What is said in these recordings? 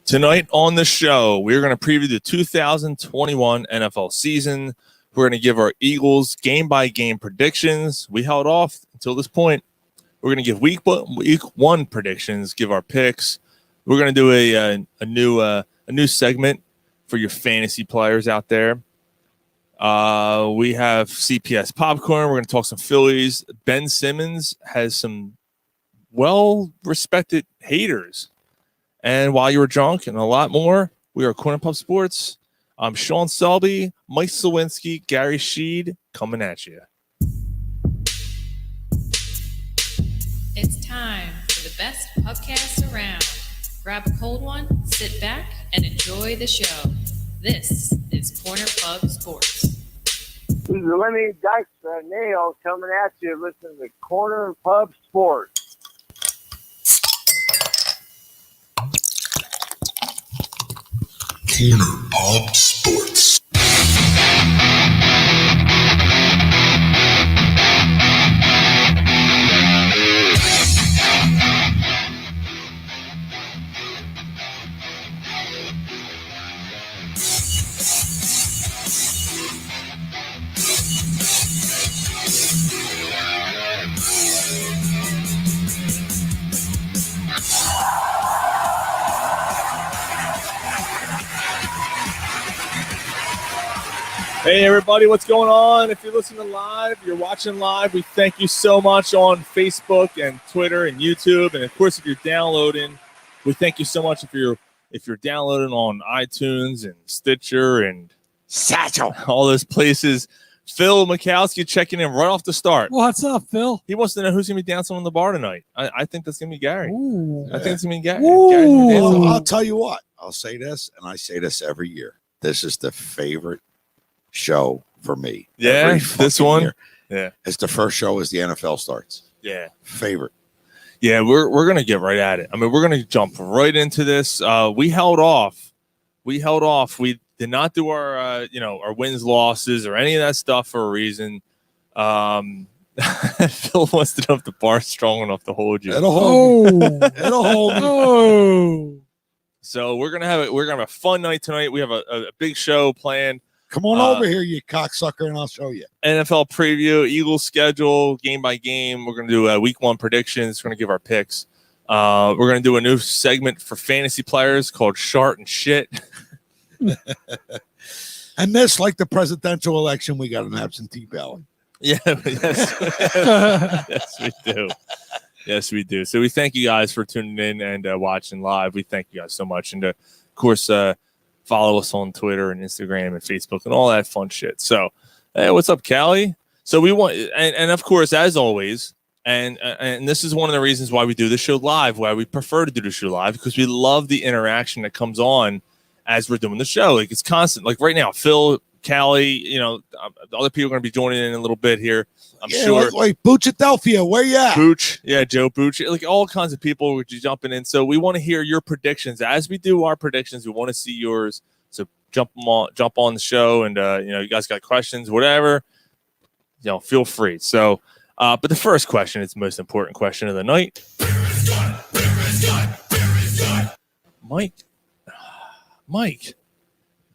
Tonight on the show, we're going to preview the 2021 NFL season. We're going to give our Eagles game-by-game predictions. We held off until this point. We're going to give week one predictions, give our picks. We're going to do a new segment for your fantasy players out there. We have CPS popcorn. We're going to talk some Phillies. Ben Simmons has some well-respected haters. And while you were drunk and a lot more, we are Corner Pub Sports. I'm Sean Selby, Mike Slawinski, Gary Sheed coming at you. It's time for the best pubcast around. Grab a cold one, sit back, and enjoy the show. This is Corner Pub Sports. This is Lenny Dykes Nail coming at you. Listen to Corner Pub Sports. Corner Pub Sports. Hey, everybody, what's going on? If you're listening live, you're watching live, we thank you so much on Facebook and Twitter and YouTube. And, of course, if you're downloading, we thank you so much if you're downloading on iTunes and Stitcher and Satchel, all those places. Phil Mikowski checking in right off the start. What's up, Phil? He wants to know who's going to be dancing on the bar tonight. I think that's going to be Gary. Ooh. I think it's going to be Gary. Well, I'll tell you what. I'll say this, and I say this every year. This is the favorite show for me. Yeah, this one. Year. Yeah, it's the first show as the NFL starts. Yeah, favorite. Yeah, we're gonna get right at it. I mean, we're gonna jump right into this. We held off. We did not do our our wins, losses, or any of that stuff for a reason. Phil wants to know if the bar's strong enough to hold you. It'll hold me. It'll hold me. Oh. So we're gonna have a fun night tonight. We have a big show planned. Come on over here, you cocksucker, and I'll show you. NFL preview, Eagles schedule, game by game. We're going to do week one predictions. We're going to give our picks. We're going to do a new segment for fantasy players called Shart and Shit. And this, like the presidential election, we got an absentee ballot. Yeah, yes. Yes, we do. Yes, we do. So we thank you guys for tuning in and watching live. We thank you guys so much. And, of course, follow us on Twitter and Instagram and Facebook and all that fun shit. So, hey, what's up, Callie? So we want, and of course, as always, and this is one of the reasons why we do the show live, why we prefer to do the show live, because we love the interaction that comes on as we're doing the show. Like, it's constant. Like right now, Phil, Callie, the other people are going to be joining in a little bit here. I'm sure. Like Boochadelphia, where you at? Booch, yeah, Joe Booch, like all kinds of people are jumping in. So we want to hear your predictions as we do our predictions. We want to see yours. So jump on the show, and you guys got questions, whatever. Feel free. So, but the first question is the most important question of the night. Mike.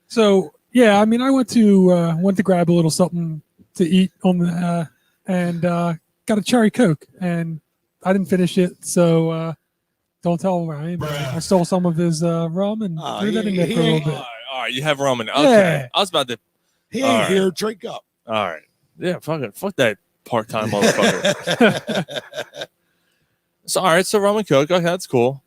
So yeah, I mean, I went to grab a little something to eat on the and got a cherry Coke, and I didn't finish it, so don't tell Ryan. I stole some of his rum and threw that in there for a little bit. All right, you have rum in. Okay, yeah. I was about to. He ain't here. Drink up. All right, yeah, fuck that part-time motherfucker. So all right, so rum and Coke. Okay, that's cool.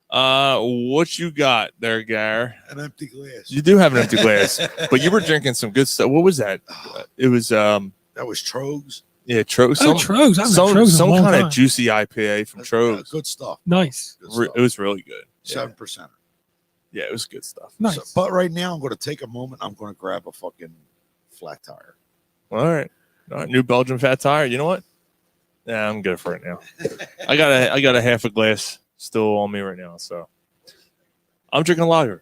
What you got there, Gar? An empty glass. You do have an empty glass, but you were drinking some good stuff. What was that? It was that was Trogs. Yeah, Trogs. Trogs. Some kind of juicy IPA from Trogs. Good stuff. Nice. Good stuff. It was really good. 7%. Yeah, it was good stuff. Nice. So, but right now, I'm going to take a moment. I'm going to grab a fucking flat tire. All right. New Belgian fat tire. You know what? Yeah, I'm good for it now. I got a half a glass still on me right now, so I'm drinking lager.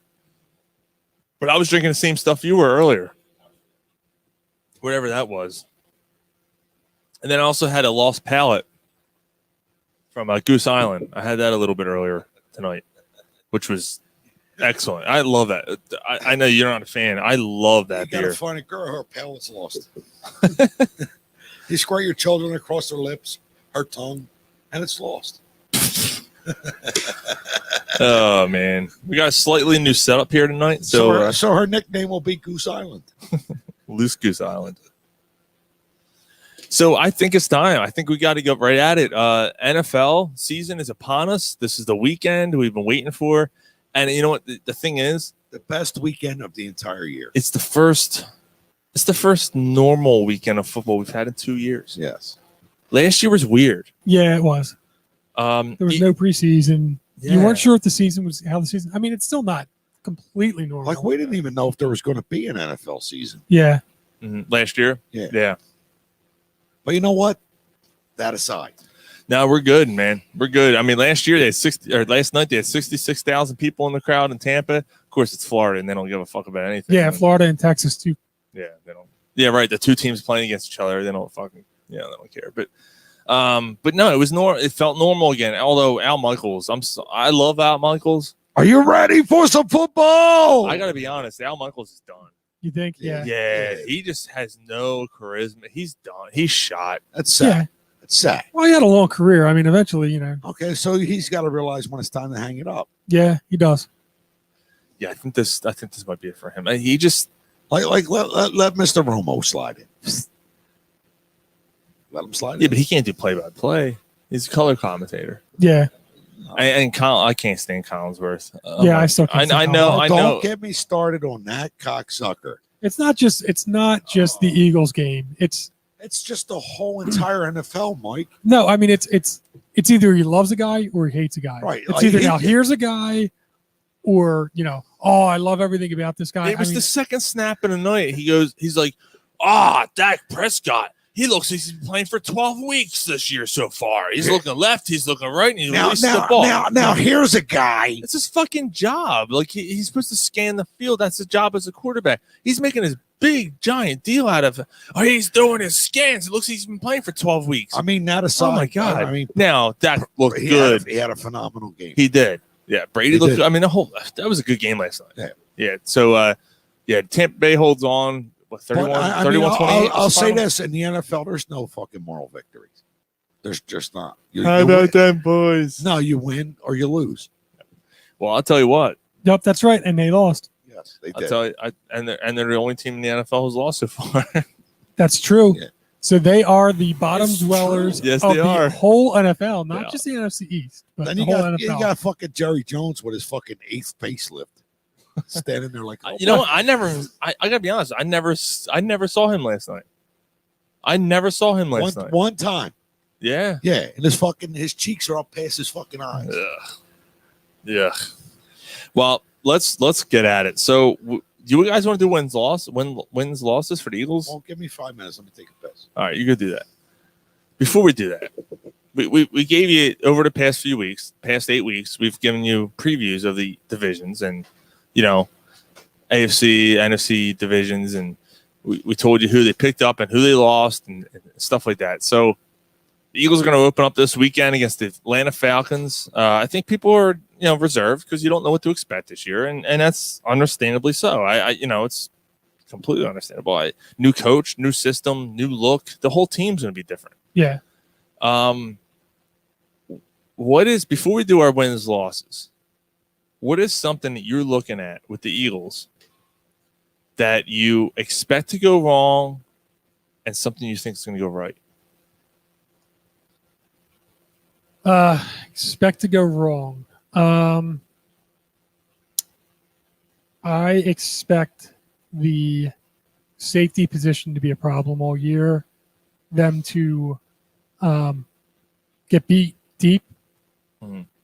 But I was drinking the same stuff you were earlier, whatever that was. And then I also had a Lost Palate from Goose Island. I had that a little bit earlier tonight, which was Excellent. I love that. I know you're not a fan. I love that You gotta beer. find a girl, her palate's lost. You squirt your children across their lips, her tongue, and it's lost. Oh man, we got a slightly new setup here tonight. So, So her nickname will be Goose Island. Loose Goose Island. So I think it's time. I think we got to go right at it. NFL season is upon us. This is the weekend we've been waiting for. And you know what? The thing is, The best weekend of the entire year. it's the first normal weekend of football we've had in 2 years. Yes. Last year was weird. Yeah, it was. There There was no preseason. You Yeah. weren't sure if the season was how the season. I mean, it's still not completely normal. Like, we didn't even know if there was going to be an NFL season. Yeah. last year. Yeah. Yeah. But you know what? That aside. No, we're good, man. We're good. I mean, last night they had 66,000 people in the crowd in Tampa. Of course, it's Florida, and they don't give a fuck about anything. Yeah, Florida and Texas too. Yeah, they don't. Yeah, right. The two teams playing against each other, they don't fucking. Yeah, they don't care. But no, it was It felt normal again. Although Al Michaels, I love Al Michaels. Are you ready for some football? I gotta be honest, Al Michaels is done. You think? Yeah. Yeah, he just has no charisma. He's done. He's shot. That's sad. Yeah. That's sad. Well, he had a long career. I mean, eventually, Okay, so he's got to realize when it's time to hang it up. Yeah, he does. Yeah, I think this might be it for him. He just Let Mr. Romo slide in. Let him slide in. yeah, but he can't do play-by-play. He's a color commentator. Yeah. And I can't stand Collinsworth. Yeah, I still can't I stand know. Oh, I don't know. get me started on that cocksucker. It's not just the Eagles game. It's just the whole entire NFL, Mike. no, I mean it's either he loves a guy or he hates a guy. Right. It's Like, either he- now here's a guy or I love everything about this guy. It was I mean, the second snap of the night. He's like, Dak Prescott. He looks like he's been playing for 12 weeks this year so far. He's looking left, he's looking right, and he releases the ball. Now, here's a guy. It's his fucking job. Like he's supposed to scan the field. That's his job as a quarterback. He's making his big giant deal out of. He's doing his scans. It looks like he's been playing for 12 weeks. I mean, that aside. Oh my god! I mean, now Dak looked he good. He had a phenomenal game. He did. Yeah, Brady He looked. did. I mean, that was a good game last night. Yeah. Yeah. So, Tampa Bay holds on. What, 31, But I mean, 31 28? I'll say Final? this: in the NFL, there's no fucking moral victories. There's just not. You How win- about them boys? No, you win or you lose. Well, I'll tell you what. Yep, that's right, and they lost. Yes, they I'll did. tell you. And they're the only team in the NFL who's lost so far. That's true. Yeah. So they are the bottom It's dwellers true. Yes, of they the are. whole NFL, not Yeah. just the NFC East, but Then the you whole got, NFL. you got fucking Jerry Jones with his fucking 8th facelift, standing there like, You know what? I gotta be honest. I never saw him last night. I never saw him last night. one time. Yeah. Yeah, and his cheeks are up past his fucking eyes. Ugh. Yeah. Well, let's get at it. So, do you guys want to do wins losses for the Eagles? Well, give me 5 minutes. Let me take a piss. All right, you could do that. Before we do that, we gave you over the past 8 weeks, we've given you previews of the divisions and AFC, NFC divisions, and we told you who they picked up and who they lost and stuff like that. So the Eagles are going to open up this weekend against the Atlanta Falcons. I think people are reserved because you don't know what to expect this year, and that's understandably so. It's completely understandable. New coach, new system, new look. The whole team's going to be different. Yeah. Before we do our wins losses, what is something that you're looking at with the Eagles that you expect to go wrong and something you think is going to go right? Expect to go wrong. I expect the safety position to be a problem all year. Them to get beat deep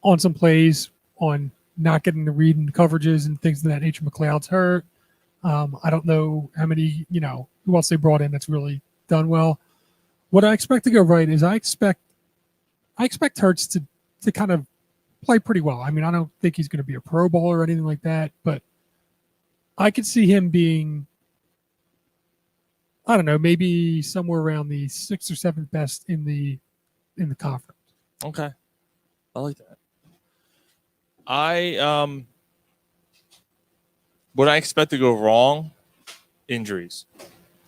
on some plays, on not getting the read and coverages and things of that nature. McLeod's hurt. I don't know how many, who else they brought in that's really done well. What I expect to go right is I expect Hurts to kind of play pretty well. I mean, I don't think he's going to be a Pro Bowler or anything like that, but I could see him being, I don't know, maybe somewhere around the 6th or 7th best in the conference. Okay. I like that. I What I expect to go wrong, injuries.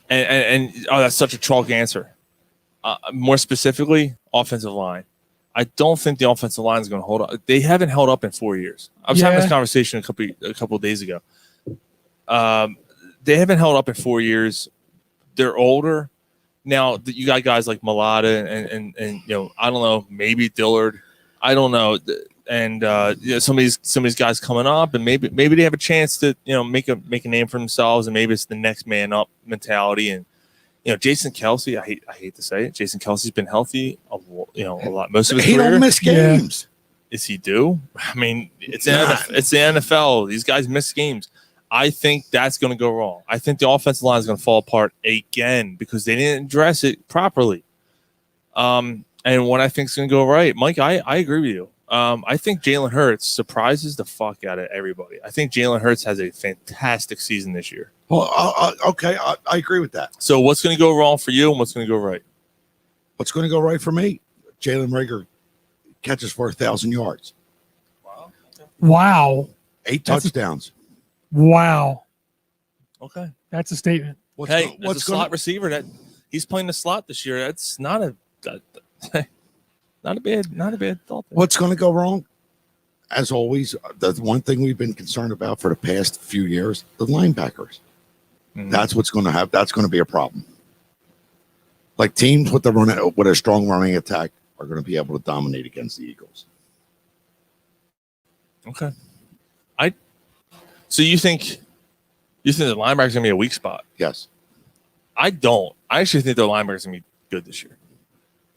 And that's such a chalk answer. More specifically, offensive line. I don't think the offensive line is going to hold up. They haven't held up in 4 years. I was having this conversation a couple of days ago. They haven't held up in 4 years. They're older. Now, you got guys like Mulata and I don't know, maybe Dillard. I don't know. And some of these guys coming up, and maybe they have a chance to make a name for themselves, and maybe it's the next man up mentality. And Jason Kelsey, I hate to say it, Jason Kelsey's been healthy a lot most of his career. He don't miss games. Is he due? I mean, it's the NFL. These guys miss games. I think that's going to go wrong. I think the offensive line is going to fall apart again because they didn't address it properly. And what I think is going to go right, Mike, I agree with you. I think Jalen Hurts surprises the fuck out of everybody. I think Jalen Hurts has a fantastic season this year. Well, okay, I agree with that. So what's going to go wrong for you and what's going to go right? What's going to go right for me? Jalen Reagor catches for 1,000 yards. Wow. 8 touchdowns. Wow. Okay. That's a statement. What's a slot receiver that he's playing the slot this year, that's not a bad thought. What's going to go wrong? As always, the one thing we've been concerned about for the past few years, the linebackers. Mm-hmm. That's what's going to have. That's going to be a problem. Like teams with a strong running attack are going to be able to dominate against the Eagles. Okay. So you think the linebacker's going to be a weak spot? Yes. I don't. I actually think the linebacker's going to be good this year.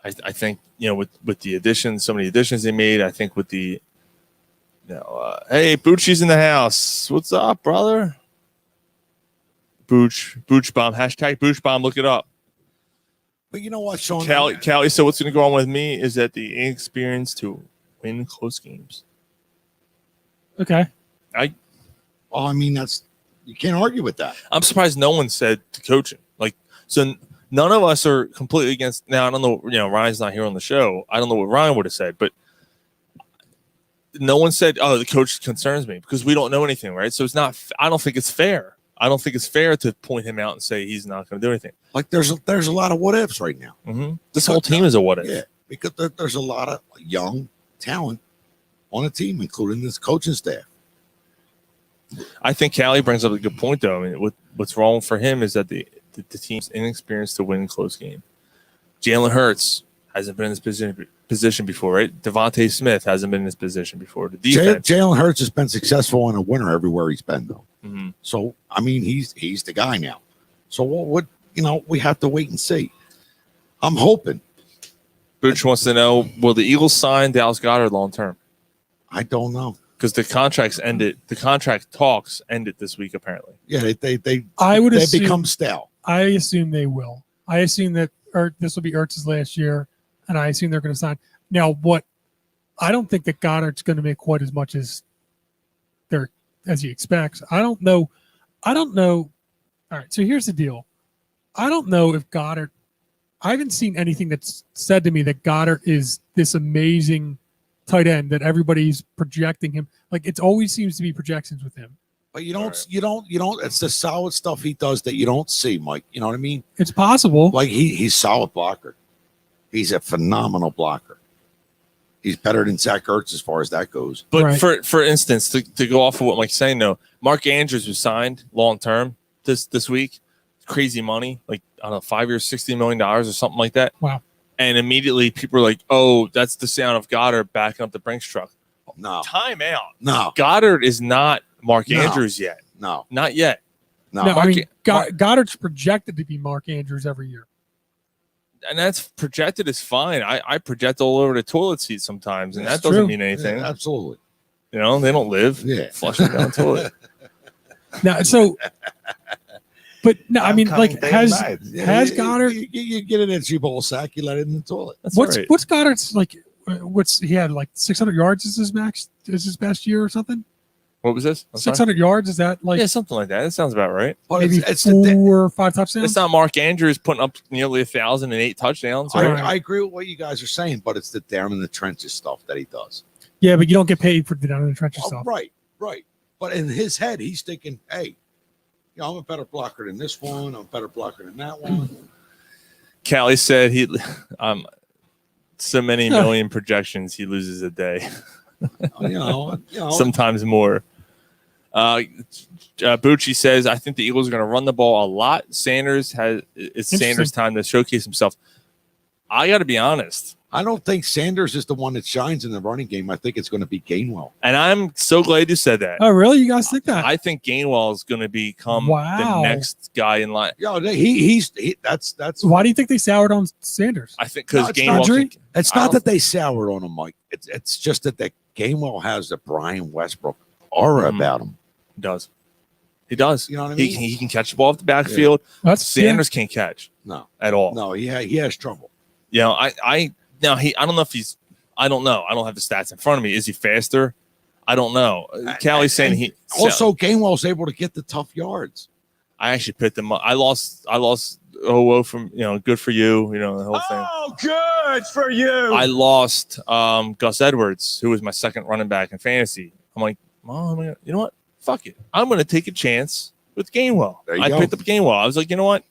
I think with the additions, so many additions they made. I think with the hey, Bucci's in the house. What's up, brother? Booch bomb, hashtag Booch bomb. Look it up. But you know what, Sean? Callie. So what's going to go on with me is that the inexperience to win close games. Okay. I mean, you can't argue with that. I'm surprised no one said to coaching. So none of us are completely against. Now I don't know. Ryan's not here on the show. I don't know what Ryan would have said, but no one said, "Oh, the coach concerns me," because we don't know anything, right? So it's not. I don't think it's fair. I don't think it's fair to point him out and say he's not going to do anything. Like there's a lot of what ifs right now. Mm-hmm. This whole team is a what if. Yeah, because there's a lot of young talent on the team, including this coaching staff. I think Callie brings up a good point, though. I mean, what's wrong for him is that the team's inexperienced to win close game. Jalen Hurts hasn't been in this position before, right? Devontae Smith hasn't been in this position before. The defense. Jalen Hurts has been successful and a winner everywhere he's been, though. Mm-hmm. So I mean, he's the guy now. So what we have to wait and see. I'm hoping. Butch wants to know: will the Eagles sign Dallas Goddard long term? I don't know. Because the contracts ended. The contract talks ended this week, apparently. Yeah, they become stale. I assume they will. I assume that this will be Ertz's last year, and I assume they're going to sign. Now, I don't think that Goddard's going to make quite as much as he expects. I don't know. All right, so here's the deal. I don't know if Goddard. I haven't seen anything that's said to me that Goddard is this amazing tight end that everybody's projecting him. Like it always seems to be projections with him. But you don't. It's the solid stuff he does that you don't see, Mike. You know what I mean? It's possible. Like he's solid blocker. He's a phenomenal blocker. He's better than Zach Ertz as far as that goes. But right. for instance, to go off of what Mike's saying, though, Mark Andrews was signed long term this week. Crazy money, like I don't know, 5 years, $60 million or something like that. Wow. And immediately people are like, "Oh, that's the sound of Goddard backing up the Brinks truck." No. Time out. No. Goddard is not Mark Andrews yet. No. Not yet. No, I mean, Goddard's projected to be Mark Andrews every year. And that's projected is fine. I project all over the toilet seat sometimes, and That's that doesn't true. mean anything. Yeah, absolutely. They don't live. Yeah. Flushing down the toilet. Now, so, but no, I mean, like, has Goddard? You get an itchy ball sack, you let it in the toilet. That's What's right. what's Goddard's like? He had like 600 yards is his max? Is his best year or something? What was this? I'm sorry? 600 yards, is that like Yeah, something like that. That sounds about right. But maybe it's 4 or 5 touchdowns? It's not Mark Andrews putting up nearly 1,008 touchdowns. Right? I agree with what you guys are saying, but it's the down in the trenches stuff that he does. Yeah, but you don't get paid for the down in the trenches stuff. Right. But in his head, he's thinking, hey, I'm a better blocker than this one. I'm a better blocker than that one. Callie said so many million projections, he loses a day. Sometimes more. Bucci says, I think the Eagles are going to run the ball a lot. It's Sanders' time to showcase himself. I got to be honest. I don't think Sanders is the one that shines in the running game. I think it's going to be Gainwell. And I'm so glad you said that. Oh, really? You guys think that? I think Gainwell is going to become the next guy in line. Yeah, that's. Why do you think they soured on Sanders? I think because Gainwell. It's not that they soured on him, Mike. It's just that Gainwell has the Brian Westbrook aura about him. He does. He does. You know what I mean? He can catch the ball off the backfield. Yeah. Sanders can't catch. No. At all. No, he has trouble. I don't know if he's. I don't know. I don't have the stats in front of me. Is he faster? I don't know. Callie's saying he. Also, Gainwell's able to get the tough yards. I actually picked him up. I lost from good for you. The whole thing. Oh, good for you. I lost Gus Edwards, who was my second running back in fantasy. I'm like, Mom, you know what? Fuck it. I'm going to take a chance with Gainwell. I picked up Gainwell. I was like, you know what?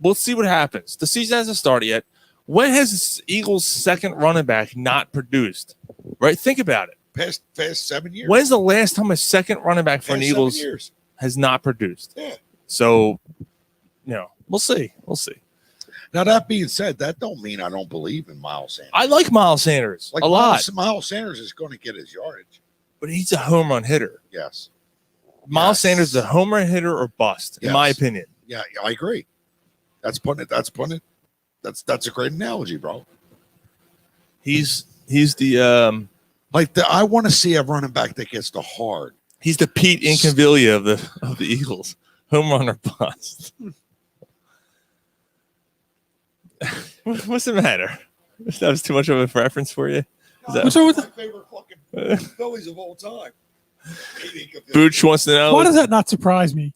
We'll see what happens. The season hasn't started yet. When has the Eagles' second running back not produced? Right? Think about it. Past 7 years. When's the last time a second running back for an Eagles has not produced? Yeah. So, we'll see. We'll see. Now, that being said, that don't mean I don't believe in Miles Sanders. I like Miles Sanders a lot. Miles Sanders is going to get his yardage. But he's a home run hitter. Yes. Miles Sanders is a home run hitter or bust, in my opinion. Yeah, I agree. That's a great analogy, bro. He's the I want to see a running back that gets the hard. He's the Pete Incaviglia of the Eagles. Home run or bust. What's the matter? That was too much of a reference for you? What's wrong with my favorite fucking Phillies of all time? Booch wants to know. Why does that not surprise me?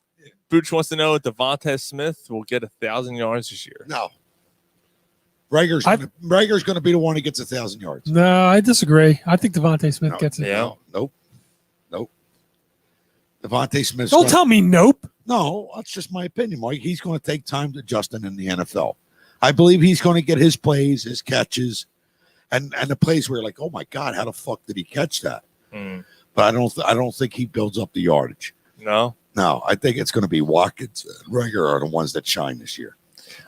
Booch wants to know if Devontae Smith will get 1,000 yards this year. No. Rager's going to be the one who gets 1,000 yards. No, I disagree. I think Devontae Smith gets it. Yeah. Nope. Devontae Smith. Don't tell me nope. No, that's just my opinion, Mike. He's going to take time to adjust in the NFL. I believe he's going to get his plays, his catches, and the plays where you're like, oh my God, how the fuck did he catch that? But I don't think he builds up the yardage. No, I think it's going to be Watkins and Rager are the ones that shine this year.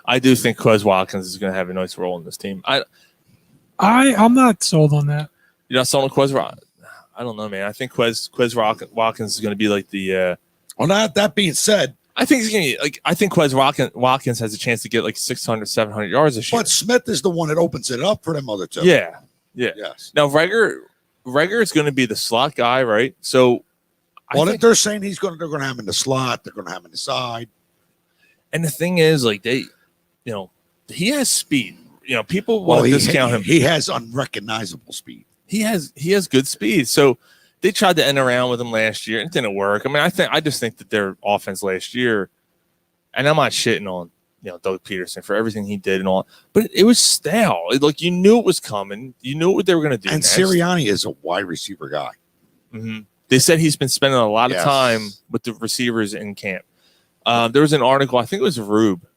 I do think Quez Watkins is going to have a nice role in this team. I'm not sold on that. You're not sold on Quez Watkins? I don't know, man. I think Quez Watkins is going to be like the. Well, that being said, I think he's going to like. I think Quez Watkins has a chance to get like 600, 700 yards this year. But Smith is the one that opens it up for them other two. Yeah. Yes. Now Rager is going to be the slot guy, right? So, if they're saying they're going to have him in the slot, they're going to have him in the side. And the thing is, like he has speed. People want to discount him. He has unrecognizable speed. He has good speed. So they tried to end around with him last year. It didn't work. I mean, I just think that their offense last year, and I'm not shitting on Doug Peterson for everything he did and all, but it was stale. You knew it was coming. You knew what they were going to do. And next. Sirianni is a wide receiver guy. Mm-hmm. They said he's been spending a lot of time with the receivers in camp. There was an article, I think it was Rube.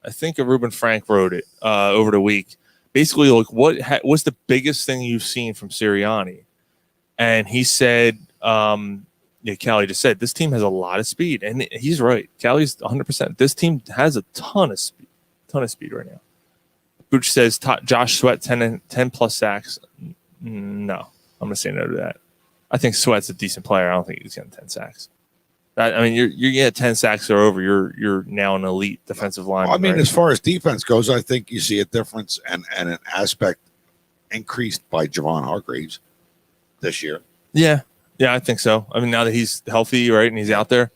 I think Rube and Frank wrote it over the week. Basically, what's the biggest thing you've seen from Sirianni? And he said, Callie just said, this team has a lot of speed. And he's right. Callie's 100%. This team has a ton of speed right now. Booch says, Josh Sweat, 10 plus sacks. No, I'm going to say no to that. I think Sweat's a decent player. I don't think he's getting 10 sacks. I mean, you get 10 sacks or over, you're now an elite defensive lineman. Well, I mean, right? as far as defense goes, I think you see a difference and an aspect increased by Javon Hargraves this year. Yeah, I think so. I mean, now that he's healthy, right, and he's out there,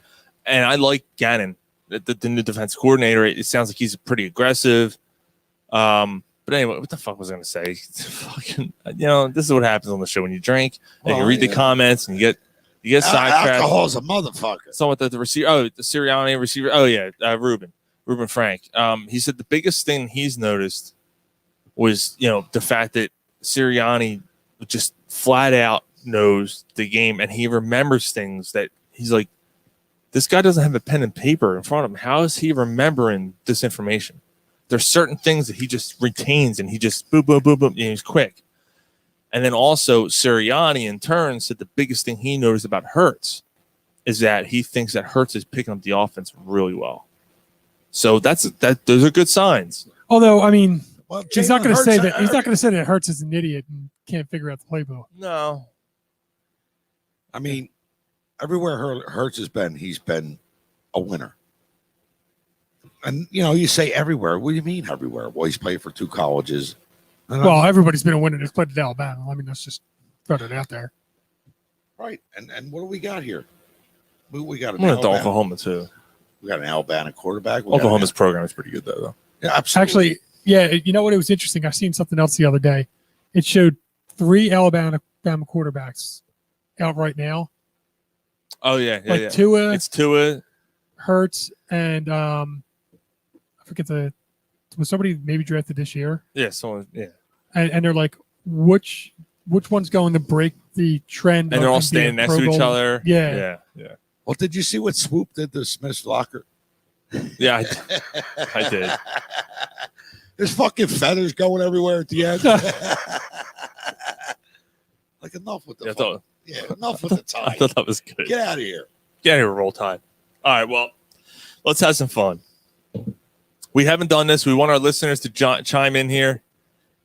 and I like Gannon, the new defense coordinator. It sounds like he's pretty aggressive. But anyway, what the fuck was I going to say? Fucking, this is what happens on the show when you drink and you read the comments and you get sidetracked. Alcohol's a motherfucker. Someone the receiver. Oh, the Sirianni receiver. Oh yeah, Ruben Frank. He said the biggest thing he's noticed was the fact that Sirianni would just flat out knows the game and he remembers things that he's like, this guy doesn't have a pen and paper in front of him. How is he remembering this information? There's certain things that he just retains and he just boom, boom, boom, boom, and he's quick. And then also Sirianni in turn said the biggest thing he noticed about Hurts is that he thinks that Hurts is picking up the offense really well. So those are good signs. Although, I mean, Well, he's not going to Jalen say Hurts- that. He's not going to say that Hurts is an idiot and can't figure out the playbook. No. I mean, everywhere Hurts has been, he's been a winner. And, you say everywhere. What do you mean everywhere? Well, he's played for 2 colleges. Well, everybody's been a winner that's played at Alabama. I mean, let's just throw it out there. Right. And what do we got here? We got I'm going to Oklahoma, too. We got an Alabama quarterback. We got Oklahoma's program is pretty good, though. Yeah, absolutely. Actually, yeah, you know what? It was interesting. I seen something else the other day. It showed 3 Alabama quarterbacks out right now. Oh, yeah. Like yeah. Tua, It's Tua. Hurts, and I forget was somebody maybe drafted this year? Yeah, someone, yeah. And they're like, which one's going to break the trend? And they're of all them being standing next Pro to each Bowl? other. Yeah. Yeah. Well, did you see what Swoop did to Smith's locker? Yeah, I did. There's fucking feathers going everywhere at the end. Like, enough with the enough with the I time. thought that was good. Get out of here. Get here, roll tide. All right, well, let's have some fun. We haven't done this. We want our listeners to chime in here.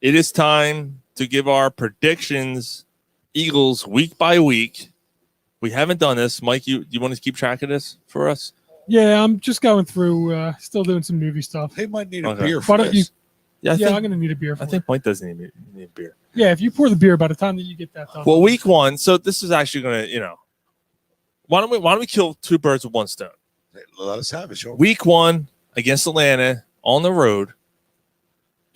It is time to give our predictions, Eagles, week by week. We haven't done this. Mike, you want to keep track of this for us? Yeah, I'm just going through, still doing some movie stuff. They might need a Okay. beer Why for don't you? this. Yeah, I'm going to need a beer. For I think Mike does need a beer. Yeah, if you pour the beer by the time that you get that done. Well, week 1. So this is actually going to, why don't we kill 2 birds with 1 stone? Let us have it, Sean. Week 1 against Atlanta on the road.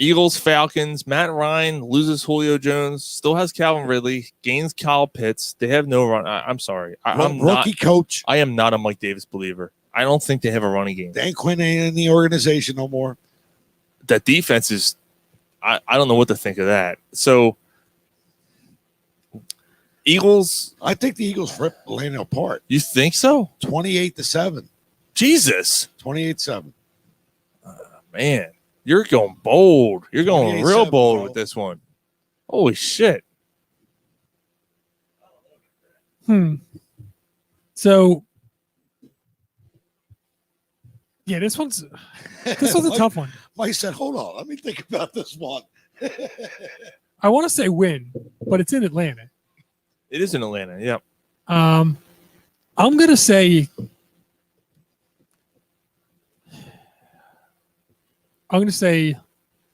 Eagles, Falcons. Matt Ryan loses Julio Jones. Still has Calvin Ridley. Gains Kyle Pitts. They have no run. I'm sorry. I'm Rookie coach. I am not a Mike Davis believer. I don't think they have a running game. Dan Quinn ain't in the organization no more. That defense is. I don't know what to think of that. So, Eagles. I think the Eagles ripped Atlanta apart. You think so? 28-7. Jesus, 28-7. man, you're going bold. You're going real 28-7, bold bro. with this one. Holy shit! So, yeah, this one's a tough one. Mike said, hold on. Let me think about this one. I want to say win, but it's in Atlanta. It is in Atlanta. Yeah. I'm gonna say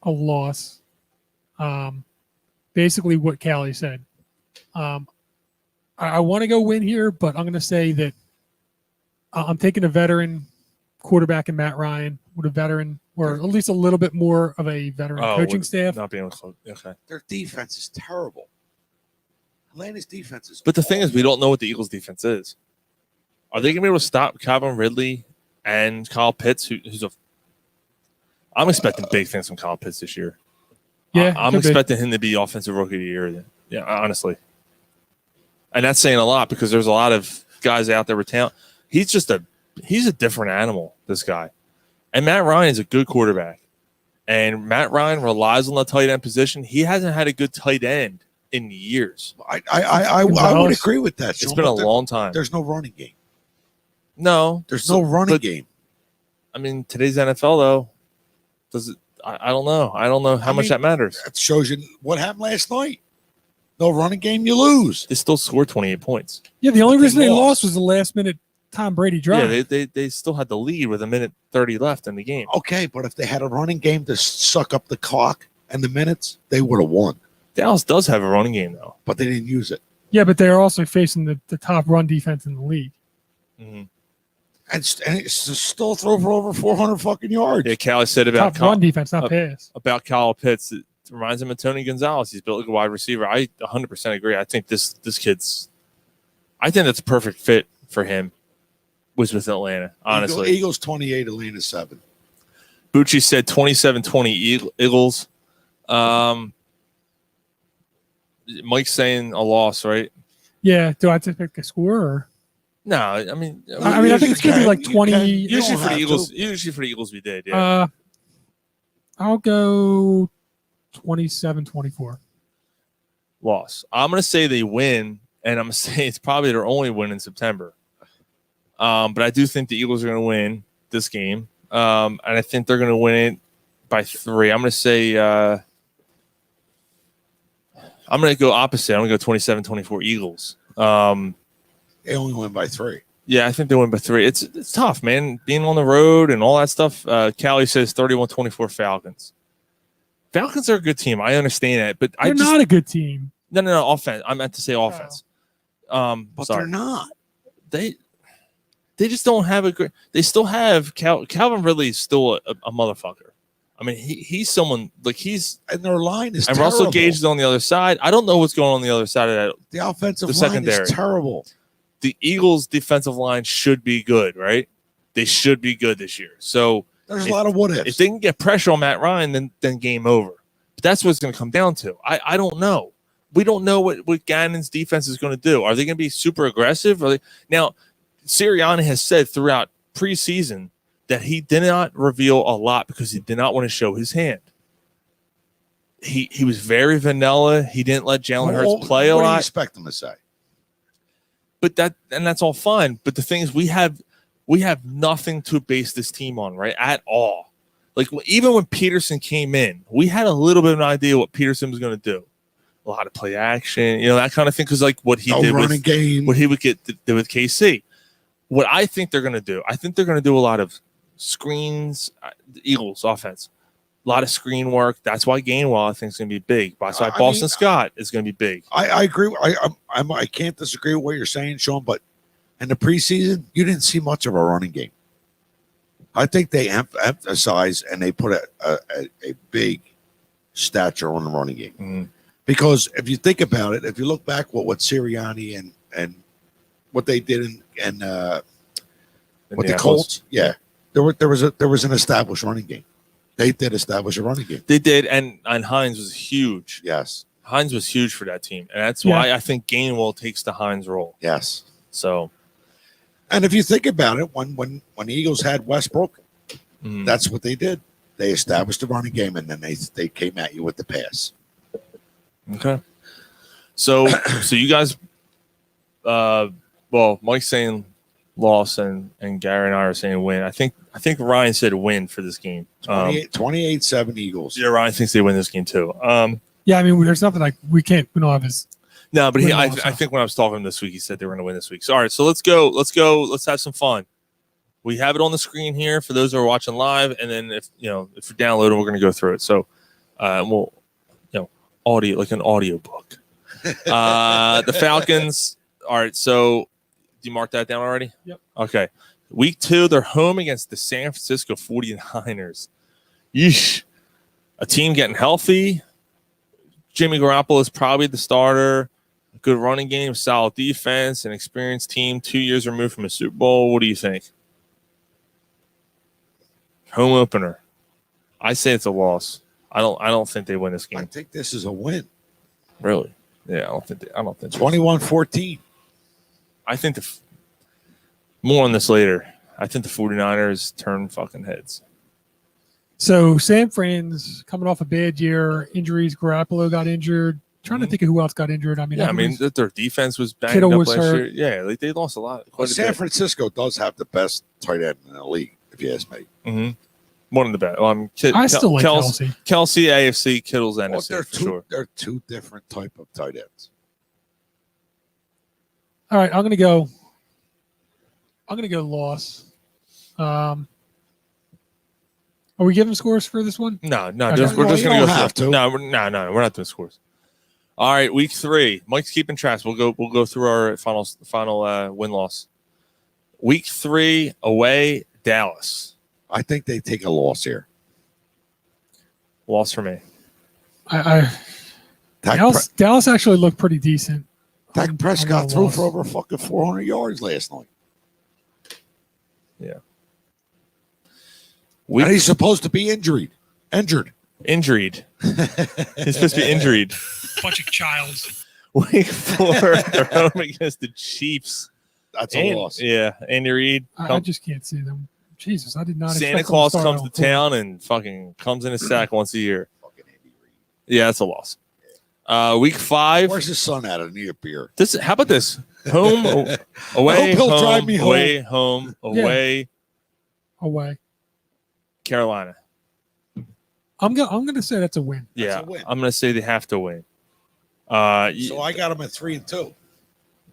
a loss. Basically what Callie said. I want to go win here, but I'm gonna say that I'm taking a veteran quarterback in Matt Ryan with a veteran, or at least a little bit more of a veteran coaching staff. Not being close. Okay. Their defense is terrible. Atlanta's defense is. But the thing is, we don't know what the Eagles' defense is. Are they going to be able to stop Calvin Ridley and Kyle Pitts? I'm expecting big things from Kyle Pitts this year. Yeah, I'm could be. expecting him to be offensive rookie of the year. Yeah, honestly. And that's saying a lot because there's a lot of guys out there with talent. He's a different animal, this guy. And Matt Ryan is a good quarterback. And Matt Ryan relies on the tight end position. He hasn't had a good tight end in years. I would agree with that. It's Sean, been a but long time. There's no running game. No. There's no running but- game. I mean, today's NFL, though, does it? I don't know. I don't know how much that matters. That shows you what happened last night. No running game, you lose. They still scored 28 points. Yeah, the only But they reason they lost. lost was the last minute Tom Brady drive. Yeah, they still had the lead with 1:30 left in the game. Okay, but if they had a running game to suck up the clock and the minutes, they would have won. Dallas does have a running game, though. But they didn't use it. Yeah, but they're also facing the top run defense in the league. Mm-hmm. And it's still throw for over 400 fucking yards. Yeah, Callie said about Top run defense, not pass. about Kyle Pitts. It reminds him of Tony Gonzalez. He's built like a wide receiver. I 100% agree. I think this kid's. I think that's a perfect fit for him. Was with Atlanta, honestly. Eagles 28, Atlanta 7. Bucci said 27-20 Eagles. Mike's saying a loss, right? Yeah. Do I have to pick a score? Or? No, I mean, I think it's going to be like 20. Usually for the Eagles, we did. Yeah. I'll go 27-24. Loss. I'm going to say they win, and I'm going to say it's probably their only win in September. But I do think the Eagles are going to win this game, and I think they're going to win it by 3. I'm going to say I'm going to go opposite. I'm going to go 27-24 Eagles. They only win by 3. Yeah, I think they win by 3. It's tough, man, being on the road and all that stuff. Callie says 31-24 Falcons. Falcons are a good team. I understand that, but They're not a good team. No, offense. I meant to say offense. But sorry. they're not. They just don't have a great. They still have Calvin Ridley is still a motherfucker. I mean, he's someone like he's and their line is and terrible. Russell Gage is on the other side. I don't know what's going on the other side of that. The offensive line secondary is terrible. The Eagles' defensive line should be good, right? They should be good this year. So there's a lot of what ifs. If they can get pressure on Matt Ryan, then game over. But that's what it's going to come down to. I don't know. We don't know what Gannon's defense is going to do. Are they going to be super aggressive? Now, Sirianni has said throughout preseason that he did not reveal a lot because he did not want to show his hand. He was very vanilla. He didn't let Jalen Hurts play a lot. What do you expect him to say? But that's all fine. But the thing is, we have nothing to base this team on, right? At all. Like even when Peterson came in, we had a little bit of an idea what Peterson was going to do. A lot of play action, that kind of thing. Because like what he did with game, what he would do with KC. What I think they're going to do, I think they're going to do a lot of screens. The Eagles offense, a lot of screen work. That's why Gainwell I think is going to be big. That's why Boston Scott is going to be big. I agree. I can't disagree with what you're saying, Sean. But in the preseason, you didn't see much of a running game. I think they emphasize and they put a big stature on the running game. Mm-hmm. Because if you think about it, if you look back what Sirianni and what they did in with the Colts, yeah, there was an established running game. They did establish a running game. They did, and Hines was huge. Yes, Hines was huge for that team, and that's why I think Gainwell takes the Hines role. Yes. So, and if you think about it, when the Eagles had Westbrook, that's what they did. They established a running game, and then they came at you with the pass. Okay. So you guys, Mike's saying loss, and Gary and I are saying win. I think Ryan said win for this game. 28-7 Eagles. Yeah, Ryan thinks they win this game too. Yeah, I mean, there's nothing like we don't have his. No, but I think when I was talking to him this week, he said they were going to win this week. So all right, so let's go. Let's have some fun. We have it on the screen here for those who are watching live, and then if you're downloading, we're going to go through it. So we'll audio like an audio book. The Falcons. All right, so do you mark that down already? Yep. Okay. Week 2, they're home against the San Francisco 49ers. Yeesh. A team getting healthy. Jimmy Garoppolo is probably the starter. A good running game, solid defense, an experienced team, 2 years removed from a Super Bowl. What do you think? Home opener. I say it's a loss. I don't think they win this game. I think this is a win. Really? Yeah, I don't think 21-14. I think more on this later. I think the 49ers turn fucking heads. So San Fran's coming off a bad year. Injuries. Garoppolo got injured. Trying to think of who else got injured. I mean, their defense was banged Kittle up was last hurt. year. Yeah, they lost a lot. Well, San Francisco does have the best tight end in the league, if you ask me. Mm-hmm. One of the best. I still like Kelsey. Kelsey, AFC, Kittle's NFC for sure. They're two different type of tight ends. All right, I'm gonna go loss. Are we giving scores for this one? No. Okay. We're just gonna go. Have to. No, we're not doing scores. All right, week 3. Mike's keeping track. We'll go through our final win loss. Week 3 away, Dallas. I think they take a loss here. Loss for me. Dallas actually looked pretty decent. Dak Prescott threw for over fucking 400 yards last night. Yeah. And he's supposed to be injured. He's supposed to be injured. Bunch of childs. Week 4, they're home against the Chiefs. That's a loss. Yeah, Andy Reid. I just can't see them. Jesus, I did not. Santa expect them Claus start comes on to town and fucking comes in a sack once a year. Fucking Andy Reid. Yeah, that's a loss. Week 5. Where's his son at? I need a beer. How about this? Home, away, he'll home, drive me home. away, home, away, away. Carolina. I'm gonna say that's a win. Yeah, a win. I'm gonna say they have to win. So I got him at 3-2.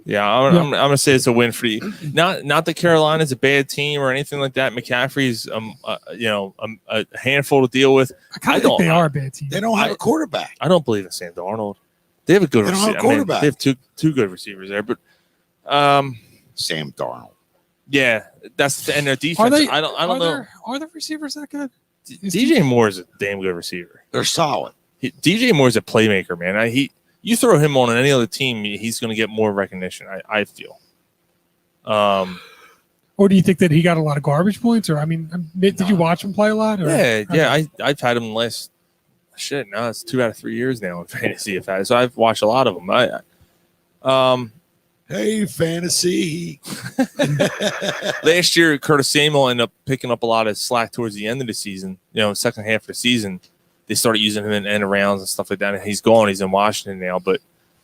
Yeah, I'm gonna say it's a win for you. Not that Carolina's a bad team or anything like that. McCaffrey's a handful to deal with. I kind of think they are a bad team. They don't have a quarterback. I don't believe in Sam Darnold. They have a good They don't have a receiver. quarterback. They have two good receivers there, but Sam Darnold. yeah, and their defense. I don't know. Are the receivers that good? DJ Moore is a damn good receiver. They're solid. DJ Moore is a playmaker, man. You throw him on any other team, he's going to get more recognition. I feel. Or do you think that he got a lot of garbage points? Or did you watch him play a lot? Or? Yeah. I've had him last. Shit, now it's 2 out of 3 years now in fantasy. So I've watched a lot of them. Hey, fantasy. Last year, Curtis Samuel ended up picking up a lot of slack towards the end of the season. Second half of the season, they started using him in end rounds and stuff like that. And he's gone. He's in Washington now. But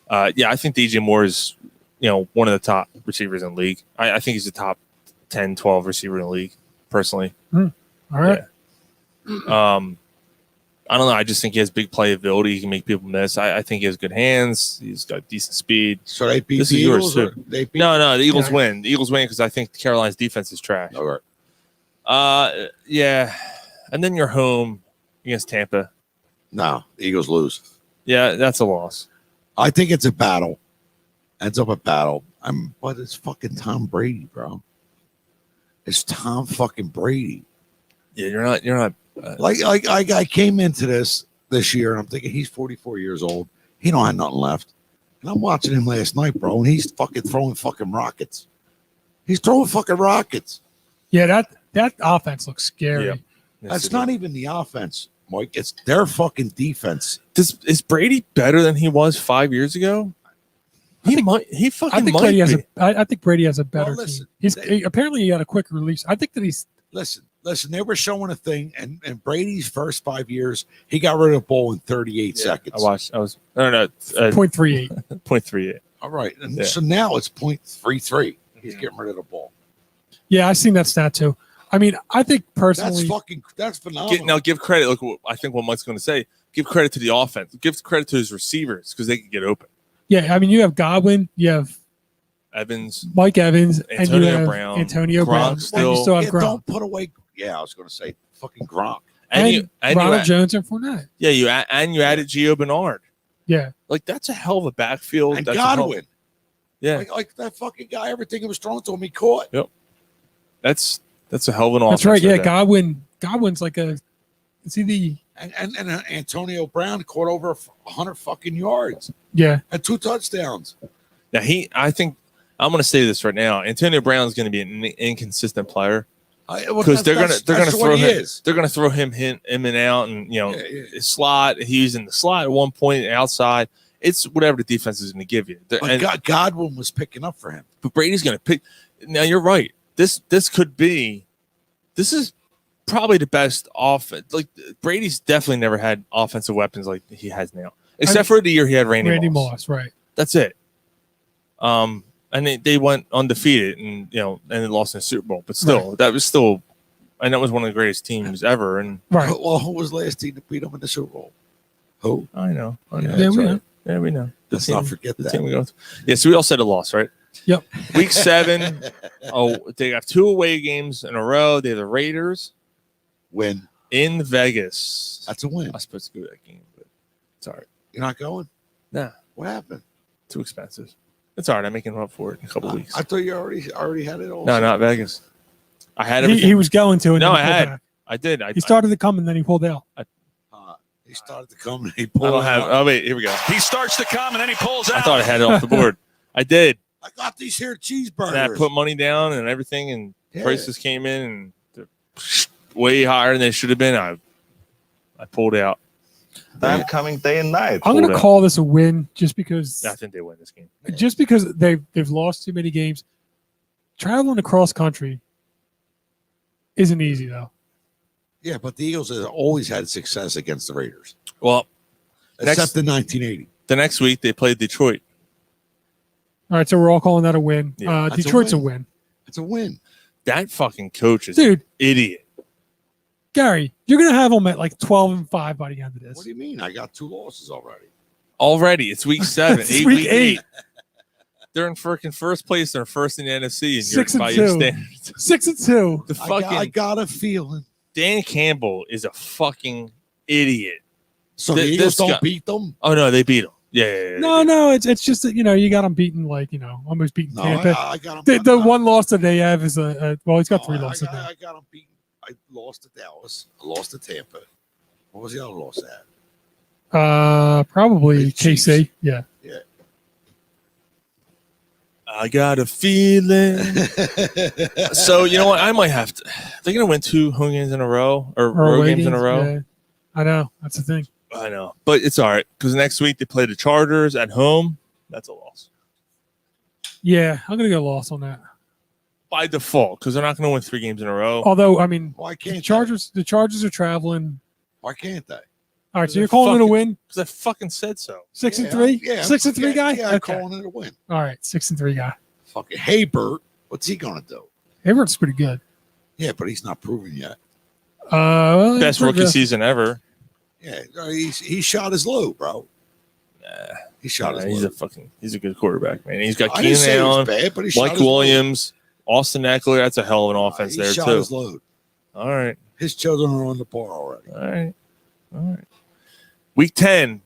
I think DJ Moore is, one of the top receivers in the league. I think he's the top 10, 12 receiver in the league, personally. All right. Yeah. I don't know. I just think he has big playability. He can make people miss. I think he has good hands. He's got decent speed. So they beat This the is yours, Eagles? too. No. The Eagles win. The Eagles win because I think Carolina's defense is trash. All right. Yeah. And then you're home against Tampa. No, the Eagles lose. Yeah, that's a loss. I think it's a battle. Ends up a battle. But it's fucking Tom Brady, bro. It's Tom fucking Brady. Yeah, you're not. I came into this year and I'm thinking he's 44 years old. He don't have nothing left. And I'm watching him last night, bro, and he's fucking throwing fucking rockets. He's throwing fucking rockets. Yeah, that offense looks scary. Yeah. That's not even the offense, Mike. It's their fucking defense. Is Brady better than he was 5 years ago? I think Brady has I think Brady has a better listen, team. Apparently he had a quick release. I think that he's Listen, they were showing a thing, and Brady's first 5 years, he got rid of the ball in 38 seconds. I don't know. 0.38. 0.38. All right. And so now it's 0.33. He's getting rid of the ball. Yeah, I've seen that stat too. I think personally that's phenomenal. Now give credit. Look, I think what Mike's going to say. Give credit to the offense. Give credit to his receivers because they can get open. Yeah, you have Godwin, you have Evans, Mike Evans, Antonio and you have Brown, Antonio Gronk Brown. still. And you still have Yeah, Gronk. don't put away. Yeah, I was going to say fucking Gronk. And Ronald Jones and Fournette. Yeah, you added Gio Bernard. Yeah. That's a hell of a backfield. And that's Godwin. Yeah. Like that fucking guy, everything that was thrown to him, he caught. Yep. That's a hell of an offense. That's right. Yeah, there. Godwin's like is he the And Antonio Brown caught over 100 fucking yards. Yeah. And 2 touchdowns. Now I think I'm going to say this right now. Antonio Brown's going to be an inconsistent player because they're going to throw him. They're going to throw him in and out, and slot. He's in the slot at one point, outside. It's whatever the defense is going to give you. Godwin was picking up for him. But Brady's going to pick. Now you're right. This is probably the best offense. Brady's definitely never had offensive weapons like he has now, except for the year he had Randy Moss. Right. That's it. And they went undefeated, and they lost in the Super Bowl. But still, that was still, and that was one of the greatest teams ever. And right. Well, who was the last team to beat them in the Super Bowl? Who? I know. Yeah, we know. Yeah, we know. Let's not forget that. Team we go. Yeah, so we all said a loss, right? Yep. Week 7. They have 2 away games in a row. They have the Raiders Win in Vegas. That's a win. I was supposed to go to that game, but it's all right. You're not going? Nah, What happened? too expensive. It's all right. I'm making up for it in a couple weeks. I thought you already had it all. No, not Vegas. I had everything. He was going to. And No, then I he pulled had. back. I did. He started to come and then he pulled out. He started to come and he I pulled don't have. out. Oh wait, here we go. He starts to come and then he pulls out. I thought I had it off the board. I did. I got these here cheeseburgers. And I put money down and everything, and Yeah. prices came in and they're way higher than they should have been. I pulled out. that coming day and night. I'm going to call this a win just because. I think they win this game. Just because they've lost too many games. Traveling across country isn't easy though. Yeah, but the Eagles have always had success against the Raiders, Well, except in 1980. the next week they play Detroit. All right, so we're all calling that a win. Yeah, that's a Detroit's win. a win. It's a win. That fucking coach is Dude. an idiot. Gary, you're going to have them at like 12-5 by the end of this. What do you mean? I got 2 losses already. Already, it's week 7. It's week 8. They're in freaking first place. They're first in the NFC. And 6 by and your 2. standards. 6 and 2. The fucking I got a feeling. Dan Campbell is a fucking idiot. So the Eagles don't beat them? Oh no, they beat them. Yeah. No, it's just that you got them beaten almost beaten No, Tampa. I got them. The one loss that they have is he's got 3 losses now. I got them beaten. I lost to Dallas. I lost to Tampa. What was the other loss at? Probably The Chiefs. KC. Yeah. I got a feeling. So you know what? I might have to. They're gonna win 2 home games in a row or road away games in a row. Yeah. I know. That's the thing. I know, but it's all right because next week they play the Chargers at home. That's a loss Yeah, I'm gonna go loss on that. by default because they're not going to win 3 games in a row. Although, I mean, Why can't the Chargers are traveling. Why can't they? All right, so you're calling it a win? Because I fucking said so. 6 and 3? Yeah, 6 and 3 guy? Yeah, I'm Okay. calling it a win. All right, 6 and 3 guy. Fucking Haybert, what's he gonna do? Hayward's pretty good. Yeah, but he's not proven yet. Well, Best rookie season ever. Yeah, he shot his load, bro. Nah, He shot his he's load. he's a good quarterback, man. He's got I didn't say Keenan he was Allen, bad, but he shot Mike his load. Williams, Austin Eckler. That's a hell of an offense He there shot too. his load. All right. His children are on the bar already. All right. Week 10.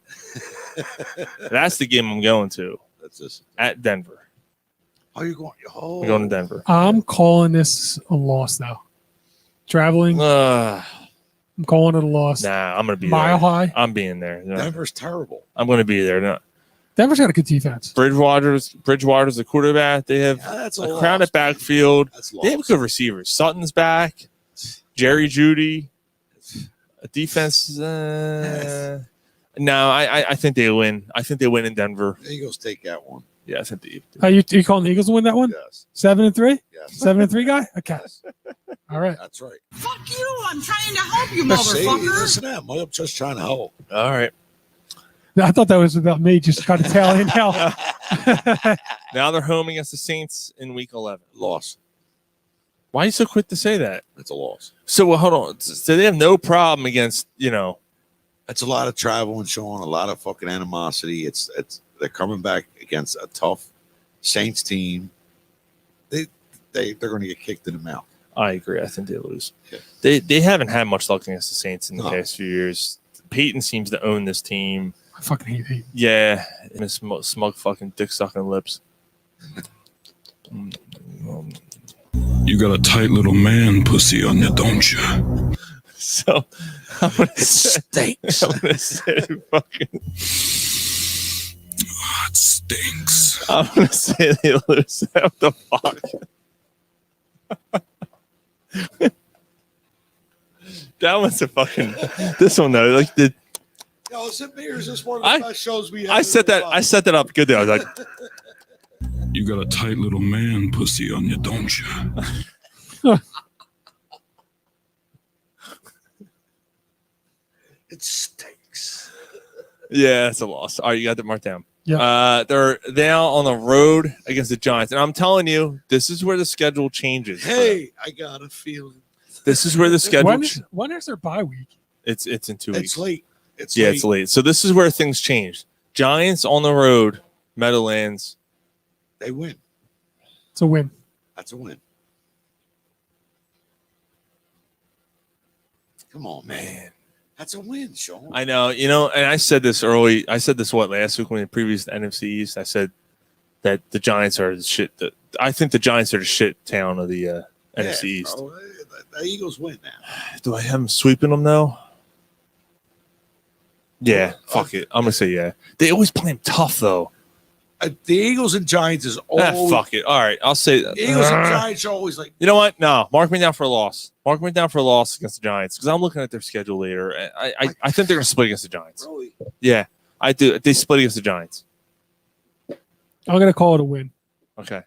That's the game I'm going to That's just. at Denver. How you going? Oh, I'm going to Denver. I'm calling this a loss, though. Traveling, I'm calling it a loss. Nah, I'm going to be Mile there. high. I'm being there. No, Denver's terrible. I'm going to be there. No. Denver's got a good defense. Bridgewater's the quarterback. They have Yeah, that's a loss, crowded man. backfield. That's They have lost. good receivers. Sutton's back. Jerry Jeudy. A defense. No, I think they win. I think they win in Denver. The Eagles take that one. Yeah, I think they. You calling the Eagles to win that one? Yes. 7 and 3? Yes. 7 and 3 guy? Okay. All right. That's right. Fuck you! I'm trying to help you, See, motherfucker. listen to them. I'm just trying to help. All right. I thought that was about me just trying to tell in hell. Now they're home against the Saints in Week 11. Loss. Why are you so quick to say that? It's a loss. So well, hold on. So they have no problem against It's a lot of travel and showing a lot of fucking animosity. It's they're coming back against a tough Saints team. They're going to get kicked in the mouth. I agree. I think they lose. Yeah. They haven't had much luck against the Saints in the No. past few years. Peyton seems to own this team. I fucking hate it. Yeah, and his smug fucking dick sucking lips. You got a tight little man pussy on you, don't you? So I'm gonna It stinks. I'm gonna say fucking. It stinks. I'm gonna say they lose. What the fuck? That one's a fucking. This one though, like the. Yo, St. Beers is one of I- the best shows we have. I set that up good. There, I was like, You got a tight little man pussy on you, don't you? It stinks. yeah, it's a loss. All right, you got that marked down. Yeah. They're now on the road against the Giants, and I'm telling you, this is where the schedule changes. Hey, I got a feeling. This is where the schedule. When is their bye week? It's in 2 weeks. It's late. It's Yeah, late. it's late. So this is where things change. Giants on the road, Meadowlands. They win. It's a win. That's a win. Come on, man. That's a win, Sean. I know, and I said this early. I said this last week when the previous NFC East. I said that the Giants are the shit. I think the Giants are the shit town of the NFC East. Bro, the Eagles win now. Do I have them sweeping them though? Yeah, fuck it. I'm gonna say yeah. They always play them tough though. the Eagles and Giants is always. Fuck it. All right, I'll say that. Eagles and Giants are always like. You know what? No, mark me down for a loss. Mark me down for a loss against the Giants because I'm looking at their schedule later. And I think they're going to split against the Giants. Really? Yeah, I do. They split against the Giants. I'm going to call it a win. Okay.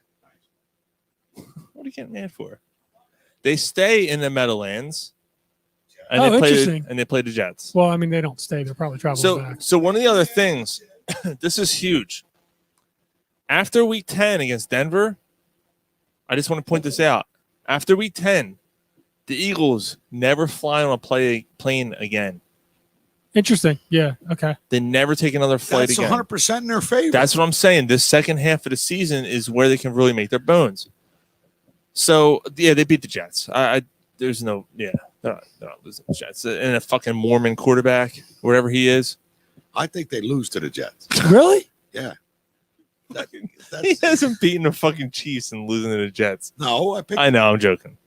What are you getting mad for? They stay in the Meadowlands, and they play the Jets. Well, I mean, they don't stay. They're probably traveling back. So one of the other things, this is huge. After week 10 against Denver, I just want to point this out. After week 10, the Eagles never fly on a plane again. Interesting. Yeah. Okay. They never take another flight That's again. 100% in their favor. That's what I'm saying. This second half of the season is where they can really make their bones. So, yeah, they beat the Jets. There's no, they're not losing the Jets. And a fucking Mormon quarterback, wherever he is. I think they lose to the Jets. Really? Yeah. He hasn't beaten the fucking Chiefs and losing to the Jets. No, I know, I'm joking.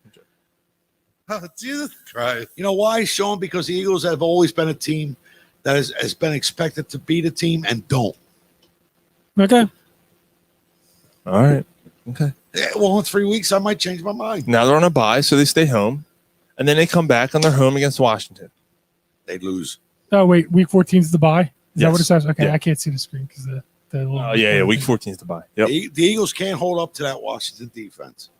Oh, Jesus Christ. You know why, Sean? Because the Eagles have always been a team that has been expected to beat a team and don't. Okay. All right. Okay. Yeah, well, in 3 weeks, I might change my mind. Now they're on a bye, so they stay home. And then they come back and they're home against Washington. They lose. Oh, wait. Week 14 is the bye? Is that what it says? Okay. Yeah. I can't see the screen because the little. Oh, yeah. Week 14 is the bye. Yep. The Eagles can't hold up to that Washington defense.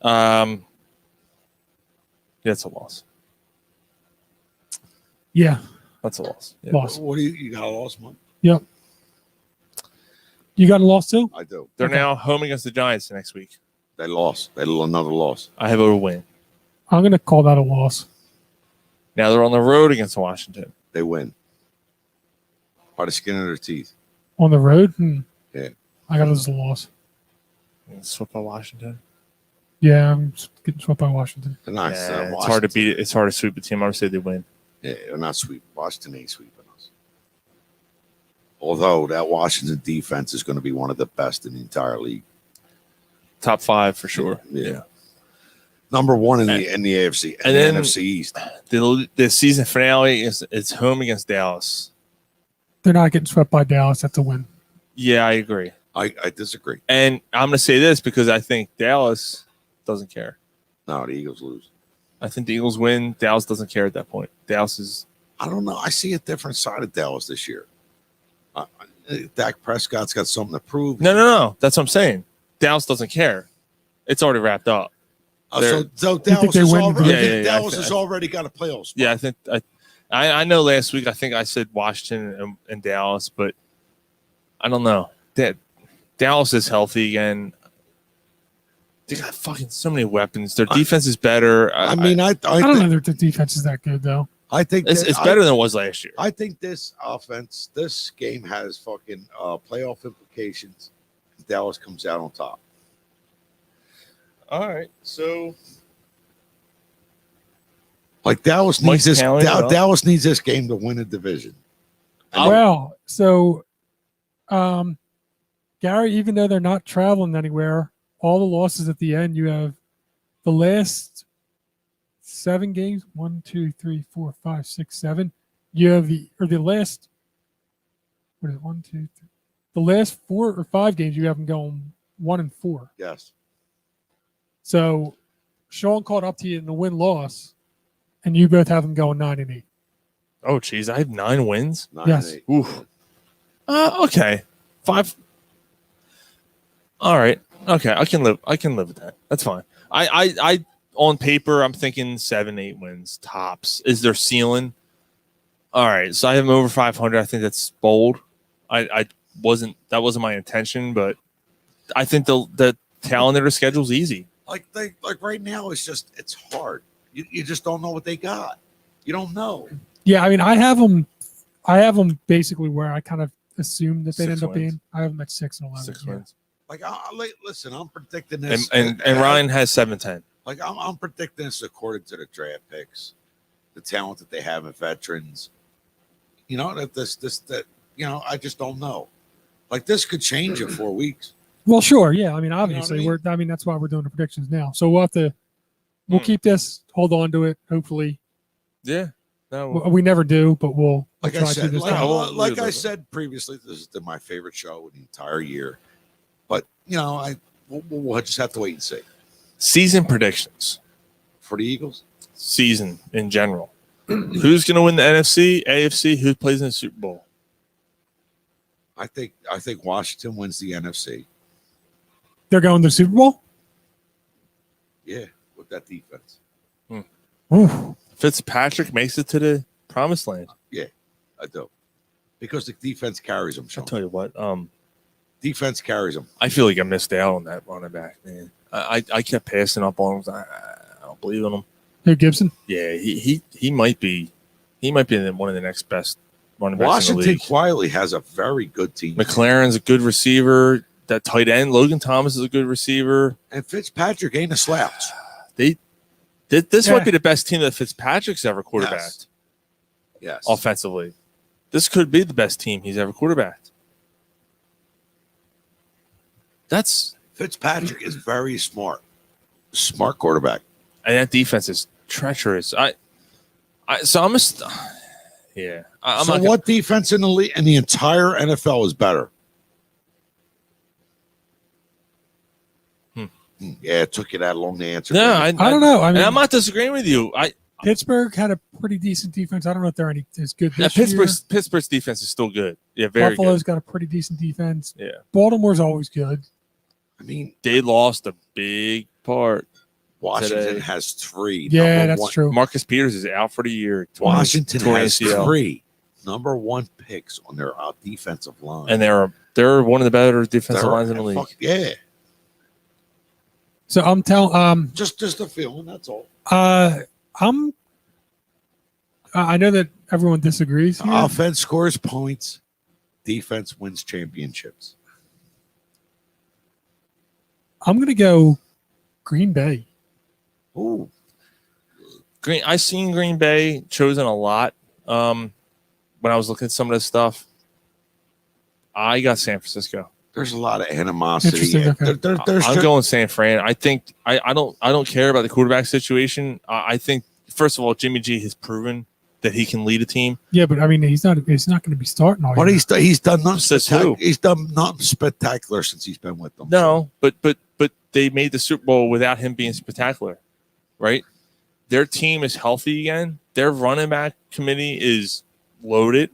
Yeah, it's a loss. Yeah. That's a loss. Yeah. Loss. What do you got a loss, man? Yep. You got a loss too? I do. They're now home against the Giants next week. They lost. They another loss. I have a win. I'm going to call that a loss. Now they're on the road against Washington. They win. By the skin of their teeth. On the road? Yeah. I got it as a loss. Swept by Washington. Yeah, I'm getting swept by Washington. They're not. Yeah, it's hard to beat it. It's hard to sweep a team. I would say they win. Yeah, they're not sweeping. Washington ain't sweeping us. Although that Washington defense is going to be one of the best in the entire league. Top 5 for sure. Yeah. Number 1 in the AFC and then the NFC East. The season finale is home against Dallas. They're not getting swept by Dallas. That's a win. Yeah, I agree. I disagree. And I'm going to say this because I think Dallas doesn't care. No, the Eagles lose. I think the Eagles win. Dallas doesn't care at that point. Dallas is. I don't know. I see a different side of Dallas this year. Dak Prescott's got something to prove. No. That's what I'm saying. Dallas doesn't care. It's already wrapped up. So Dallas has already got a playoff spot. Yeah, I think I know last week I think I said Washington and Dallas, but I don't know. Dallas is healthy again. They got fucking so many weapons. Their defense is better. I don't know that the defense is that good though. I think it's better than it was last year. I think this game has fucking playoff implications. Dallas comes out on top. All right, so like Dallas needs this. Dallas needs this game to win a division. Well, so Gary, even though they're not traveling anywhere, all the losses at the end, you have the last 7 games, 1, 2, 3, 4, 5, 6, 7. You have the last, what is it, 1, 2, 3. The last 4 or 5 games you have them going 1-4. Yes. So Sean caught up to you in the win-loss, and you both have them going 9-8. Oh, geez, I have 9 wins. 9-8. Oof. Okay, 5. All right. Okay, I can live with that. That's fine. I on paper I'm thinking 7-8 wins tops is their ceiling. All right, so I have them over 500. I think that's bold. That wasn't my intention, but I think the talent in their schedule is easy. Like right now, it's hard. You just don't know what they got. You don't know. Yeah, I mean, I have them basically where I kind of assumed that they'd end up being. I have them at 6 and 11. 6 wins. Like, listen, I'm predicting this, and Ryan has 7-10. Like, I'm predicting this according to the draft picks, the talent that they have in veterans. You know that I just don't know. Like, this could change in 4 weeks. Well, sure, yeah. I mean, obviously, that's why we're doing the predictions now. So we'll keep this, hold on to it, hopefully. Yeah. No, We never do, but we'll Like I try to said, this like, time. like I said previously, this is my favorite show in the entire year. But we'll just have to wait and see. season predictions. For the Eagles, Season in general. Who's going to win the NFC, AFC? Who plays in the Super Bowl? I think Washington wins the NFC. They're going to the Super Bowl? Yeah, with that defense. Ooh. Fitzpatrick makes it to the promised land. Yeah, I do. Because the defense carries them, I'll Sean. tell you what. Defense carries them. I feel like I missed out on that running back, man. I kept passing up on him. I don't believe in him. Who, Gibson? Yeah, he might be one of the next best running backs in the Washington league. quietly has a very good team. McLaren's a good receiver. That tight end, Logan Thomas, is a good receiver. And Fitzpatrick ain't a slouch. This might be the best team that Fitzpatrick's ever quarterbacked. Yes. Offensively. This could be the best team he's ever quarterbacked. Fitzpatrick is very smart. Smart quarterback. And that defense is treacherous. So what defense in the league and the entire NFL is better? Yeah, it took you that long to answer. No, that. I don't know. I mean, I'm not disagreeing with you. Pittsburgh had a pretty decent defense. I don't know if they're as good this Pittsburgh's defense is still good. Yeah, very Buffalo's good. got a pretty decent defense. Yeah. Baltimore's always good. I mean, they lost a big part. Washington today. has 3. Yeah, that's true. Marcus Peters is out for the year. Washington has ACL. 3 number 1 picks on their defensive line. And they're one of the better defensive lines in the league. Yeah. So I'm telling just a feeling, that's all. I know that everyone disagrees here. Offense scores points, defense wins championships. I'm going to go Green Bay. Ooh. I've seen Green Bay chosen a lot. When I was looking at some of this stuff, I got San Francisco. There's a lot of animosity. Interesting, okay. I'm going San Fran. I think I don't care about the quarterback situation. I think first of all, Jimmy G has proven that he can lead a team. Yeah, but I mean, he's not going to be starting all But year. he's done nothing Says who? He's done nothing spectacular since he's been with them. No, but they made the Super Bowl without him being spectacular, right? Their team is healthy again. Their running back committee is loaded.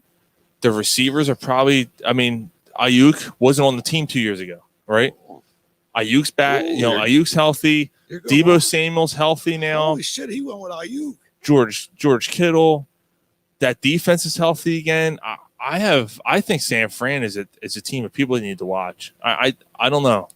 The receivers are probably. I mean, Ayuk wasn't on the team 2 years ago, right? Ayuk's back. Ooh, Ayuk's healthy. Deebo Samuel's healthy now. Holy shit, he went with Ayuk. George Kittle. That defense is healthy again. I think San Fran is a team of people that need to watch. I don't know.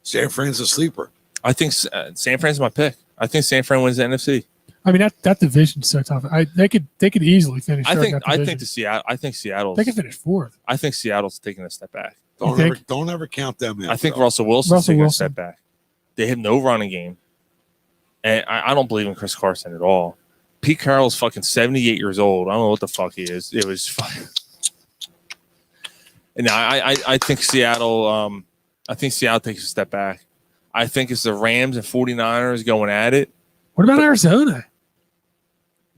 San Fran's a sleeper. I think San Fran's my pick. I think San Fran wins the NFC. I mean, that division's so tough. They could easily finish. I think Seattle. They could finish 4th. I think Seattle's taking a step back. Don't ever count them out. I think Russell Wilson's taking a step back. They have no running game, and I don't believe in Chris Carson at all. Pete Carroll's fucking 78 years old. I don't know what the fuck he is. It was fun. And I think Seattle. I think Seattle takes a step back. I think it's the Rams and 49ers going at it. What about Arizona?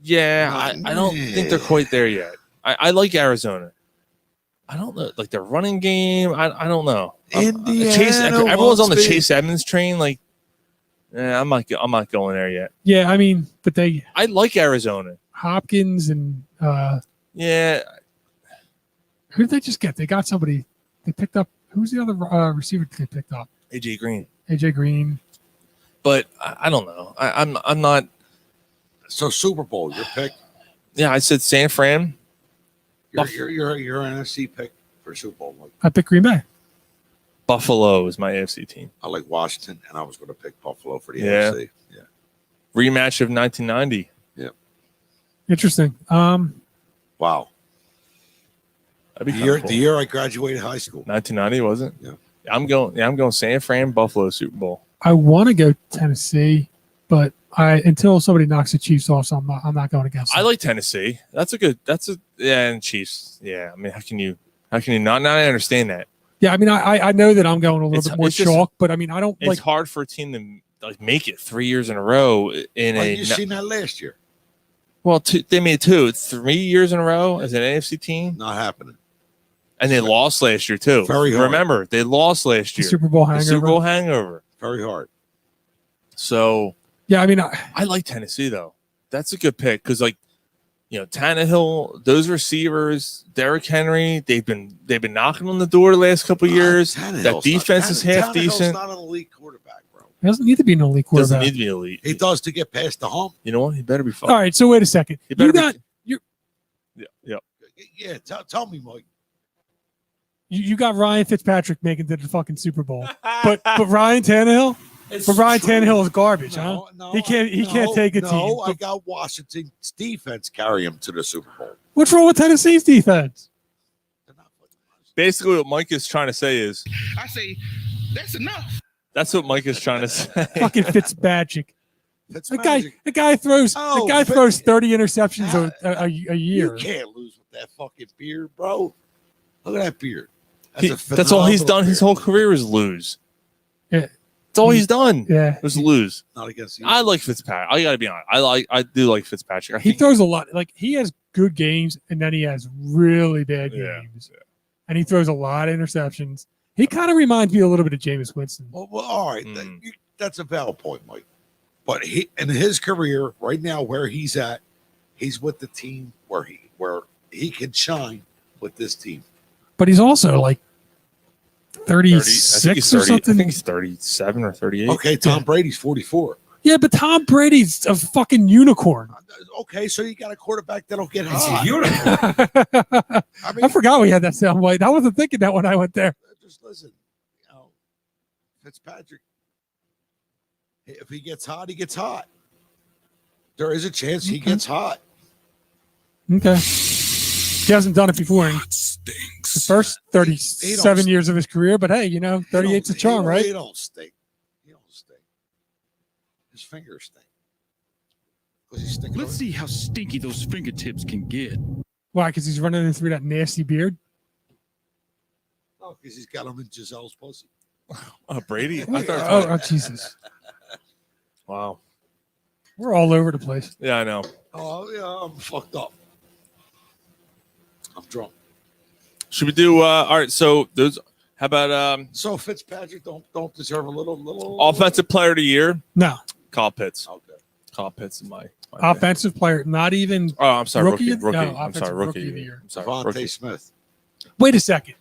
Yeah, I don't think they're quite there yet. I like Arizona. I don't know, like their running game. I don't know. Everyone's on the Chase Edmonds train. Like, I'm not going there yet. Yeah, I mean, but I like Arizona. Hopkins and yeah. Who did they just get? They got somebody. They picked up. Who's the other receiver they picked up? AJ Green. AJ Green. But I don't know. I'm not. So Super Bowl, your pick? Yeah, I said San Fran. Your NFC pick for Super Bowl. I picked Green Bay. Buffalo is my AFC team. I like Washington, and I was going to pick Buffalo for the AFC. Yeah. Rematch of 1990. Yeah. Interesting. Wow. The year I graduated high school. 1990, wasn't it? Yeah. I'm going San Fran, Buffalo, Super Bowl. I want to go Tennessee, but until somebody knocks the Chiefs off, so I'm not going against them. I like Tennessee. And Chiefs. Yeah. I mean, how can you not? Now I understand that. Yeah, I mean, I know that I'm going a little bit more chalk, but I mean, I don't. It's hard for a team to make it 3 years in a row You seen that last year. Well, they made 3 years in a row as an AFC team. Not happening. And they lost last year, too. Very hard. Remember, they lost last The year. Super Bowl hangover. The Super Bowl hangover. Very hard. So, Yeah, I mean, I like Tennessee, though. That's a good pick because, like, you know, Tannehill, those receivers, Derrick Henry, they've been knocking on the door the last couple of years. That defense is half decent. Not an elite quarterback, bro. he doesn't need to be an elite Doesn't quarterback. need to be elite. He does to get past the hump. You know what? He better be fun. All right, so wait a second. He better You got Yeah. Yeah, tell me, Mike. you got Ryan Fitzpatrick making it to the fucking Super Bowl, but Ryan Tannehill. But Ryan Tannehill is garbage, huh? No, He can't take a team. No, I got Washington's defense carry him to the Super Bowl. What's wrong with Tennessee's defense? Basically, what Mike is trying to say is I say that's enough. that's what Mike is trying to say. Fucking Fitzpatrick. That's The magic. guy throws 30 interceptions a You year. can't lose with that fucking beard, bro. Look at that beard. That's all he's done his whole beard. career is lose. Yeah. That's all he's done. Yeah. Was lose. Not against you. I like Fitzpatrick. I gotta be honest. I do like Fitzpatrick. I He think throws a lot. Like he has good games and then he has really bad Yeah, games. And he throws a lot of interceptions. He kind of reminds me a little bit of Jameis Winston. Well, all right. That's a valid point, Mike. But he, in his career, right now, where he's at, he's with the team where he can shine with this team. But he's also like 30, 36 or something. I think he's 37 or 38. Okay, Tom Brady's 44. Yeah, but Tom Brady's a fucking unicorn. Okay, so you got a quarterback that'll get It's a hot. unicorn. I mean, I forgot we had that sound white. I wasn't thinking that when I went there. just listen. You know, Fitzpatrick, if he gets hot, he gets hot. There is a chance he gets hot. Okay. He hasn't done it before in the first 37 years of his career, but hey, 38's a charm, right? He don't stink. He don't stink. His fingers stink. 'Cause he's sticking Let's over- see how stinky those fingertips can get. Why? Because he's running through that nasty beard. No, because he's got him in Giselle's pussy. Brady. Oh, Jesus. Wow. We're all over the place. Yeah, I know. Oh yeah, I'm fucked up. I'm drunk. Should we do? All right. So those. How about So Fitzpatrick don't deserve a little offensive player of the year? No. Kyle Pitts. Okay. Kyle Pitts is my Offensive player, not even. Oh, I'm sorry, rookie. No, I'm sorry, offensive rookie. rookie of the year. I'm sorry, Devontae rookie. Smith. Wait a second.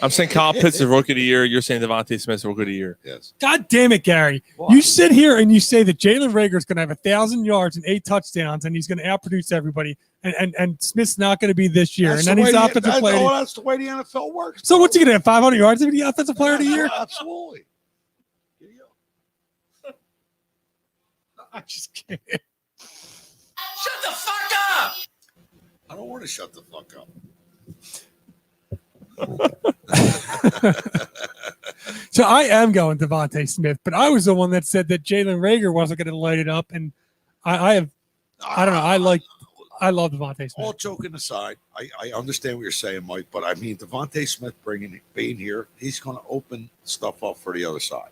I'm saying Kyle Pitts is rookie of the year. You're saying Devontae Smith is rookie of the year. Yes. God damn it, Gary. Why? You sit here and you say that Jalen Rager is going to have 1,000 yards and 8 touchdowns and he's going to outproduce everybody. And Smith's not going to be this year. That's and then the he's way offensive player. that's the way the NFL works. So bro. what's he going to have? 500 yards to be the offensive player of the year? Absolutely. Here you go. I just can't. Shut the fuck up. I don't want to shut the fuck up. So I am going Devontae Smith, but I was the one that said that Jalen Rager wasn't going to light it up. And I don't know. I love Devontae All Smith. joking aside, I understand what you're saying, Mike, but I mean, Devontae Smith being here, he's going to open stuff up for the other side.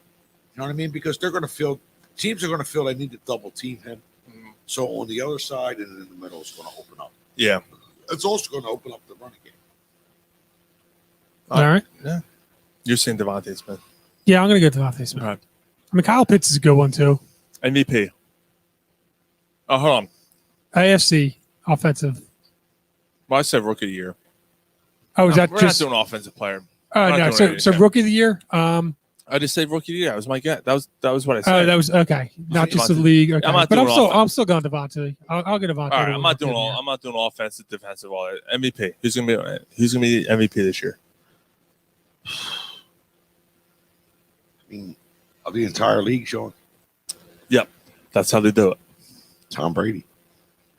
You know what I mean? Because teams are going to feel they need to double team him. So on the other side and in the middle, it's going to open up. Yeah. It's also going to open up the running game. All right. Yeah. You're saying Devontae Smith. Yeah, I'm going to go Devontae Smith. All right. I mean, Kyle Pitts is a good one, too. MVP. Oh, hold on. AFC offensive. Well, I said rookie of the year. Oh, is that We're just? not doing offensive player. Oh, we're no. not So, doing so anything. rookie of the year. I just said rookie of the year. That was my guess. That was what I said. Oh, that was okay. Not just the Devontae. league. Okay. I'm not But doing I'm still going Devontae. I'll get Devontae. All right. I'm not doing offensive, defensive, all that. MVP. Who's gonna be the MVP this year? I mean, of the entire league, Sean. Yep. That's how they do it. Tom Brady.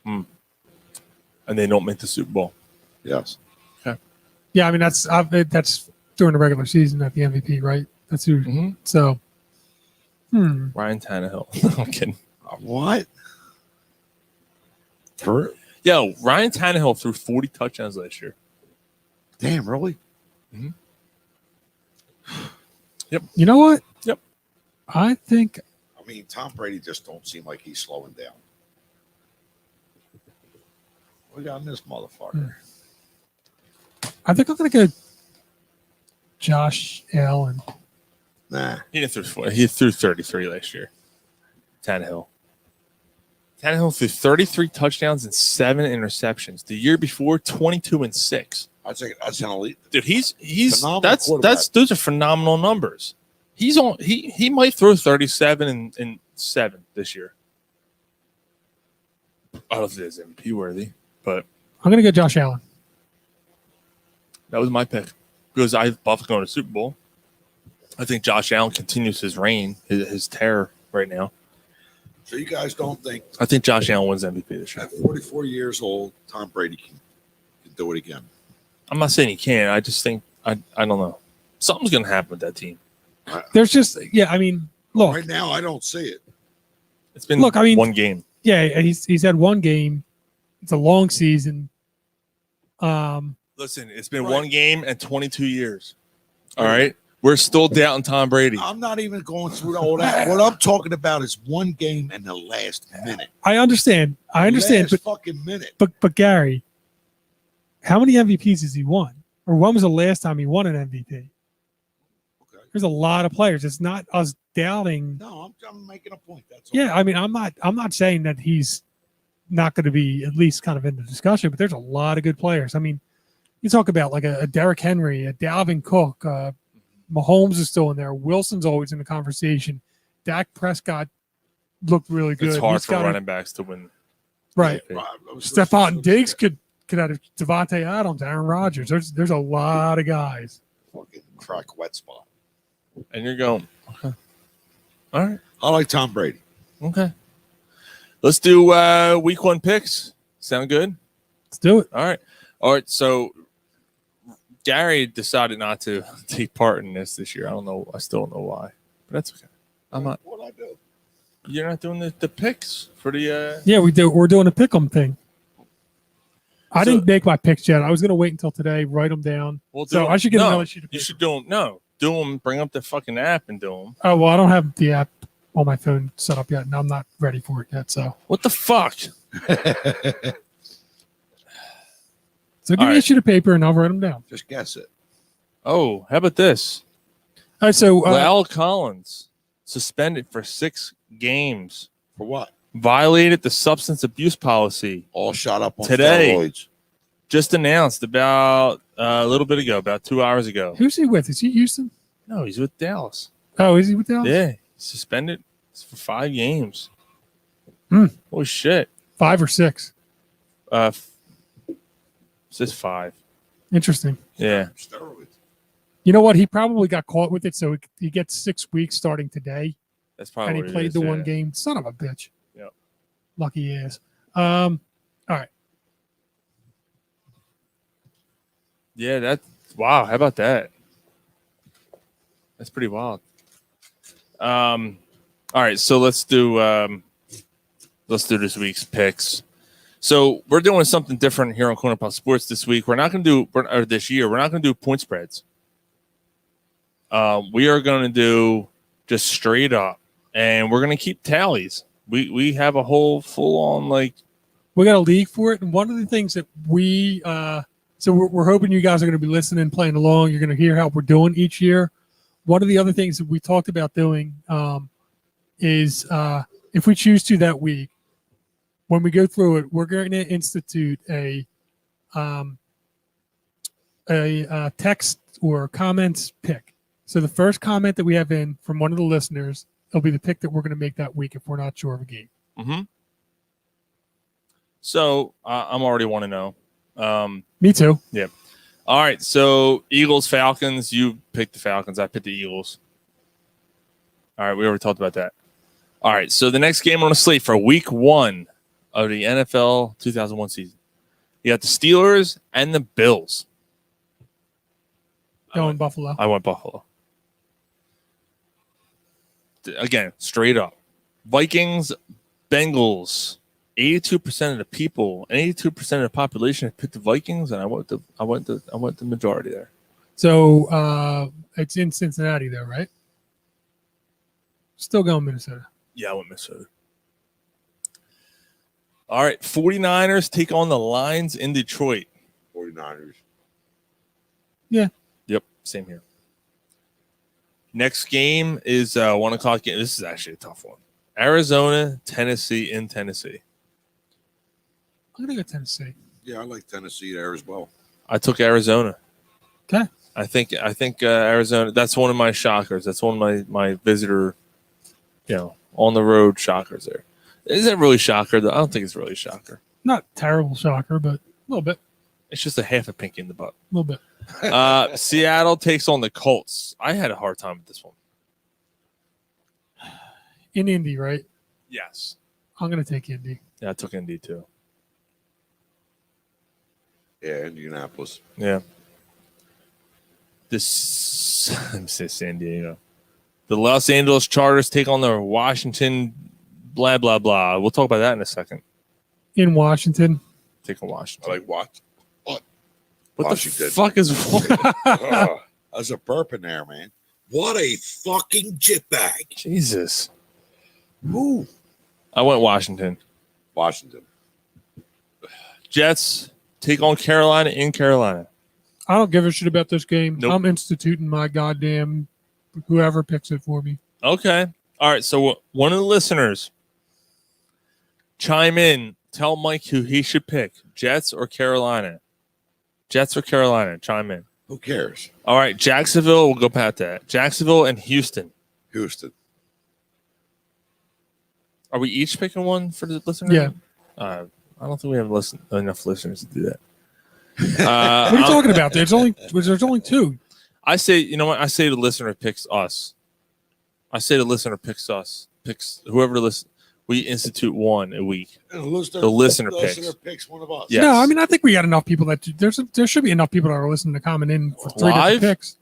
And they don't make the Super Bowl. Yes. Yeah, I mean that's during the regular season at the MVP, right? That's who. Mm-hmm. So, Ryan Tannehill. I'm kidding. What? For Yo, Ryan Tannehill threw 40 touchdowns last year. damn, really? you know what? Yep. I think I mean, Tom Brady just don't seem like he's slowing down. We got this motherfucker. I think I'm going to go Josh Allen. Nah. He threw 33 last year. Tannehill threw 33 touchdowns and 7 interceptions. The year before, 22 and 6. I'd say that's an elite. Dude, he's Phenomenal quarterback. those are phenomenal numbers. He might throw 37 and 7 this year. I don't know if it is MVP worthy, but I'm going to go Josh Allen. that was my pick because I have Buffalo going to the Super Bowl. I think Josh Allen continues his reign, his terror right now. So you guys don't think I think Josh Allen wins MVP this year. at 44 years old, Tom Brady can do it again? I'm not saying he can't. I just think I don't know. Something's going to happen with that team. There's just, I mean, look. Right now, I don't see it. It's been one game. Yeah, he's had one game. It's a long season. Listen, it's been one game and 22 years. All right? We're still doubting Tom Brady. I'm not even going through all that. What I'm talking about is one game and the last minute. I understand. Last fucking minute. But Gary, how many MVPs has he won? Or when was the last time he won an MVP? Okay. There's a lot of players. It's not us doubting. No, I'm making a point. That's all. Yeah, I mean, I'm not saying that he's not going to be at least kind of in the discussion, but there's a lot of good players. I mean, you talk about like a Derrick Henry, a Dalvin Cook, Mahomes is still in there. Wilson's always in the conversation. Dak Prescott looked really good. It's hard for running backs to win. Right. Yeah, Stephon Diggs could have Devontae Adams, Aaron Rodgers. There's a lot of guys. Fucking crack wet spot. And you're going, okay. All right. I like Tom Brady. Okay. Let's do week 1 picks. Sound good? Let's do it. All right. So Gary decided not to take part in this year. I don't know. I still don't know why, but that's okay. I'm not. What'd I do? You're not doing the picks for the. Yeah, we do. We're doing a pick 'em thing. I didn't make my picks yet. I was going to wait until today, write them down. Well, I should get another sheet of paper. You should do them. No, do them. Bring up the fucking app and do them. Oh, well, I don't have the app on my phone set up yet, and I'm not ready for it yet. So what the fuck? So give me a sheet of paper, and I'll write them down. Just guess it. Oh, how about this? All right, so La'el Collins suspended for 6 games. For what? Violated the substance abuse policy. All shot up on Today. steroids. Just announced about a little bit ago, about 2 hours ago. Who's he with? Is he Houston? No, he's with Dallas. Oh, is he with Dallas? Yeah, suspended for 5 games. Holy shit. 5 or 6. Says 5. Interesting. Yeah. Steroids. You know what? He probably got caught with it, so he gets 6 weeks starting today. That's probably And he what it played is, the yeah. one game. Son of a bitch. Yep. Lucky he is. All right. Yeah, that's wow. How about that? That's pretty wild. All right, so let's do this week's picks. So we're doing something different here on Corner Pop Sports this week. We're not going to do, or this year, we're not going to do point spreads. We are going to do just straight up, and we're going to keep tallies. We have a whole full on like. We got a league for it, and one of the things that we so we're hoping you guys are going to be listening, playing along. You're going to hear how we're doing each year. One of the other things that we talked about doing is if we choose to that week, when we go through it, we're going to institute a text or comments pick. So the first comment that we have in from one of the listeners, it'll be the pick that we're going to make that week if we're not sure of a game. Mm-hmm. So I'm already want to know. Me too. Yeah. All right. So Eagles, Falcons. You picked the Falcons. I picked the Eagles. All right. We already talked about that. All right. So the next game on the slate for week 1 of the NFL 2001 season, you got the Steelers and the Bills. Going Buffalo. I went Buffalo. Again, straight up. Vikings, Bengals. 82% of the people, 82% of the population picked the Vikings, and I went the majority there. So it's in Cincinnati, though, right? Still going Minnesota. Yeah, I went Minnesota. All right, 49ers take on the Lions in Detroit. 49ers. Yeah. Yep, same here. Next game is 1 o'clock game. This is actually a tough one. Arizona, Tennessee in Tennessee. I'm gonna go Tennessee. Yeah, I like Tennessee there as well. I took Arizona. Okay. I think Arizona. That's one of my shockers. That's one of my visitor, on the road shockers. There, is it really shocker though? I don't think it's really a shocker. Not terrible shocker, but a little bit. It's just a half a pinky in the butt. A little bit. Seattle takes on the Colts. I had a hard time with this one. In Indy, right? Yes. I'm gonna take Indy. Yeah, I took Indy too. Yeah, Indianapolis. Yeah. I'm saying San Diego. The Los Angeles Chargers take on the Washington. Blah blah blah. We'll talk about that in a second. In Washington. Take on I Washington. like what? What Washington. the fuck is wrong? There's a burp in there, man. What a fucking jitbag. Jesus. Ooh. I went Washington. Washington. Jets take on Carolina in Carolina. I don't give a shit about this game. Nope. I'm instituting my goddamn whoever picks it for me. Okay. All right. So one of the listeners chime in. Tell Mike who he should pick. Jets or Carolina. Jets or Carolina. Chime in. Who cares? All right. Jacksonville. We'll go past that. Jacksonville and Houston. Houston. Are we each picking one for the listener? Yeah. I don't think we have enough listeners to do that. What are you talking about? There's only two. I say, you know what? I say the listener picks us. I say the listener picks us. Picks whoever listen. We institute one a week. And the listener picks one of us. Yes. No, I mean I think we got enough people that there should be enough people that are listening to comment in for three Live? different picks.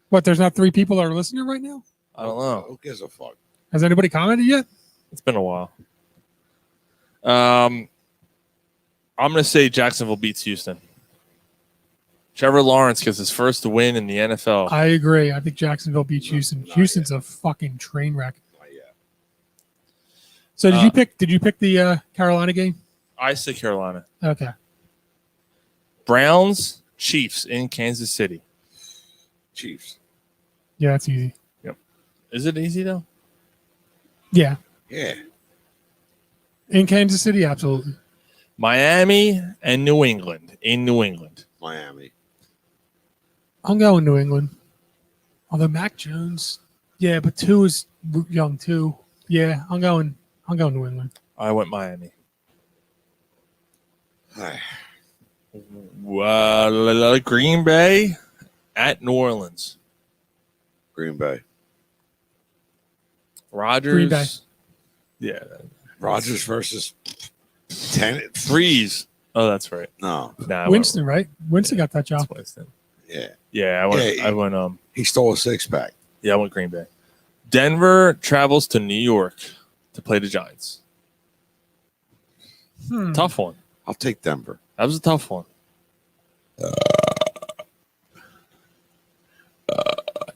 What? There's not three people that are listening right now. I don't know. Who gives a fuck? Has anybody commented yet? It's been a while. I'm going to say Jacksonville beats Houston. Trevor Lawrence gets his first win in the NFL. I agree. I think Jacksonville beats Houston. Houston's a fucking train wreck. Not yet. So did you pick the Carolina game? I say Carolina. Okay. Browns, Chiefs in Kansas City. Chiefs. Yeah, that's easy. Is it easy though? Yeah. Yeah. In Kansas City, absolutely. Miami and New England in New England. Miami. I'm going New England. Although Mac Jones, yeah, but two is young too. Yeah, I'm going New England. I went Miami. Hi. Green Bay at New Orleans. Green Bay. Rodgers. Green Bay. Yeah. Rodgers versus 10. Freeze. Oh, that's right. No. Nah, I Winston, right? Winston got that job. went Winston. Yeah. Yeah, I went He stole a six-pack. I went Green Bay. Denver travels to New York to play the Giants. Tough one. I'll take Denver. That was a tough one. I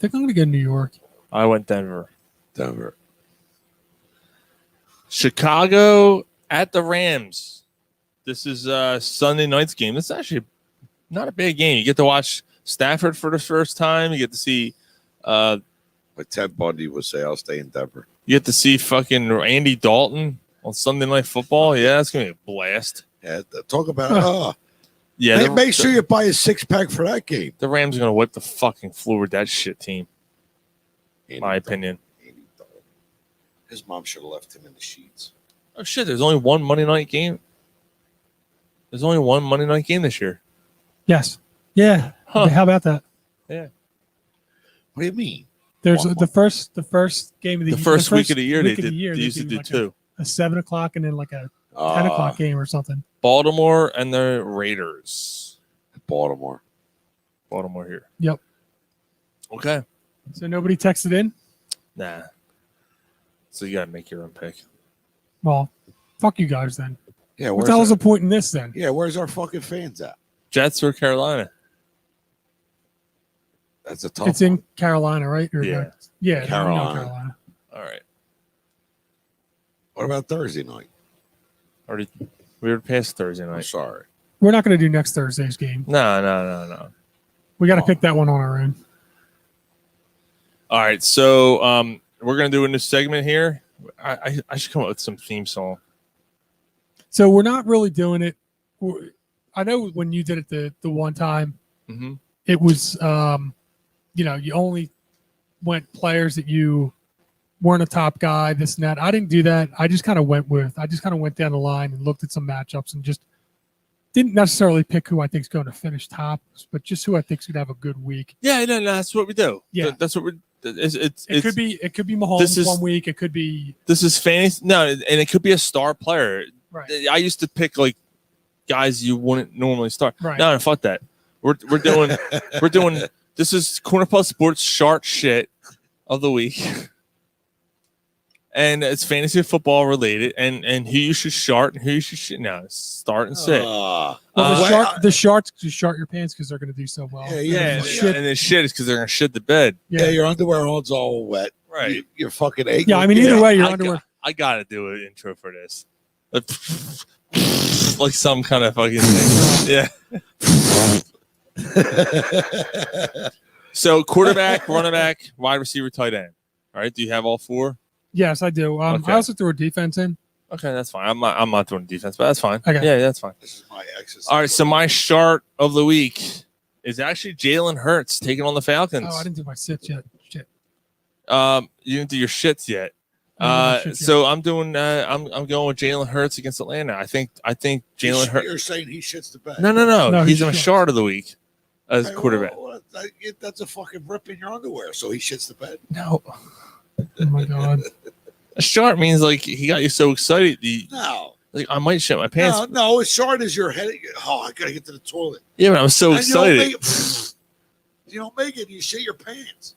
think I'm going to go New York. I went Denver. Denver. Chicago at the Rams. This is Sunday night's game. This is actually not a bad game. You get to watch Stafford for the first time. You get to see Like Ted Bundy would say, I'll stay in Denver. you get to see fucking Andy Dalton on Sunday Night Football. Yeah, that's gonna be a blast. Yeah, talk about Yeah, hey, make sure you buy a six-pack for that game. the Rams are gonna whip the fucking floor with that shit team. My opinion. Andy Dalton. His mom should have left him in the sheets. Oh shit! There's only one Monday night game. There's only one Monday night game this year. Yes. Yeah. Huh. How about that? Yeah. What do you mean? There's the first game of the The year. first week of the year, week they of the year, used to do like two. a 7 o'clock and then like a 10 o'clock game or something. Baltimore and the Raiders. Baltimore. Baltimore here. Yep. Okay. So nobody texted in? Nah. So you gotta make your own pick. Well, fuck you guys then. Yeah, What the hell's the point in this then? Yeah, where's our fucking fans at? Jets or Carolina? That's a tough It's in Carolina, right? Or Yeah. Yeah, Carolina. no, Carolina. All right. What about Thursday night? Already, we were past Thursday I'm night. sorry. We're not going to do next Thursday's game. No. We got to pick that one on our own. All right, so we're gonna do a new segment here. I should come up with some theme song. So we're not really doing it. I know when you did it the one time, it was you only went players that you weren't a top guy, this and that. I didn't do that. I just kind of went down the line and looked at some matchups and just didn't necessarily pick who I think is going to finish top, but just who I think is going to have a good week. Yeah, no, that's what we do. Yeah, that's what we're. It could be Mahomes one week. It could be fantasy. No, and it could be a star player. Right. I used to pick like guys you wouldn't normally start. Right. No, fuck that. We're doing this is Corner Puff Sports shark shit of the week. And it's fantasy football related, and who you should start and who you should now start and sit. The Sharks just shart your pants because they're going to do so well. And the shit is because they're going to shit the bed. Yeah, your underwear hole's all wet. Right. You're fucking aching. Yeah, I mean, either way, your underwear. I got to do an intro for this. Like some kind of fucking thing. Yeah. So quarterback, running back, wide receiver, tight end. All right. Do you have all four? Yes, I do. Okay. I also threw a defense in. Okay, that's fine. I'm not doing defense, but that's fine. Okay. Yeah, that's fine. This is my exercise. All right, so my start of the week is actually Jalen Hurts taking on the Falcons. Oh, I didn't do my sits yet. Shit. You didn't do your shits yet. So I'm doing. I'm going with Jalen Hurts against Atlanta. I think Jalen Hurts. You're saying he shits the bed. No. He's my shits. start of the week as Hey, quarterback. well, that's a fucking rip in your underwear, so he shits the bed. No, Oh my god. a start means like he got you so excited. No. Like I might shit my pants. No, as short as your head. Oh, I gotta get to the toilet. Yeah, but I'm so And excited. You don't make it. You shit your pants.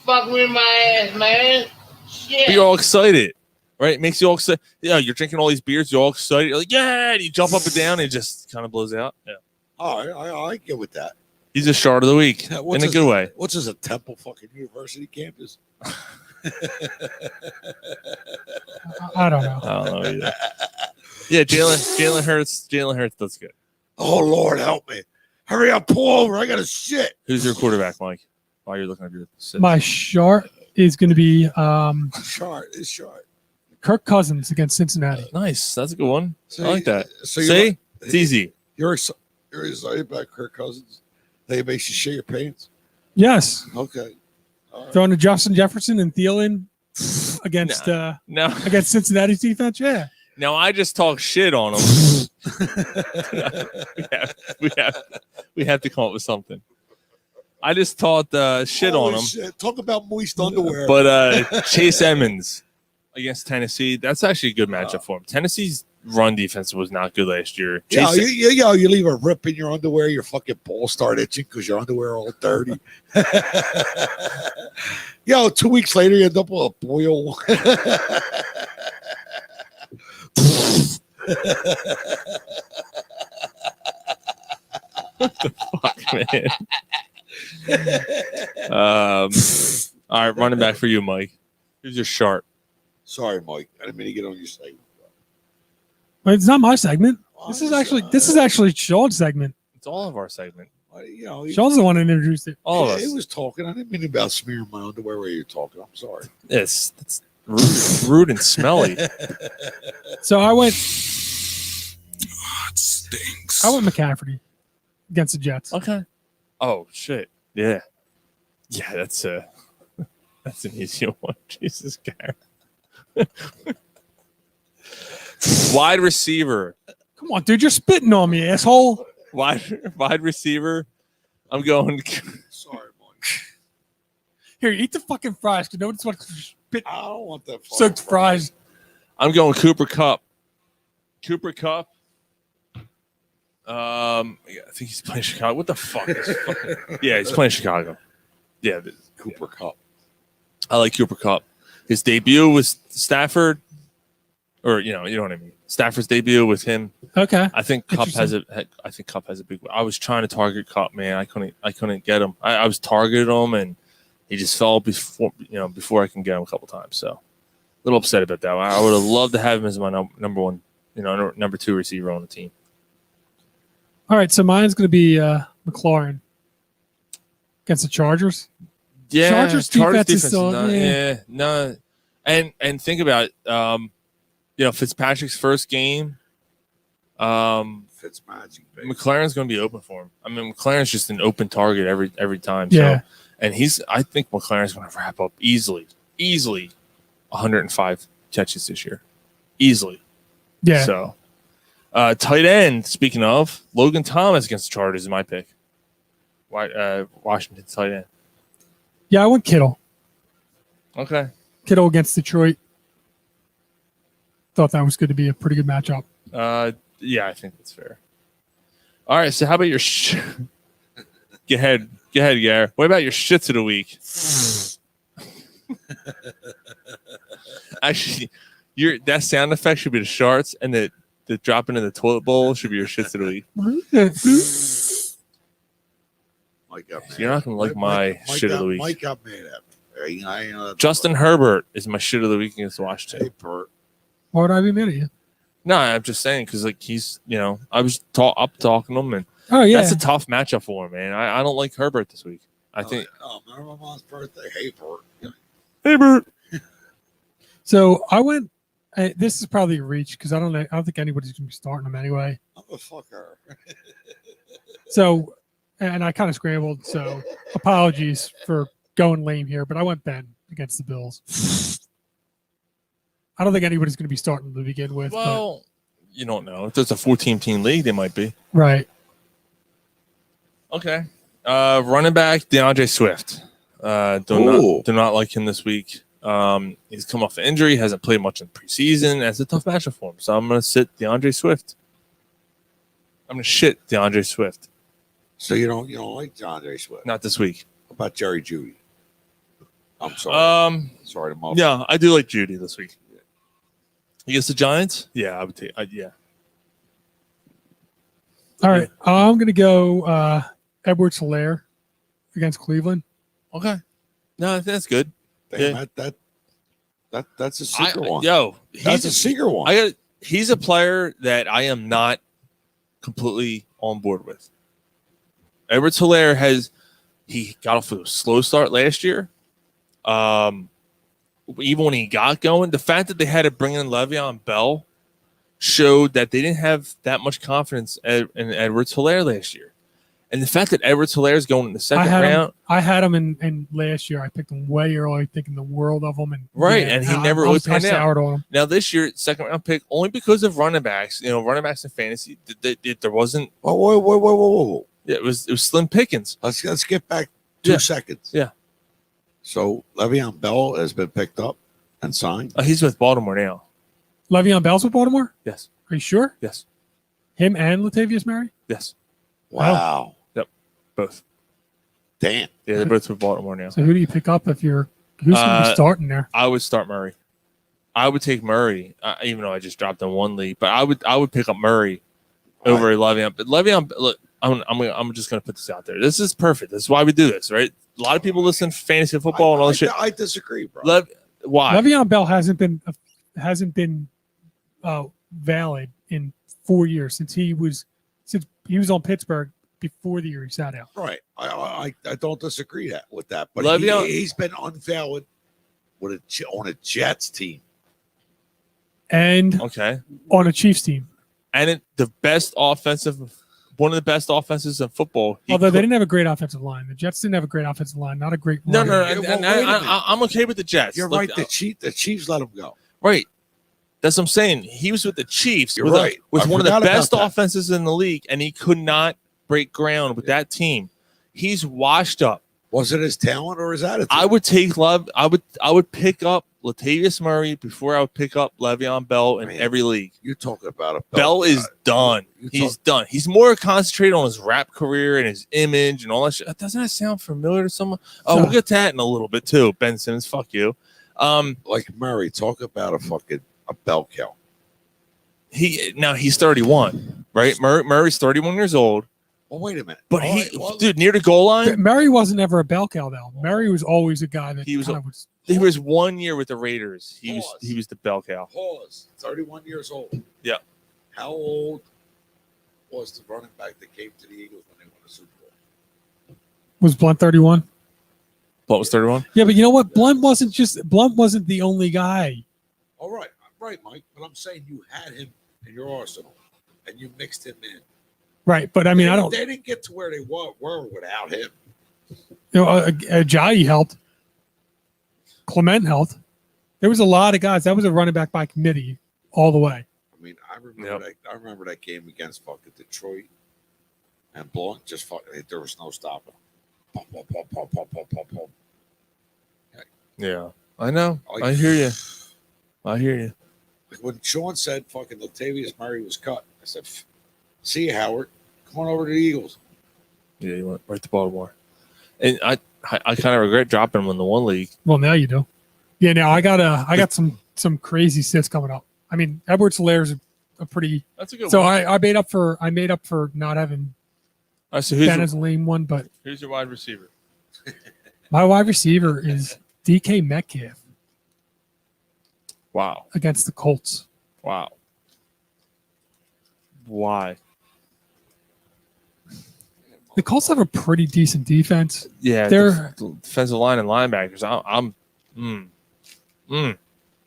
Fuck with my ass, man. Shit. But you're all excited, right? It makes you all excited. Yeah, you're drinking all these beers. You're all excited. You're like, yeah, and you jump up and down. And it just kind of blows out. Yeah. Oh, I get with that. He's a start of the week Yeah, in a good way. What's this, a Temple fucking University campus? I don't know. I don't know either. Yeah, Jalen Hurts does good. Oh, Lord, help me. Hurry up, pull over. I got to shit. Who's your quarterback, Mike? While you're looking at your sits? My shart is going to be It's short. Kirk Cousins against Cincinnati. Nice. That's a good one. See, I like that. so See? It's easy. You're excited about Kirk Cousins? That makes you shit your pants? Yes. Okay. All right. Throwing to Justin Jefferson and Thielen against No. against Cincinnati's defense. Yeah. Now I just talk shit on him. we have to come up with something. I just talked shit on him. Shit. Talk about moist underwear. But Chase Edmonds against Tennessee, that's actually a good matchup for him. Tennessee's run defense was not good last year. Yeah, you leave a rip in your underwear, your fucking balls start itching because your underwear are all dirty. 2 weeks later, you end up with a boil. Fuck, man. All right, running back for you, Mike. Here's your sharp. Sorry, Mike. I didn't mean to get on your segment. But it's not my segment. This is actually Sean's segment. It's all of our segment. Sean's the one that introduced it. All of us. He was talking. I didn't mean about smearing my underwear where you're talking. I'm sorry. It's rude and smelly. So I went It stinks. McCaffrey against the Jets. Okay. Oh shit. Yeah. Yeah, that's an easy one. Jesus, Garrett. Wide receiver. Come on, dude, you're spitting on me, asshole. Wide receiver. I'm going. Sorry, Mike. Here, eat the fucking fries because nobody's want to spit I don't want that soaked fries. I'm going Cooper Kupp. I think he's playing Chicago. What the fuck? Yeah, he's playing Chicago. Yeah, Cooper Kupp. I like Cooper Kupp. His debut was Stafford, or you know what I mean. Stafford's debut with him. Okay. I think Kupp has a big. I was trying to target Kupp, man. I couldn't get him. I was targeting him, and he just fell before I can get him a couple times. So a little upset about that. I would have loved to have him as my number one number 2 receiver on the team. All right, so mine's going to be McLaurin against the Chargers. Yeah, Chargers defense is still no, and think about it. Fitzpatrick's first game. Fitzmagic, baby. McLaren's going to be open for him. I mean, McLaren's just an open target every time. Yeah. So, and I think McLaren's going to wrap up easily 105 catches this year, easily. Yeah. So, tight end. Speaking of, Logan Thomas against the Chargers is my pick. Washington tight end. Yeah, I went Kittle. Okay. Kittle against Detroit. Thought that was going to be a pretty good matchup. Yeah, I think that's fair. All right, so how about your Go ahead, Gare. What about your shits of the week? Actually, that sound effect should be the sharts, and the dropping in the toilet bowl should be your shits of the week. You're not gonna like my shit of the week. Mike got mad at me. Justin Herbert is my shit of the week against Washington. Hey, Bert. Why would I be mad at you? No, I'm just saying because he's I was up talking to him, and that's a tough matchup for him, man. I don't like Herbert this week. I think. Oh, remember my mom's birthday? Hey, Bert. Hey, Bert. So I went. This is probably a reach because I don't think anybody's gonna be starting him anyway. I'm a fucker. So, and I kind of scrambled. So apologies for going lame here, but I went Ben against the Bills. I don't think anybody's going to be starting to begin with. Well, you don't know. If there's a 14-team league, they might be. Right. Okay. Running back, Deandre Swift. Do not like him this week. He's come off an injury, hasn't played much in preseason. That's a tough matchup for him. So I'm going to sit Deandre Swift. I'm going to shit Deandre Swift. So you don't like DeAndre Swift? Not this week. How about Jerry Jeudy? I'm sorry. Sorry to muffle. Yeah, I do like Judy this week. Against the Giants? Yeah, I would take. Yeah. All right, I'm going to go Edwards-Helaire against Cleveland. Okay. No, that's good. Damn, that's a secret one. That's a secret one. He's a player that I am not completely on board with. Edwards-Helaire he got off to a slow start last year. Even when he got going, the fact that they had to bring in Le'Veon Bell showed that they didn't have that much confidence in Edwards-Helaire last year. And the fact that Edwards-Helaire is going in the second round. I had him in last year. I picked him way early, thinking the world of him. And he never really panned out. On him. Now, this year, second round pick, only because of running backs. Running backs in fantasy, there wasn't. Whoa. Yeah, it was slim pickings. Let's get back 2 seconds. Yeah. So Le'Veon Bell has been picked up and signed. He's with Baltimore now. Le'Veon Bell's with Baltimore? Yes. Are you sure? Yes. Him and Latavius Murray? Yes. Wow. Yep. Both. Damn. Yeah, they're both with Baltimore now. So who do you pick up who's going to be starting there? I would start Murray. I would take Murray, even though I just dropped in one league. But I would pick up Murray over Le'Veon. But Le'Veon, look, I'm just going to put this out there. This is perfect. This is why we do this, right? A lot of people listen to fantasy football and all this shit. I disagree, bro. Why? Le'Veon Bell hasn't been valid in 4 years since he was on Pittsburgh before the year he sat out. Right. I don't disagree with that. But he's been unvalid on a Jets team. And on a Chiefs team. And one of the best offenses in football. Although they didn't have a great offensive line. The Jets didn't have a great offensive line. Not a great No. I'm okay with the Jets. You're right. The Chiefs let him go. Right. That's what I'm saying. He was with the Chiefs. You're right. With one of the best offenses in the league, and he could not break ground with that team. He's washed up. Was it his talent or his attitude? I would take Love. I would pick up Latavius Murray before I would pick up Le'Veon Bell in every league. You're talking about a Bell is done. He's done. He's more concentrated on his rap career and his image and all that shit. Doesn't that sound familiar to someone? Oh, we'll get to that in a little bit too. Ben Simmons, fuck you. Like Murray, talk about a bell cow. He's 31, right? Murray's 31 years old. Well, wait a minute. But dude, near the goal line, Murray wasn't ever a bell cow though. Murray was always a guy that he was 1 year with the Raiders. He was the bell cow. Pause. 31 years old. Yeah. How old was the running back that came to the Eagles when they won the Super Bowl? Was Blunt 31? Blunt was 31. Yeah, but you know what? Blunt wasn't the only guy. All right, Mike. But I'm saying you had him in your arsenal, and you mixed him in. Right, but I mean, They didn't get to where they were without him. You know, Ajayi helped. Clement helped. There was a lot of guys. That was a running back by committee all the way. I mean, I remember that game against fucking Detroit, and Blunt just fucking. There was no stopping. Pum, pum, pum, pum, pum, pum, pum, pum. Yeah, I know. Like, I hear you. I hear you. Like when Sean said fucking Latavius Murray was cut, I said, "See you, Howard. Come on over to the Eagles." Yeah, you went right to Baltimore, and I kind of regret dropping him in the one league. Well, now you do. Yeah, now I got some crazy sits coming up. I mean, Edwards-Hilaire's a pretty. That's a good So one. I made up for not having So Ben as a lame one, but who's your wide receiver? my wide receiver is DK Metcalf Wow. against the Colts. Wow. Why? The Colts have a pretty decent defense. Yeah, They're- the defensive line and linebackers.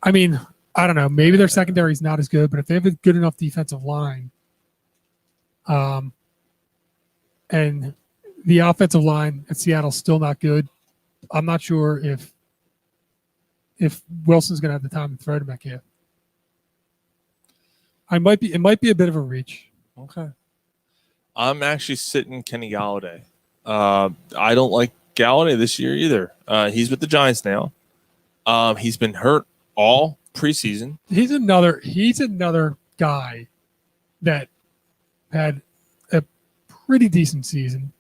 I mean, I don't know. Maybe their secondary is not as good, but if they have a good enough defensive line, and the offensive line at Seattle's still not good, I'm not sure if Wilson's going to have the time to throw to Metcalf. It might be a bit of a reach. Okay. I'm actually sitting Kenny Galladay. I don't like Galladay this year either. He's with the Giants now. He's been hurt all preseason. He's another guy that had a pretty decent season.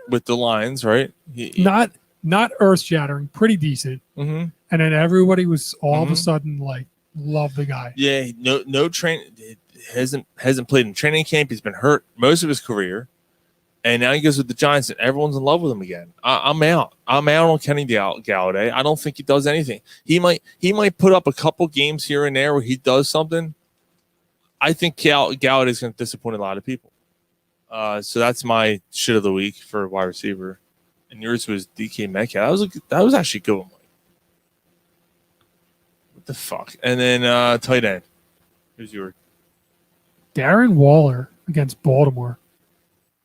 With the Lions, right? Not earth shattering, pretty decent. Mm-hmm. And then everybody was all of a sudden like, love the guy. Yeah, no train hasn't played in training camp. He's been hurt most of his career, and now he goes with the Giants, and everyone's in love with him again. I'm out. I'm out on Kenny Galladay. I don't think he does anything. He might put up a couple games here and there where he does something. I think Galladay is going to disappoint a lot of people. So that's my shit of the week for wide receiver, and yours was DK Metcalf. That was actually a good one. What the fuck? And then tight end. Who's your? Darren Waller against Baltimore.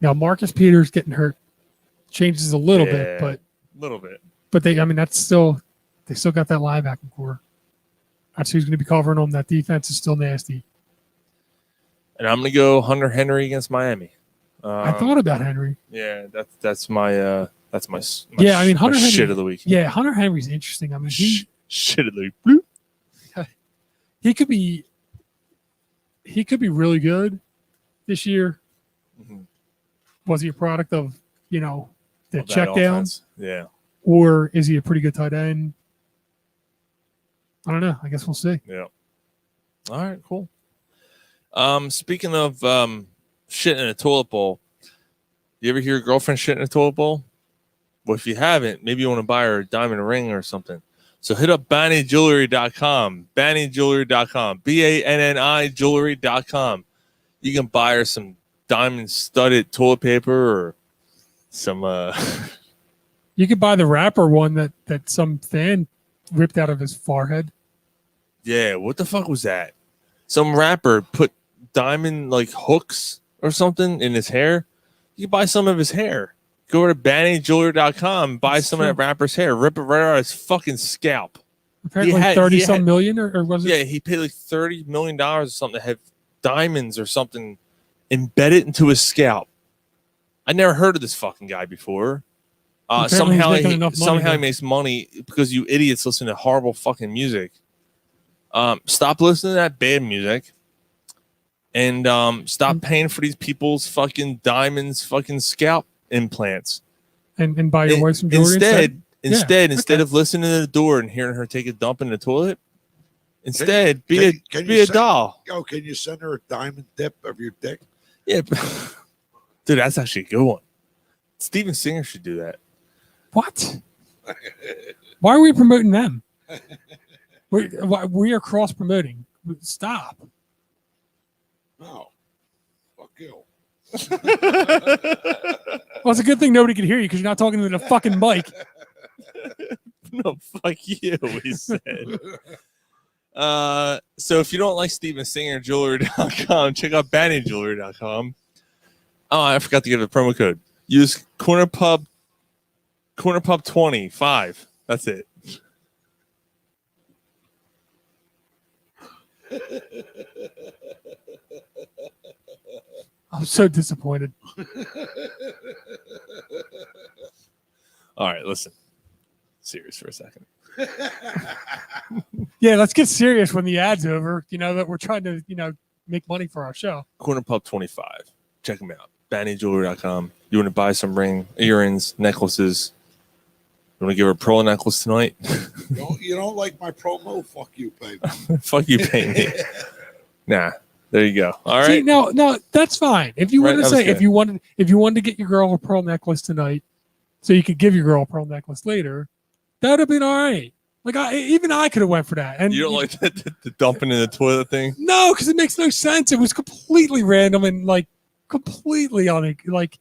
Now Marcus Peters getting hurt changes a little bit, but a little bit. But they still got that linebacking core. That's who's going to be covering them. That defense is still nasty. And I'm going to go Hunter Henry against Miami. I thought about Henry. Yeah, that's my I mean Hunter Henry, shit of the week. Yeah, Hunter Henry's interesting. I mean, shit of the week. he could be really good this year. Mm-hmm. Was he a product of the That check down? offense. Yeah. Or is he a pretty good tight end? I don't know. I guess we'll see. Yeah. All right, cool. Speaking of shit in a toilet bowl, you ever hear your girlfriend shit in a toilet bowl? Well, if you haven't, maybe you want to buy her a diamond ring or something. So hit up BannyJewelry.com, BannyJewelry.com, BANNI Jewelry.com. You can buy her some diamond-studded toilet paper or some. You could buy the rapper one that some fan ripped out of his forehead. Yeah, what the fuck was that? Some rapper put diamond like hooks or something in his hair. You can buy some of his hair. Go to BannyJewelry.com, buy some of that rapper's hair, rip it right out of his fucking scalp. Apparently 30-some million, or was it? Yeah, he paid like $30 million or something to have diamonds or something embedded into his scalp. I never heard of this fucking guy before. Somehow he makes money because you idiots listen to horrible fucking music. Stop listening to that bad music. And stop paying for these people's fucking diamonds, fucking scalp implants. And buy your wife some jewelry instead of listening to the door and hearing her take a dump in the toilet, instead be a doll. Oh, can you send her a diamond dip of your dick? Yeah, dude, that's actually a good one. Steven Singer should do that. What? Why are we promoting them? We are cross promoting. Stop. No. Fuck you. Well, it's a good thing nobody can hear you because you're not talking to the fucking mic. No, fuck you, he said. So if you don't like Steven Singer, jewelry.com, check out BannyJewelry.com. Oh, I forgot to give the promo code. Use Cornerpub25. That's it. I'm so disappointed. All right, listen. Serious for a second. Yeah, let's get serious when the ad's over. You know that we're trying to, make money for our show. Cornerpub25. Check them out. BannyJewelry.com. You want to buy some earrings, necklaces? You want to give her a pearl necklace tonight? You don't like my promo? Fuck you, baby. Fuck you, pay me. Nah. There you go. All right. See, no, that's fine. If you want Right, to that was say if you wanted to get your girl a pearl necklace tonight, so you could give your girl a pearl necklace later, that would have been all right. Like I could have went for that. And You don't like the dumping in the toilet thing? No, because it makes no sense. It was completely random and completely on it. Like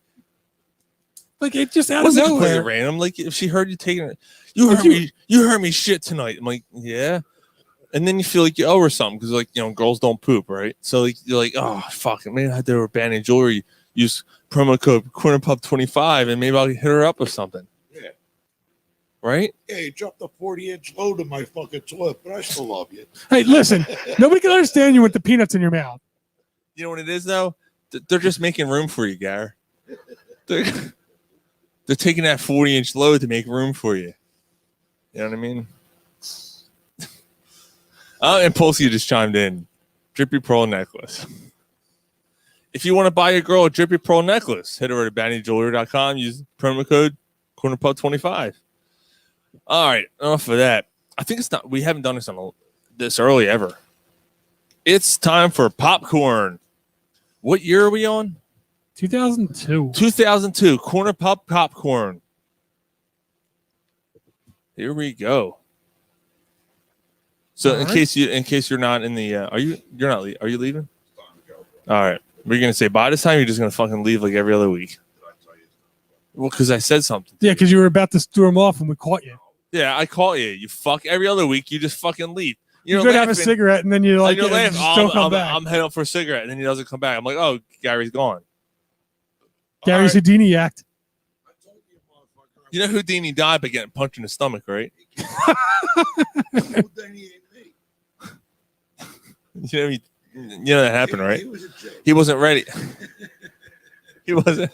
it just out of Wasn't completely nowhere. random. Like if she heard you taking it, you heard me shit tonight. I'm like, yeah. And then you feel like you owe her something because girls don't poop, right? So you're like, oh fuck it, maybe I had to abandon jewelry. Use promo code CornerPub25 and maybe I'll hit her up with something. Yeah. Right? Yeah, you dropped a 40-inch load in my fucking toilet, but I still love you. Hey, listen, nobody can understand you with the peanuts in your mouth. You know what it is though? They're just making room for you, Gar. They're taking that 40-inch load to make room for you. You know what I mean? And Polsky just chimed in. Drippy pearl necklace. If you want to buy your girl a drippy pearl necklace, head over to BannyJewelry.com. Use promo code CornerPub25. All right, enough of that. I think it's not. We haven't done this early ever. It's time for popcorn. What year are we on? 2002. 2002. Corner Pub popcorn. Here we go. So in case you're not in the are you leaving? All right. We're gonna say bye this time. You're just gonna fucking leave like every other week. Well, because I said something. Yeah, because you were about to storm off and we caught you. Yeah, I caught you. You fuck every other week. You just fucking leave. You could have a cigarette and then you're like, you're laughing. don't come back. I'm heading up for a cigarette, and then he doesn't come back. I'm like, oh, Gary's gone. Gary's Houdini act. You know Houdini died by getting punched in the stomach, right? You know that happened, right? He wasn't ready. He wasn't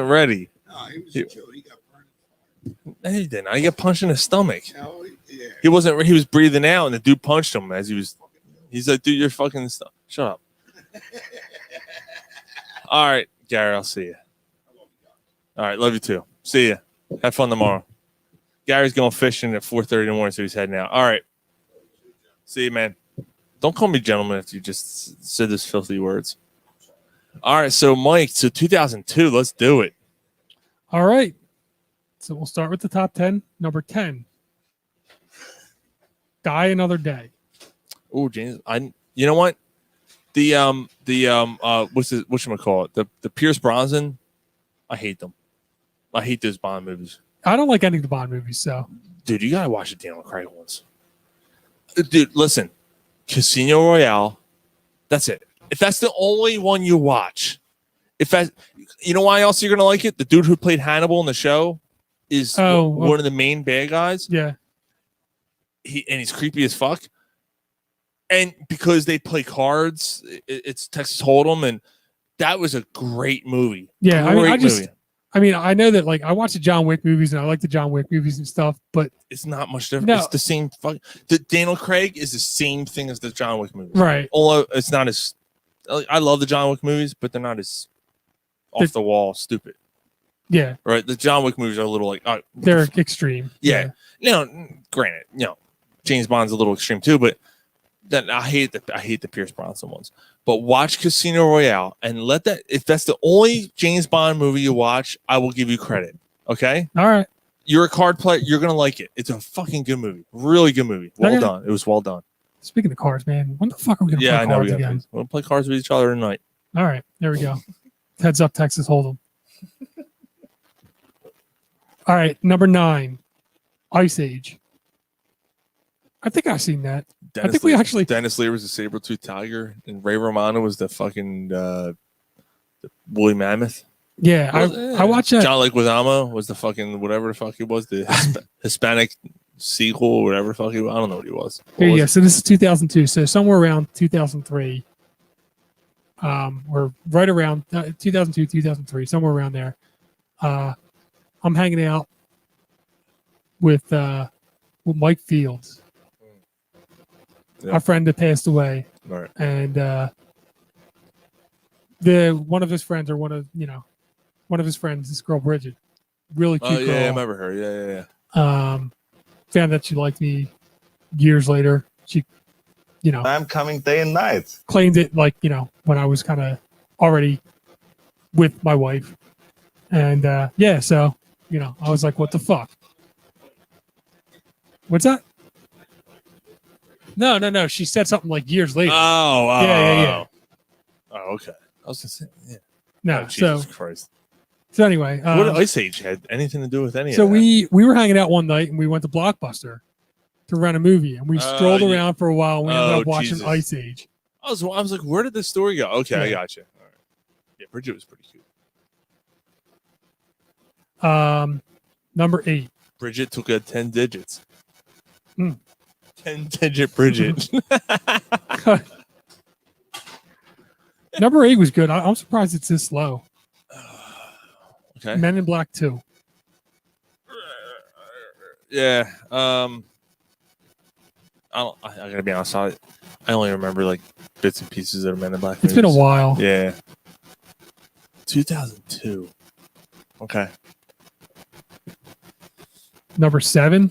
ready. No, he was a Jew. He got burned. No, he didn't. He got punched in the stomach. No, yeah. He wasn't. He was breathing out, and the dude punched him as he was. He's like, dude, you're fucking stuff. Shut up. All right, Gary, I'll see you. All right, love you too. See ya. Have fun tomorrow. Gary's going fishing at 4:30 in the morning, so he's heading out. All right. See you, man. Don't call me gentleman if you just said those filthy words. All right, so Mike, 2002, let's do it. All right. So we'll start with the top 10. Number 10. Die Another Day. Oh, James, you know what? Whatchamacallit? The Pierce Brosnan, I hate them. I hate those Bond movies. I don't like any of the Bond movies, so. Dude, you gotta watch the Daniel Craig ones. Dude, listen. Casino Royale. That's it. If that's the only one you watch, you know why else you're gonna like it? The dude who played Hannibal in the show is one of the main bad guys. Yeah. He's creepy as fuck. And because they play cards, it's Texas Hold'em, and that was a great movie. Yeah, movie. I know that I watch the John Wick movies and I like the John Wick movies and stuff, but it's not much different. No. It's the same. The Daniel Craig is the same thing as the John Wick movies, right? Although it's not as. I love the John Wick movies, but they're not as off the wall stupid. Yeah, right. The John Wick movies are a little they're extreme. Yeah. Granted, James Bond's a little extreme too, but then I hate the Pierce Brosnan ones. But watch Casino Royale and if that's the only James Bond movie you watch, I will give you credit. Okay? All right. You're a card player, you're gonna like it. It's a fucking good movie. Really good movie. Well done. It was well done. Speaking of cards, man, when the fuck are we gonna Yeah, I play know. cards again? We'll play cards with each other tonight. All right, there we go. Heads up, Texas Hold'em. All right, number 9, Ice Age. I think I've seen that. I think we actually. Dennis Lear was the saber-toothed tiger, and Ray Romano was the fucking the woolly mammoth. Yeah, I watched that. John Leguizamo was the fucking whatever the fuck he was, the Hispanic sequel or whatever the fuck he was. I don't know what he was. Here you go. So this is 2002. So somewhere around 2003. We're right around 2002, 2003, somewhere around there. I'm hanging out with Mike Fields, Yeah. our friend that passed away, All right. and one of his friends, or one of his friends, this girl Bridget, really cute Oh girl. yeah, I remember her. Yeah. Found that she liked me years later. She, I'm coming day and night. claimed it when I was kind of already with my wife, and so I was like, what the fuck? What's that? No, she said something like years later. Yeah. Oh, okay. I was gonna say, yeah. No, Oh, Jesus Christ. so anyway, What Ice Age had anything to do with any so of that? we were hanging out one night and we went to Blockbuster to rent a movie, and we strolled yeah. around for a while. And we ended Oh, up watching Jesus. Ice Age. I was like, where did this story go? Okay, I Yeah. got you. All right. Yeah, Bridget was pretty cute. Number 8. Bridget took 10 digits. Hmm. 10-digit Bridget. Number 8 was good. I'm surprised it's this low. Okay. Men in Black 2. Yeah. I gotta be honest. I only remember like bits and pieces of Men in Black. It's been a while. Yeah. 2002. Okay. Number 7.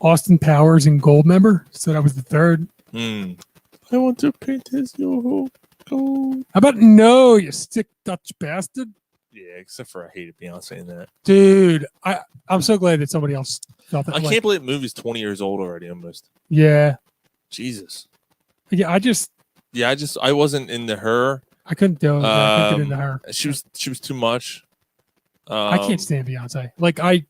Austin Powers and Goldmember. So that was the 3rd. I want to paint his gold. How about No, you sick Dutch bastard? Yeah, except for I hated Beyonce in that. Dude, I'm so glad that somebody else felt that. I can't believe the movie's 20 years old already almost. Yeah. Jesus. Yeah, I wasn't into her. I couldn't do it. I couldn't get into her. She was too much. I can't stand Beyonce. Like I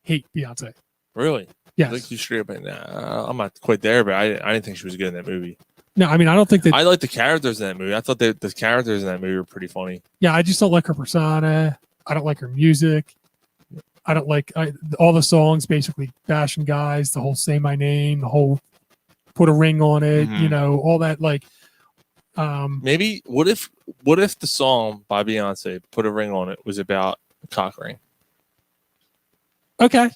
hate Beyonce. Really? Yes. Like you straight up, nah, I'm not quite there, but I didn't think she was good in that movie. No, I mean I don't think that. I like the characters in that movie. I thought that the characters in that movie were pretty funny. Yeah, I just don't like her persona. I don't like her music. I don't like all the songs basically bashing guys. The whole "Say My Name," the whole "Put a Ring on It," Mhm. all that. Like, Maybe what if the song by Beyonce "Put a Ring on It" was about a cock ring? okay,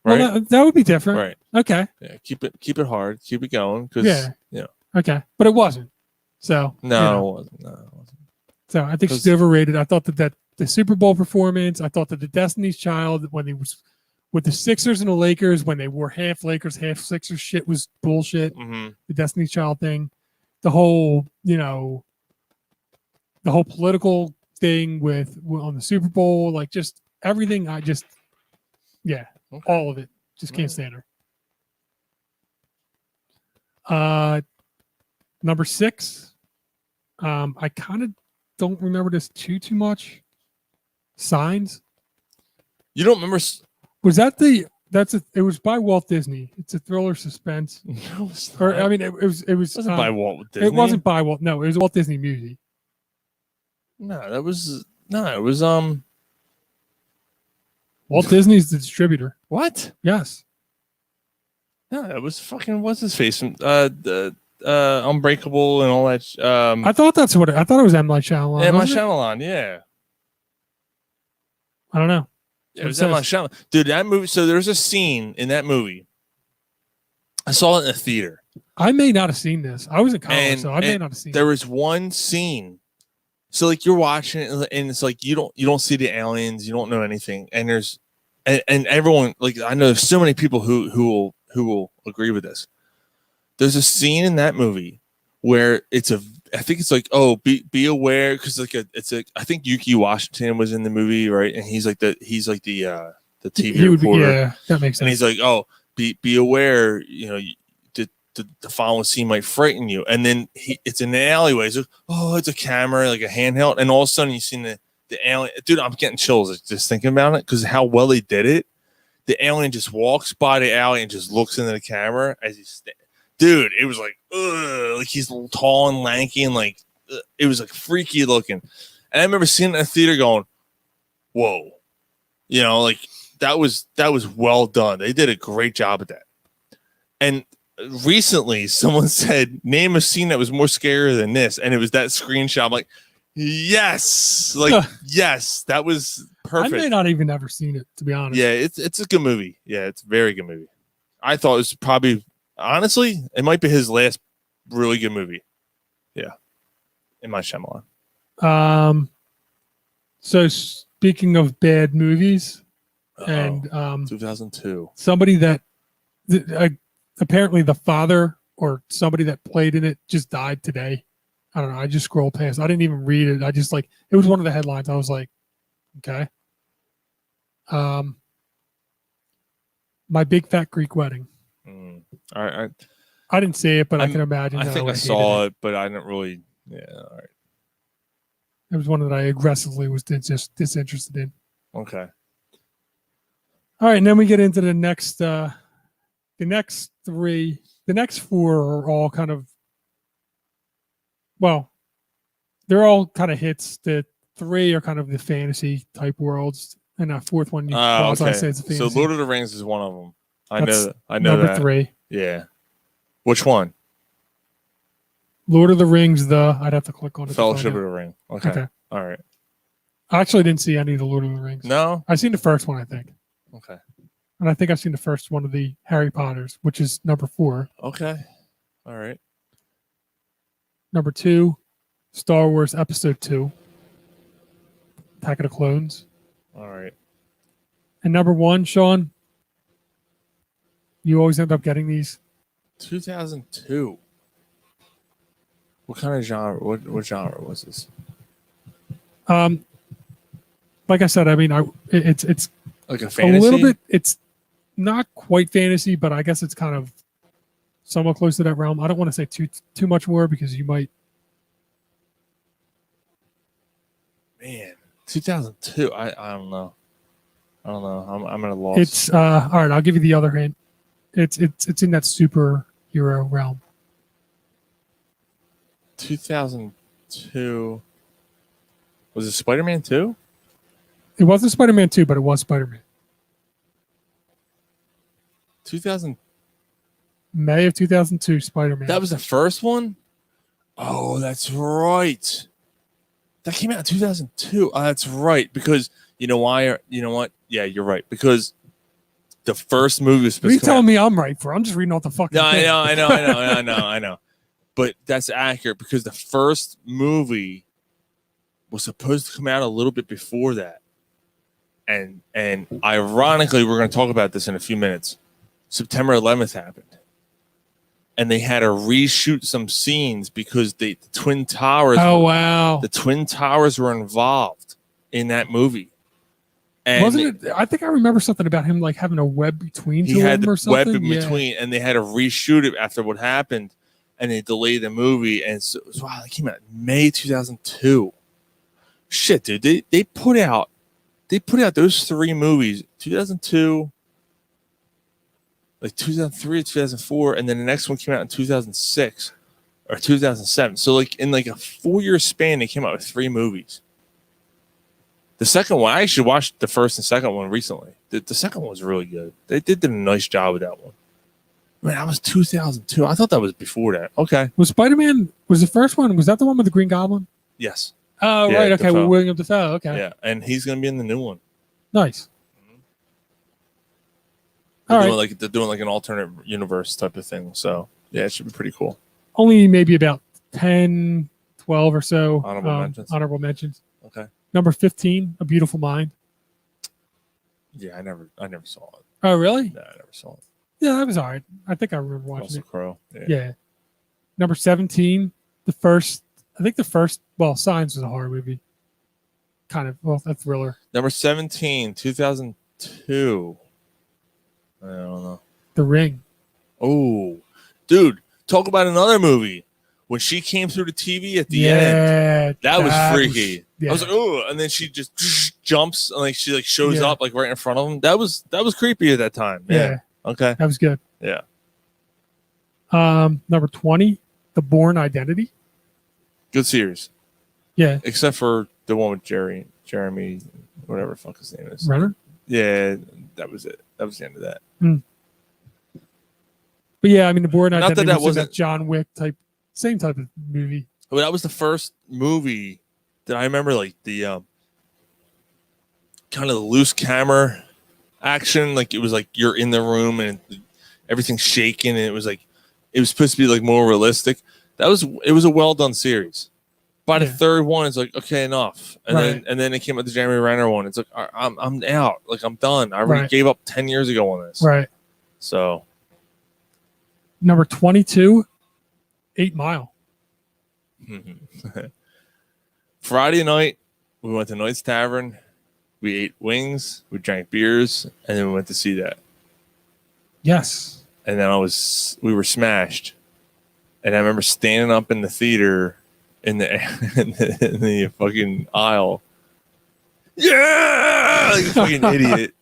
Right. well that would be different. Right. Okay, Yeah. Keep it hard. Keep it going. Cause, Yeah. okay, but it wasn't. So No, it wasn't. No, it wasn't. So I think she's 'Cause- overrated. I thought that the Super Bowl performance, I thought that the Destiny's Child when they was with the Sixers and the Lakers, when they were half Lakers, half Sixers, shit was bullshit. Mm-hmm. The Destiny's Child thing, the whole, the whole political thing on the Super Bowl, like just everything. All of it. Just can't stand her. Number 6. I kind of don't remember this too much. Signs. You don't remember? Was that it was by Walt Disney. It's a thriller suspense. No, it's Or not. I mean, it was It wasn't by Walt Disney. It wasn't by Walt. No, it was a Walt Disney movie. No, it was Walt Disney's the distributor. what? Yes. No, it was fucking what's his face from Unbreakable and all that. I thought that's what I thought it was M. Night Shyamalan. M. Night wasn't it? Shyamalan, yeah. I don't know. It was It M. Night says- Shyamalan. Dude, that movie. So there's a scene in that movie. I saw it in the theater. I may not have seen this. I was in college, And- so I may and not have seen There it. was one scene. So like you're watching it and it's like you don't see the aliens, you don't know anything, and there's and everyone, like I know there's so many people who will agree with this. There's a scene in that movie where I think it's like, oh, be aware, because I think Yuki Washington was in the movie, right? And he's like the TV He would be, reporter. yeah, that makes And sense. he's like, oh, be aware, the following scene might frighten you. And then it's in the alleyway. It's like, oh, it's a camera, like a handheld. And all of a sudden you see the alien. Dude, I'm getting chills just thinking about it because how well they did it. The alien just walks by the alley and just looks into the camera as he's dude, it was like, ugh, like he's tall and lanky and like, it was like freaky looking. And I remember seeing it in the theater going, whoa, you know, like that was well done. They did a great job at that. And recently someone said, name a scene that was more scary than this. And it was that screenshot. I'm like, yes, like, yes, that was perfect. I may not even ever seen it, to be honest. Yeah, it's a good movie. Yeah, it's a very good movie. I thought it was probably, honestly, it might be his last really good movie. Yeah, in my Shyamalan. So speaking of bad movies, and 2002, somebody that apparently the father or somebody that played in it just died today. I don't know. I just scrolled past. I didn't even read it. I just like it was one of the headlines. I was like, okay. My Big Fat Greek Wedding. All right. I didn't see it, but I can imagine. I think I saw it, but I didn't really. Yeah. All right. It was one that I aggressively was just disinterested in. Okay. All right, and then we get into the next three. The next four are all kind of, well, they're all kind of hits. The three are kind of the fantasy type worlds, and that fourth one, I say it's a fantasy. So Lord of the Rings is one of them. I know number that. 3. Yeah. Which one? Lord of the Rings. I'd have to click on it. Fellowship of the Ring. Okay. All right. I actually didn't see any of the Lord of the Rings. No, I've seen the first one, I think. Okay. And I think I've seen the first one of the Harry Potters, which is number 4. Okay. All right. Number 2, Star Wars Episode 2, Attack of the Clones. All right. And number 1, Sean, you always end up getting these. 2002. What kind of genre? What genre was this? Like I said, I mean, it's like a fantasy. A little bit. It's not quite fantasy, but I guess it's kind of somewhat close to that realm. I don't want to say too much more because you might. Man, 2002. I don't know. I'm at a loss. It's all right. I'll give you the other hint. It's in that superhero realm. 2002. Was it Spider-Man 2? It wasn't Spider-Man 2, but it was Spider-Man. 2000. May of 2002, Spider-Man. That was the first one? Oh, that's right. That came out in 2002. Oh, that's right. Because you know why? You know what? Yeah, you're right. Because the first movie was supposed What are you telling me I'm right for? I'm just reading off the fucking thing. I know. But that's accurate because the first movie was supposed to come out a little bit before that. And ironically, we're going to talk about this in a few minutes. September 11th happened. And they had to reshoot some scenes because the Twin Towers. Oh, wow. The Twin Towers were involved in that movie. And wasn't it? I think I remember something about him like having a web between he had them or the something. web in between, and they had to reshoot it after what happened, and they delayed the movie. And so, wow, it came out in May 2002. Shit, dude, they put out those 3 movies, 2002, like 2003, 2004, and then the next one came out in 2006 or 2007. So like in like a 4-year span, they came out with 3 movies. The second one, I actually watched the first and second one recently. The second one was really good. They did a nice job with that one. Man, that was 2002. I thought that was before that. Okay. Was Spider-Man, was the first one, was that the one with the Green Goblin? Yes. Oh, Yeah, right. Okay. Dafoe. Well, William Dafoe. Okay. Yeah, and he's going to be in the new one. Nice. They're doing like an alternate universe type of thing. So, yeah, it should be pretty cool. Only maybe about 10, 12 or so Honorable mentions. Okay. Number 15, A Beautiful Mind. Yeah, I never saw it. Oh, really? No, I never saw it. Yeah, that was all right. I think I remember watching Russell it. Crowe. Yeah. Number 17, Signs was a horror movie. Kind of, a thriller. Number 17, 2002. I don't know. The Ring. Oh, dude, Talk about another movie. When she came through the TV at the end, that was freaky. I was like, oh, and then she just jumps and like she like shows up like right in front of him. That was creepy at that time. Yeah. Okay. That was good. Yeah. Number 20, The Bourne Identity. Good series. Yeah. Except for the one with Jeremy, whatever the fuck his name is. Renner? Yeah, that was it. That was the end of that. But yeah, I mean, The Bourne Identity that was that John Wick type, same type of movie. But that was the first movie that I remember, like the kind of the loose camera action. Like it was like you're in the room and everything's shaking, and it was supposed to be like more realistic. It was a well done series. By the third one, it's like, okay, enough. And then it came out the Jeremy Renner one. It's like I'm out. Like I'm done. I already gave up 10 years ago on this. Right. So number 22, 8 Mile. Friday night, we went to Knight's Tavern. We ate wings. We drank beers, and then we went to see that. Yes. And then we were smashed. And I remember standing up in the theater in the fucking aisle. Yeah, like a fucking idiot.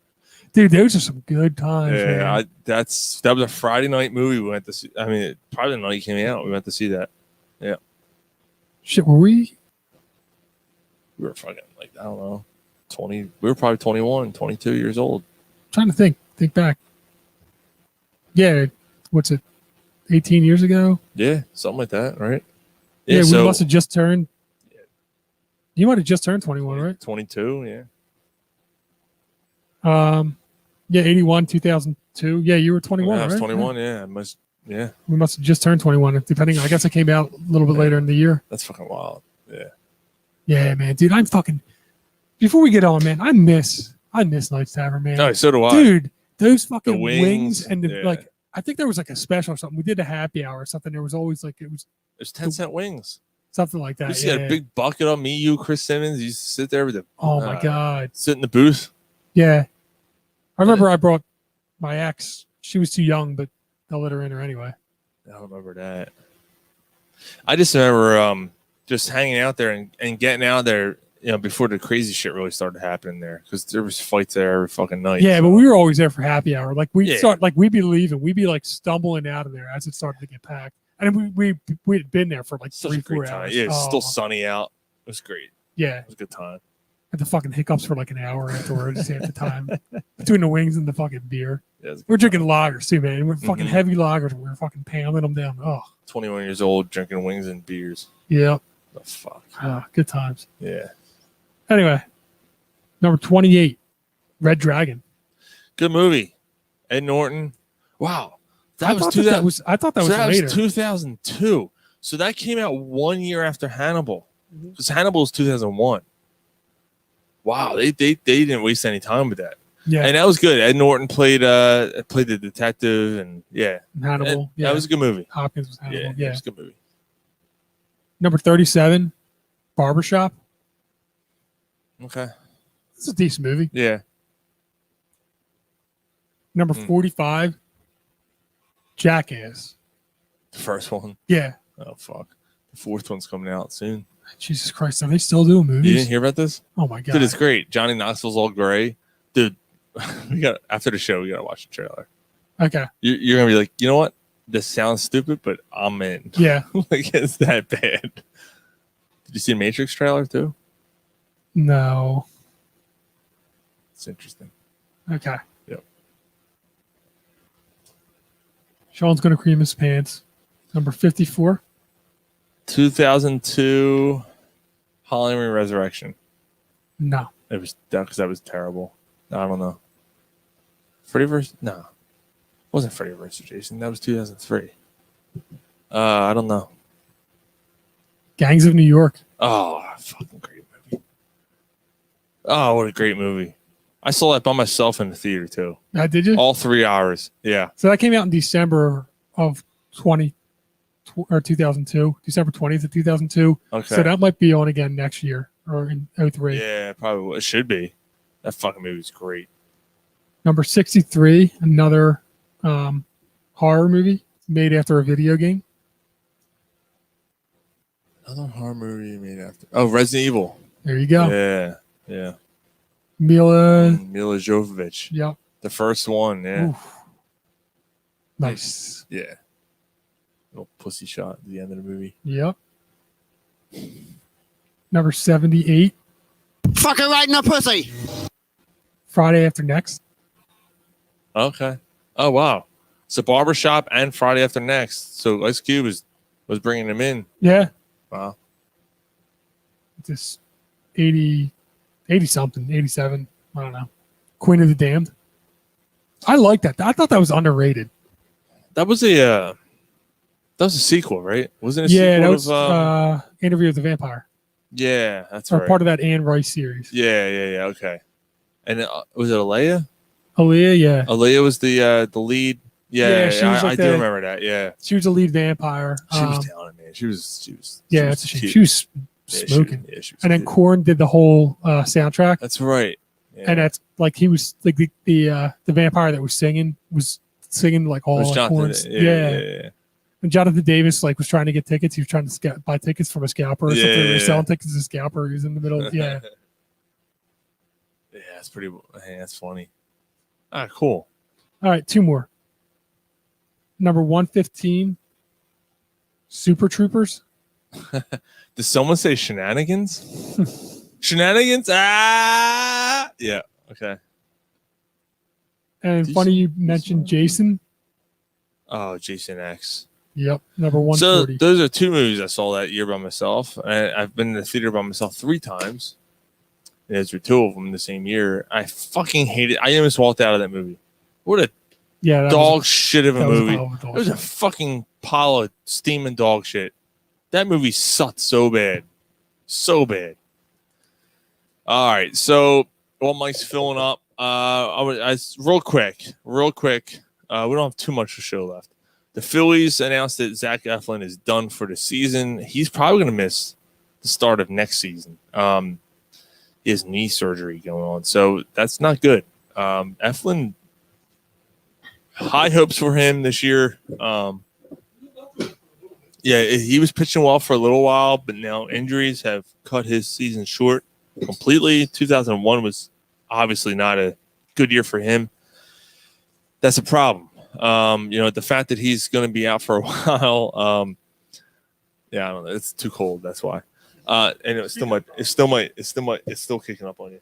Dude, those are some good times. Yeah, man. that was a Friday night movie we went to see. I mean, probably the night it came out. We went to see that. Yeah. Shit, were we? We were fucking like, I don't know, 20. We were probably 21, 22 years old. I'm trying to think back. Yeah, what's it? 18 years ago? Yeah, something like that, right? Yeah, we must have just turned. You might have just turned 21, right? 22, yeah. Yeah, 81, 2002. Yeah, you were 21, I was right? 21, yeah. We must have just turned 21, depending. I guess it came out a little bit later in the year. That's fucking wild. Yeah. Yeah, man, dude, I'm fucking. Before we get on, man, I miss Knight's Tavern, man. No, so do I. Dude, those fucking The wings and yeah. like, I think there was like a special or something. We did a happy hour or something. There was always like There's 10-cent wings. something like that. We used to get a big bucket of me, you, Chris Simmons. You used to sit there with the. Oh my god. Sit in the booth. Yeah, I remember I brought my ex. She was too young, but I let her in her anyway. I don't remember that. I just remember just hanging out there and getting out there, before the crazy shit really started happening there, because there was fights there every fucking night. Yeah, but we were always there for happy hour. Like we'd Yeah. we'd be leaving, we'd be like stumbling out of there as it started to get packed, and we had been there for like Such a 3-4 great time. hours. Yeah, it's still Oh, sunny out. It was great. yeah. It was a good time. Had the fucking hiccups for like an hour afterwards at the time between the wings and the fucking beer. Yeah, it was a We're good drinking lagers too, man. We're fucking Mhm. heavy lagers. We're fucking pounding them down. Oh, 21 years old, drinking wings and beers. yeah. The fuck. Good times. Yeah. Anyway, number 28, Red Dragon. Good movie. Ed Norton. Wow. I thought that was later. 2002. So that came out 1 year after Hannibal. Mm-hmm. Because Hannibal was 2001. Wow, they didn't waste any time with that. Yeah. And that was good. Ed Norton played the detective, and Hannibal. Yeah. That was a good movie. Hopkins was Hannibal. It Yeah. was a good movie. Number 37, Barbershop. Okay. It's a decent movie. Yeah. Number 45, Jackass. The first one. Yeah. Oh fuck. The fourth one's coming out soon. Jesus Christ, are they still doing movies? You didn't hear about this? Oh my god. Dude, it's great. Johnny Knoxville's all gray. Dude, after the show, we gotta watch the trailer. Okay. You're gonna be like, you know what? This sounds stupid, but I'm in. Yeah. Like it's that bad. Did you see the Matrix trailer too? No. It's interesting. Okay. Yep. Sean's gonna cream his pants. Number 54. 2002 Halloween Resurrection. No. It was because that was terrible. I don't know. Freddy versus no, it wasn't Freddy versus Jason. That was 2003. I don't know. Gangs of New York. Oh, fucking great movie. Oh, what a great movie. I saw that by myself in the theater too. Did you? All 3 hours. Yeah. So that came out in December of 2002. December 20th of 2002. Okay. So that might be on again next year or in 03. Yeah, probably. It should be. That fucking movie's great. Number 63, another horror movie made after a video game. Other horror movie made after. Oh, Resident Evil. There you go. Yeah. Mila. Mila Jovovich. Yep. The first one. Yeah. Oof. Nice. Yeah. Little pussy shot at the end of the movie. Yep. Number 78. Fucking right in the pussy. Friday After Next. Okay. Oh wow. So Barbershop and Friday After Next. So Ice Cube was bringing them in. Yeah. Wow. Just 80 something, 87. I don't know. Queen of the Damned. I like that. I thought that was underrated. That was a sequel, right? Wasn't it? Yeah, that sequel was of, Interview with the Vampire. Yeah, that's Or right. part of that Anne Rice series. Yeah. Okay. And was it Aaliyah? Aaliyah, yeah. Aaliyah was the lead. Yeah, she was like I do remember that. Yeah, She was the lead vampire. she was talented, man. She was. Yeah, was it's a shame. cute. She was Yeah, smoking. she was And then cute. Korn did the whole soundtrack. That's right. Yeah. And that's like he was like the vampire that was singing like all It was like Jonathan- Korn's. yeah. And Jonathan Davis like was trying to get tickets. He was trying to buy tickets from a scalper or something. They were selling tickets to a scalper. He was in the middle. Yeah. Yeah, that's pretty. Hey, that's funny. Ah, cool. All right, two more. Number 115, Super Troopers. Did someone say shenanigans? Shenanigans? Ah, yeah. Okay. And Did funny you- you mentioned Jason. Oh, Jason X. Yep, number So 140. those are two movies I saw that year by myself. I've been in the theater by myself 3 times. And those were 2 of them the same year. I fucking hated. I almost walked out of that movie. What a Yeah, that dog shit of a that was a movie. hell of a dog It was a shit. fucking pile of steaming dog shit. That movie sucked so bad. So bad. All right. So while Mike's filling up, real quick. We don't have too much to show left. The Phillies announced that Zach Eflin is done for the season. He's probably going to miss the start of next season. He has knee surgery going on, so that's not good. Eflin, high hopes for him this year. Yeah, he was pitching well for a little while, but now injuries have cut his season short completely. 2001 was obviously not a good year for him. That's a problem. The fact that he's going to be out for a while. Yeah, I don't know. It's too cold. That's why. And it's still kicking up on you.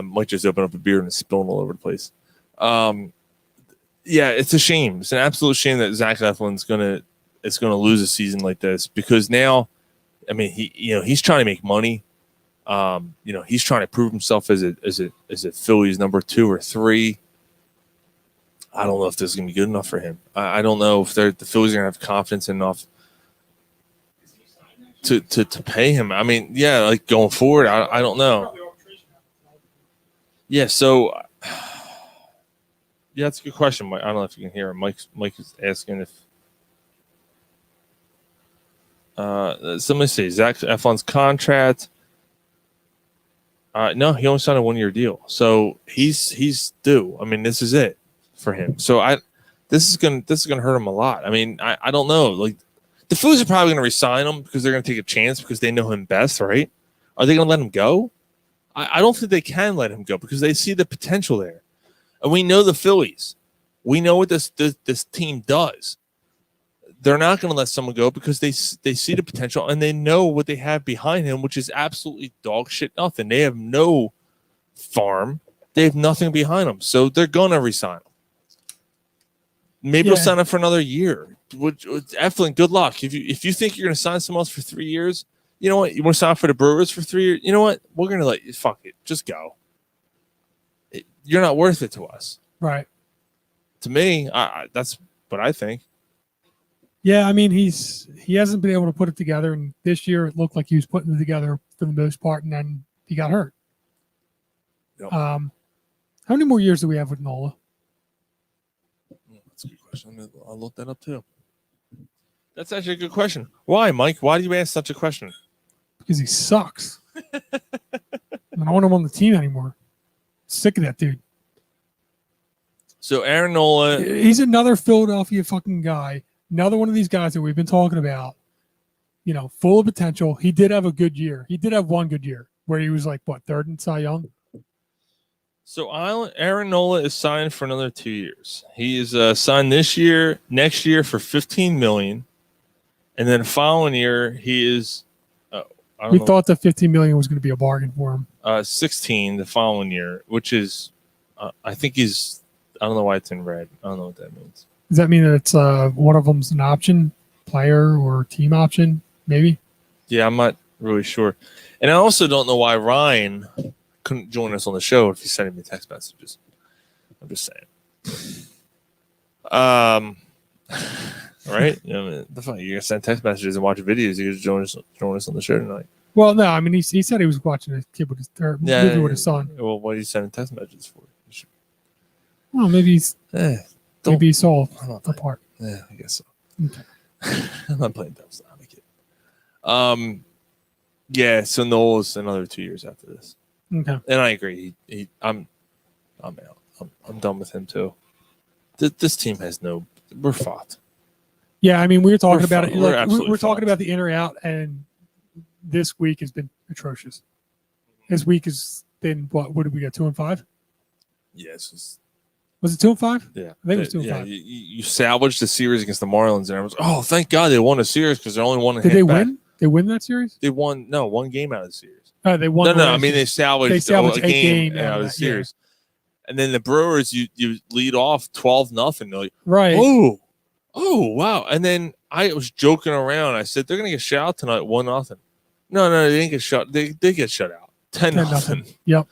Might just open up a beer and it's spilling all over the place. Yeah, it's a shame. It's an absolute shame that Zach Eflin's gonna lose a season like this, because now, I mean, he's trying to make money. He's trying to prove himself as a Phillies number 2 or 3. I don't know if this is gonna be good enough for him. I don't know if the Phillies are gonna have confidence enough to pay him. I mean, yeah, like going forward, I don't know. Yeah, so yeah, that's a good question, Mike. I don't know if you can hear him. Mike is asking if somebody say Zach Eflin's contract. No, he only signed a 1-year deal, so he's due. I mean, this is it for him. So this is gonna hurt him a lot. I mean, I don't know. Like, the Phillies are probably gonna resign him because they're gonna take a chance because they know him best, right? Are they gonna let him go? I don't think they can let him go because they see the potential there, and we know the Phillies. We know what this team does. They're not going to let someone go because they see the potential and they know what they have behind him, which is absolutely dog shit nothing. They have no farm. They have nothing behind them, so they're going to resign him. Maybe they'll sign him for another year. Eflin, good luck. If you think you're going to sign someone else for 3 years, you know what? You want to sign for the Brewers for 3 years? You know what? We're going to let you. Fuck it. Just go. You're not worth it to us. Right. To me, that's what I think. Yeah, I mean, he hasn't been able to put it together, and this year it looked like he was putting it together for the most part, and then he got hurt. Yep. How many more years do we have with Nola? That's a good question. I'll look that up too. That's actually a good question. Why, Mike? Why do you ask such a question? Because he sucks. I don't want him on the team anymore. Sick of that dude. So Aaron Nola, He's another Philadelphia fucking guy. Another one of these guys that we've been talking about full of potential. He did have a good year. He did have one good year where he was like, what, third in Cy Young? So Aaron Nola is signed for another 2 years. He is signed next year for $15 million, and then the following year he is. We thought the $15 million was going to be a bargain for him. 16 the following year, which is, I think he's. I don't know why it's in red. I don't know what that means. Does that mean that it's one of them's an option, player or team option? Maybe. Yeah, I'm not really sure, and I also don't know why Ryan couldn't join us on the show if he's sending me text messages. I'm just saying. Right? The fuck, you're gonna send text messages and watch videos. You just join us on the show tonight. Well, no, I mean he said he was watching a kid with his movie with his son. Well, what are you sending text messages for? Well, maybe he saw the part. Yeah, I guess so. Okay. I'm not playing devil's advocate. Yeah. So Noel's another 2 years after this. Okay. And I agree. I'm out. I'm done with him too. This team has we're fucked. Yeah, I mean, we were talking about it. We're talking about the in or out, and this week has been atrocious. This week has been what? What did we get? 2-5? Yes. Was it 2-5? Yeah, I think it was 2-5. You salvaged the series against the Marlins, and everyone's, oh, thank God they won a series because they're only one. Did they win? They win that series? They won. No, one game out of the series. They won. No. I mean, they salvaged a game out of the series. Yeah. And then the Brewers, you lead off 12-0. Like, right. Oh, wow. And then I was joking around. I said, they're going to get shut out tonight 1-0. No, they didn't get shut. They get shut out 10-0. Yep.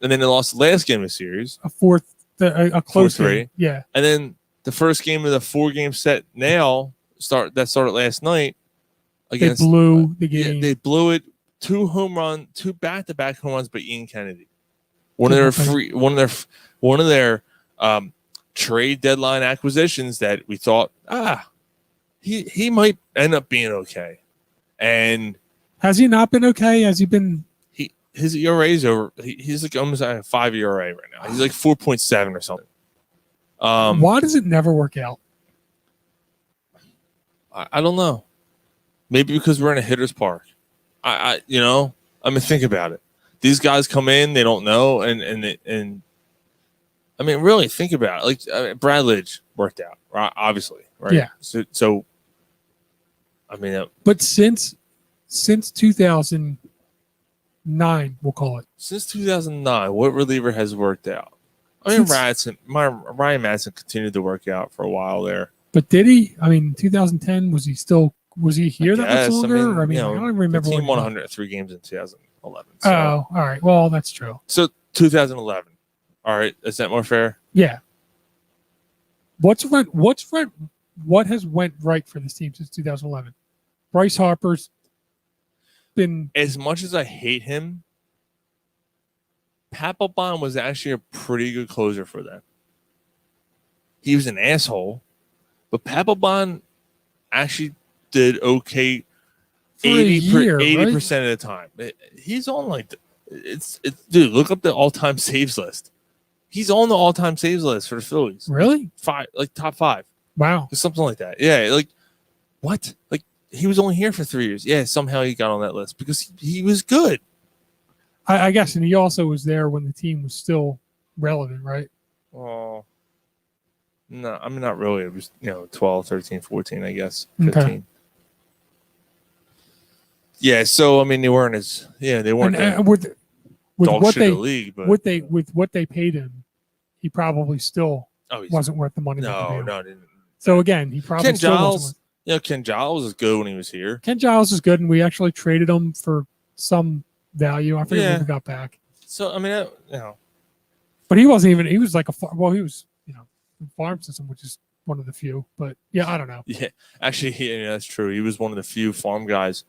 And then they lost the last game of the series. A close 4-3. game. Yeah. And then the first game of the 4-game set started last night. Against, they blew the game. Yeah, they blew it. Two back-to-back home runs by Ian Kennedy. One of their trade deadline acquisitions that we thought, he might end up being okay. And has he not been okay? Has he been? His ERA is over. He's like almost at a 5 ERA right now. He's like 4.7 or something. Why does it never work out? I don't know. Maybe because we're in a hitter's park. I mean, think about it. These guys come in, they don't know, and I mean, really think about it. Like Brad Lidge worked out, right? Obviously, right? Yeah. So I mean, but since 2009, we'll call it. Since 2009, what reliever has worked out? I mean, Ryan Madsen continued to work out for a while there. But did he? I mean, 2010 was he here that much longer? I mean, I don't even remember. The team won 103 games in 2011. So. Oh, all right. Well, that's true. So 2011. All right, is that more fair? Yeah. What has went right for this team since 2011? Bryce Harper's been. As much as I hate him, Papelbon was actually a pretty good closer for them. He was an asshole, but Papelbon actually did okay 80% of the time. He's on like it's dude, look up the all-time saves list. He's on the all-time saves list for the Phillies. Really? Top 5. Wow. Something like that. Yeah, like what? Like he was only here for 3 years. Yeah, somehow he got on that list because he was good. I guess, and he also was there when the team was still relevant, right? Oh. No, I mean, not really. It was, 12, 13, 14, I guess. 15. Okay. Yeah, so, I mean, they weren't with what they, the league, but with what they paid him, he probably still wasn't worth the money. No. So, again, he probably Ken Giles, Ken Giles was good when he was here. Ken Giles is good, and we actually traded him for some value. I forget what we got back. So, I mean, But he wasn't even, he was like he was, farm system, which is one of the few, but I don't know. Yeah, actually, that's true. He was one of the few farm guys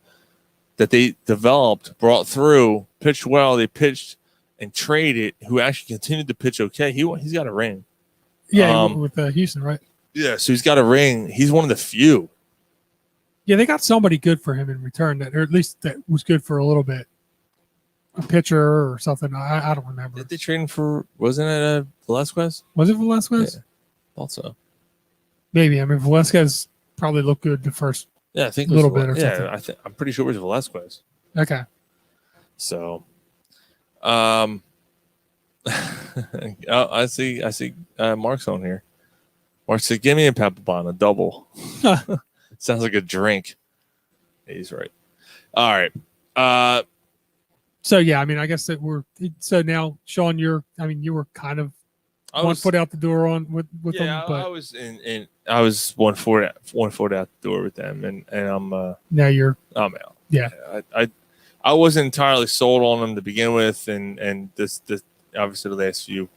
that they developed, brought through, pitched well. They pitched and traded, who actually continued to pitch okay. He's got a ring. Yeah, with Houston, right? Yeah, so he's got a ring. He's one of the few. Yeah, they got somebody good for him in return, or at least that was good for a little bit. A pitcher or something. I don't remember. Did they trade him for? Wasn't it Velasquez? Was it Velasquez? Yeah, thought so. Maybe. I mean, Velasquez probably looked good the first Yeah, I think A little bit or something. I'm pretty sure it was Velasquez. Okay. So, oh, I see. Mark's on here. Mark said, "Give me a Papelbon, a double." Sounds like a drink. He's right. All right. So yeah, I mean, I guess that so now, Sean, you were kind of one foot out the door with them, but I was I was one foot out the door with them, and I'm now I'm out. Yeah. I wasn't entirely sold on them to begin with, and this obviously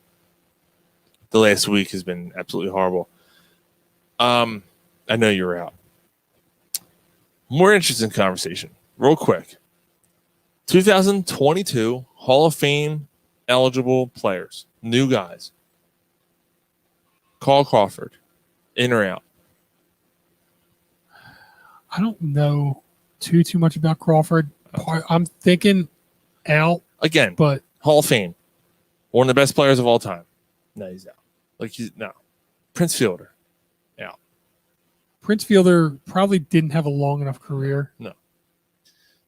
the last week has been absolutely horrible. I know you're out. More interesting conversation, real quick. 2022 Hall of Fame eligible players, new guys. Carl Crawford, in or out? I don't know too much about Crawford. I'm thinking out Again, but Hall of Fame, one of the best players of all time. No, he's out. Prince Fielder, out. Prince Fielder probably didn't have a long enough career. No.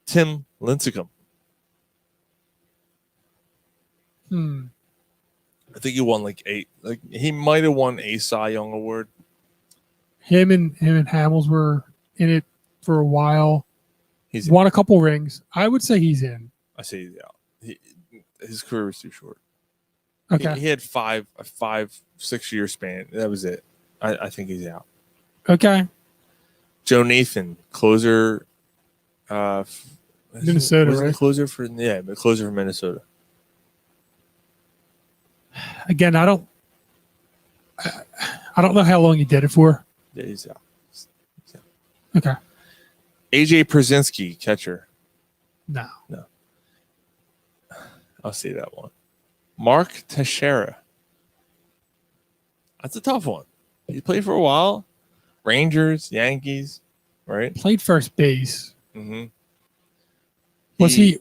Tim Lincecum. I think he won like 8. Like he might have won a Cy Young award. Him and Hamels were in it for a while. He's won a couple rings. I would say he's in. I say he's out. His career was too short. Okay. He had a 5-6 year span. That was it. I think he's out. Okay. Joe Nathan, closer. Minnesota, right? Closer for Minnesota. Again, I don't know how long he did it for. Yeah, he's out. Okay. AJ Przinsky, catcher. No. I'll see that one. Mark Teixeira. That's a tough one. He played for a while. Rangers, Yankees, right? Played first base. Mm-hmm. Was he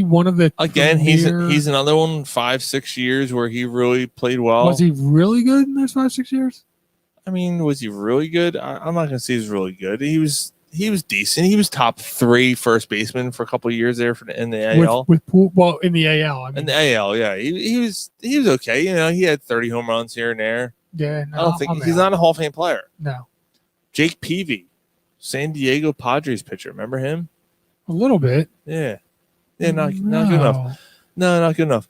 one of the again? He's another one. 5-6 years where he really played well. Was he really good in those 5-6 years? I mean, was he really good? I'm not gonna say he's really good. He was decent. He was top 3 first baseman for a couple of years there in the AL. With Poole, well, in the AL. In the AL, yeah, he was okay. You know, he had 30 home runs here and there. Yeah, no, I don't think he's not a Hall of Fame player. No. Jake Peavy, San Diego Padres pitcher. Remember him? A little bit. Yeah, not good enough. No, not good enough.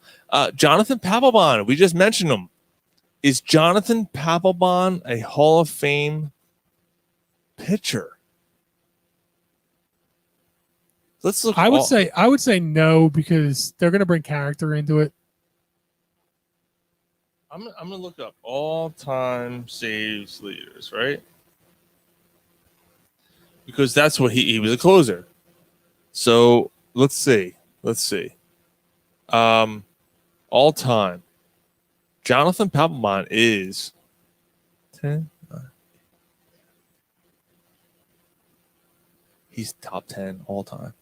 Jonathan Papelbon, we just mentioned him. Is Jonathan Papelbon a Hall of Fame pitcher? Let's look. I would say no, because they're going to bring character into it. I'm going to look up all-time saves leaders, right? Because that's what he was a closer. So let's see. All time. Jonathan Papelbon is 10. He's top 10 all time.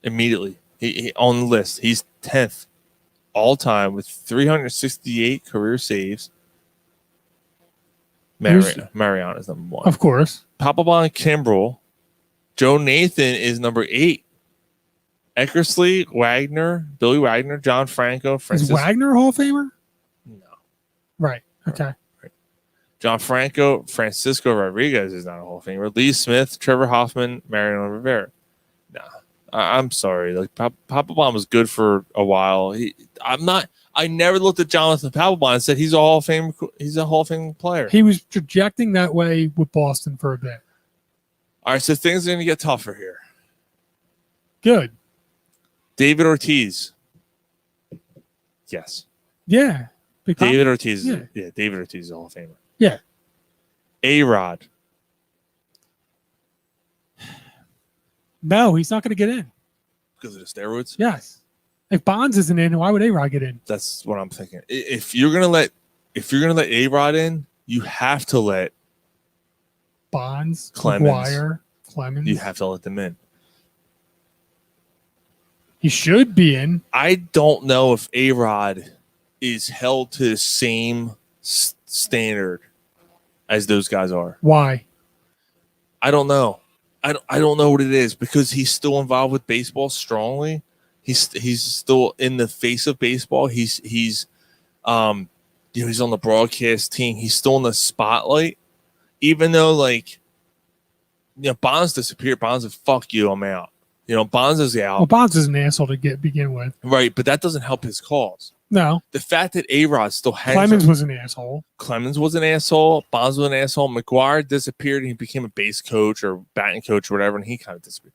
Immediately. He on the list. He's 10th all time with 368 career saves. Mariano is number 1. Of course. Papelbon, Kimbrel. Joe Nathan is number 8. Eckersley, Billy Wagner, John Franco, Is Wagner a Hall of Famer? No. Right. Okay. Right. John Franco, Francisco Rodriguez is not a Hall of Famer. Lee Smith, Trevor Hoffman, Mariano Rivera. No, I'm sorry. Like Papelbon was good for a while. I never looked at Jonathan Papelbon and said he's a Hall of Fame. He's a Hall of Fame player. He was projecting that way with Boston for a bit. All right, so things are going to get tougher here. Good. David Ortiz. Yes. Yeah. David Ortiz. Yeah. David Ortiz is a Hall of Famer. Yeah. A-Rod. No, he's not going to get in. Because of the steroids? Yes. If Bonds isn't in, why would A-Rod get in? That's what I'm thinking. If you're gonna let A-Rod in, you have to let Bonds, Clemens. McGuire, Clemens. You have to let them in. He should be in. I don't know if A-Rod is held to the same standard as those guys are. Why? I don't know. I don't know what it is because he's still involved with baseball strongly. He's still in the face of baseball. He's he's on the broadcast team. He's still in the spotlight, even though Bonds disappeared. Bonds said, "Fuck you, I'm out." Bonds is out. Well, Bonds is an asshole to begin with. Right, but that doesn't help his cause. No. The fact that A-Rod still hangs Clemens was an asshole. Clemens was an asshole. Bonds was an asshole. McGuire disappeared and he became a base coach or batting coach or whatever, and he kind of disappeared.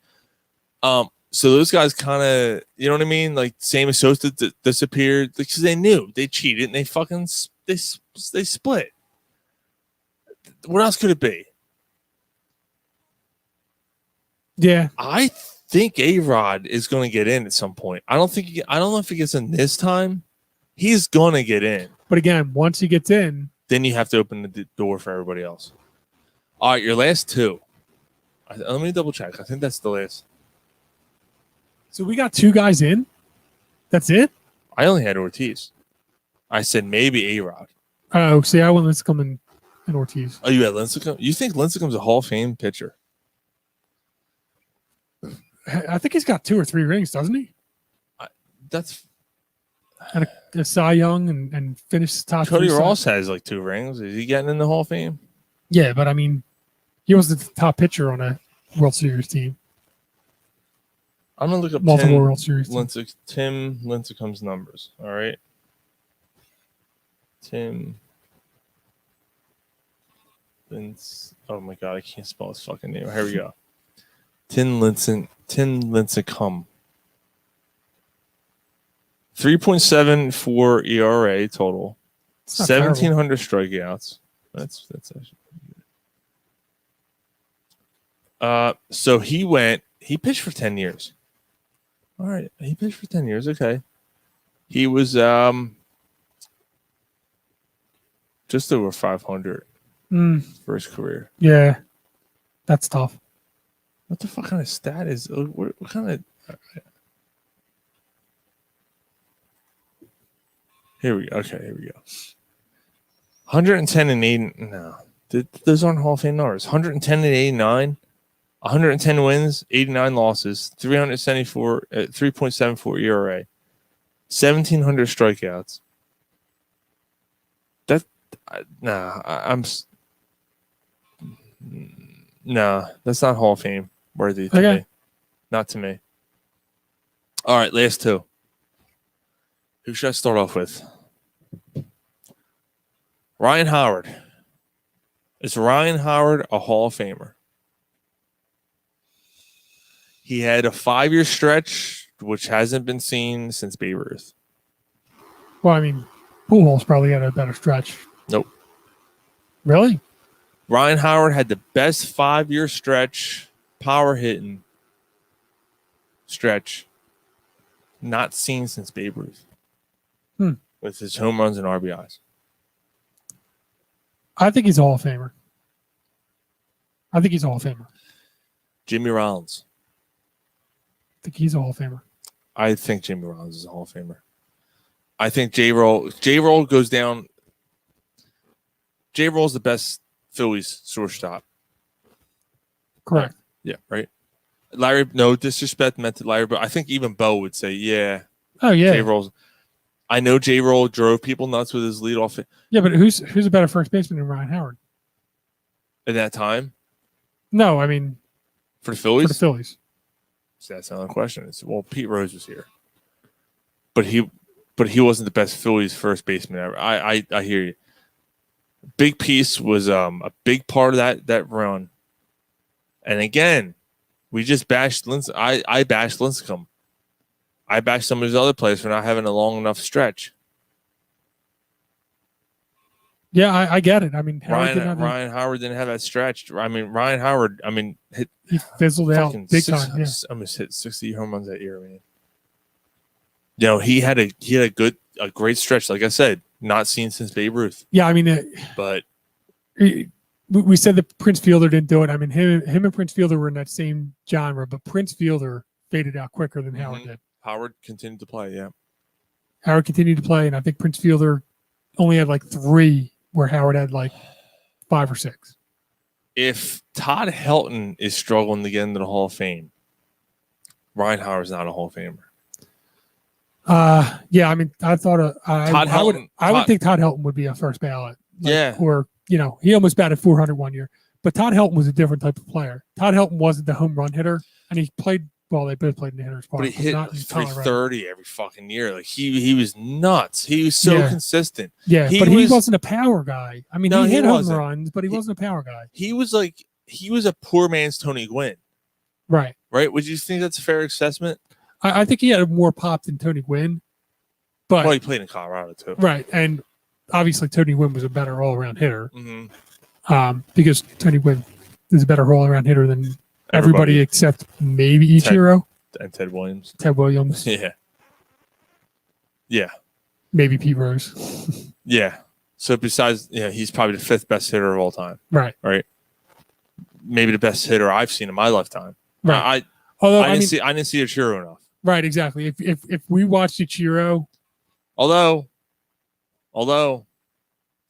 So those guys kind of, you know what I mean? Like Sammy Sosa disappeared because they knew they cheated and they fucking they split. What else could it be? Yeah, I think A-Rod is going to get in at some point. I don't know if he gets in this time. He's going to get in. but again, once he gets in, Then you have to open the door for everybody else. All right, your last two. Let me double check. I think that's the last. so we got 2 guys in. That's it. I only had Ortiz. I said maybe A-Rod. Oh, see, I went Lincecum and Ortiz. Oh, you had Lincecum? You think Lincecum's a Hall of Fame pitcher? I think he's got 2 or 3 rings, doesn't he? That's And a Cy Young and finished top. Cody 3 Ross has 2 rings. Is he getting in the Hall of Fame? Yeah, but I mean, he was the top pitcher on a World Series team. I'm gonna look up Multiple World Series teams. Tim Lincecum's numbers. All right, Tim Oh my god, I can't spell his fucking name. Here we go. Tim Lincecum. 3.74 ERA total. 1,700 strikeouts. That's actually pretty good. So he pitched for 10 years. All right, he pitched for 10 years. Okay. He was just over 500 for his career. Yeah, that's tough. What the fuck kind of stat is? What kind of? Here we go. Okay, here we go. 110 and 80. No, those aren't Hall of Fame numbers. 110 and 89, 110 wins, 89 losses, 3.74 ERA, 1,700 strikeouts. That's not Hall of Fame worthy to me. Not to me. All right, last two. Who should I start off with? Ryan Howard. Is Ryan Howard a Hall of Famer? He had a 5-year stretch, which hasn't been seen since Babe Ruth. Well, I mean, Pujols probably had a better stretch. Nope. Really? Ryan Howard had the best 5-year stretch, power hitting stretch, not seen since Babe Ruth. With his home runs and RBIs. I think he's a Hall of Famer. Jimmy Rollins. I think he's a Hall of Famer. I think Jimmy Rollins is a Hall of Famer. I think J-Roll goes down. J-Roll's the best Phillies shortstop. Correct. Yeah, right. Larry, no disrespect meant to Larry, but I think even Bo would say, yeah. Oh, yeah. J-Roll's. I know J-Roll drove people nuts with his leadoff. Yeah, but who's a better first baseman than Ryan Howard? At that time? No, I mean for the Phillies? For the Phillies. So that's another question. Well, Pete Rose was here. But he wasn't the best Phillies first baseman ever. I hear you. Big piece was a big part of that run. And again, we just bashed Lincecum. I bashed Lincecum. I bashed some of his other players for not having a long enough stretch. Yeah, I get it. I mean, Ryan Howard didn't have that stretch. I mean, Ryan Howard, he fizzled out big time. Yeah. Almost hit 60 home runs that year, man. You know, he had a great stretch. Like I said, not seen since Babe Ruth. Yeah, I mean, but we said that Prince Fielder didn't do it. I mean, him and Prince Fielder were in that same genre, but Prince Fielder faded out quicker than Howard did. Howard continued to play, yeah. Howard continued to play, and I think Prince Fielder only had 3 where Howard had 5 or 6. if Todd Hilton is struggling to get into the Hall of Fame, Ryan Howard's not a Hall of Famer. Yeah, I mean, I thought I would think Todd Hilton would be a first ballot. Or he almost batted 400 one year, but Todd Hilton was a different type of player. Todd Hilton wasn't the home run hitter, and he played. Well, they both played in the hitter's park. But he hit not in 330 every fucking year. Like he was nuts. He was so consistent. Yeah, but he wasn't a power guy. I mean, he hit home runs, but he wasn't a power guy. He was a poor man's Tony Gwynn. Right. Right. Would you think that's a fair assessment? I think he had more pop than Tony Gwynn. But he played in Colorado too. Right, and obviously Tony Gwynn was a better all-around hitter. Mm-hmm. Because Tony Gwynn is a better all-around hitter than everybody except maybe Ichiro and Ted Williams. Yeah. Yeah. Maybe Pete Rose. Yeah. So besides, he's probably the 5th best hitter of all time. Right. Right. Maybe the best hitter I've seen in my lifetime. Right. I didn't see Ichiro enough. Right. Exactly. If we watched Ichiro, although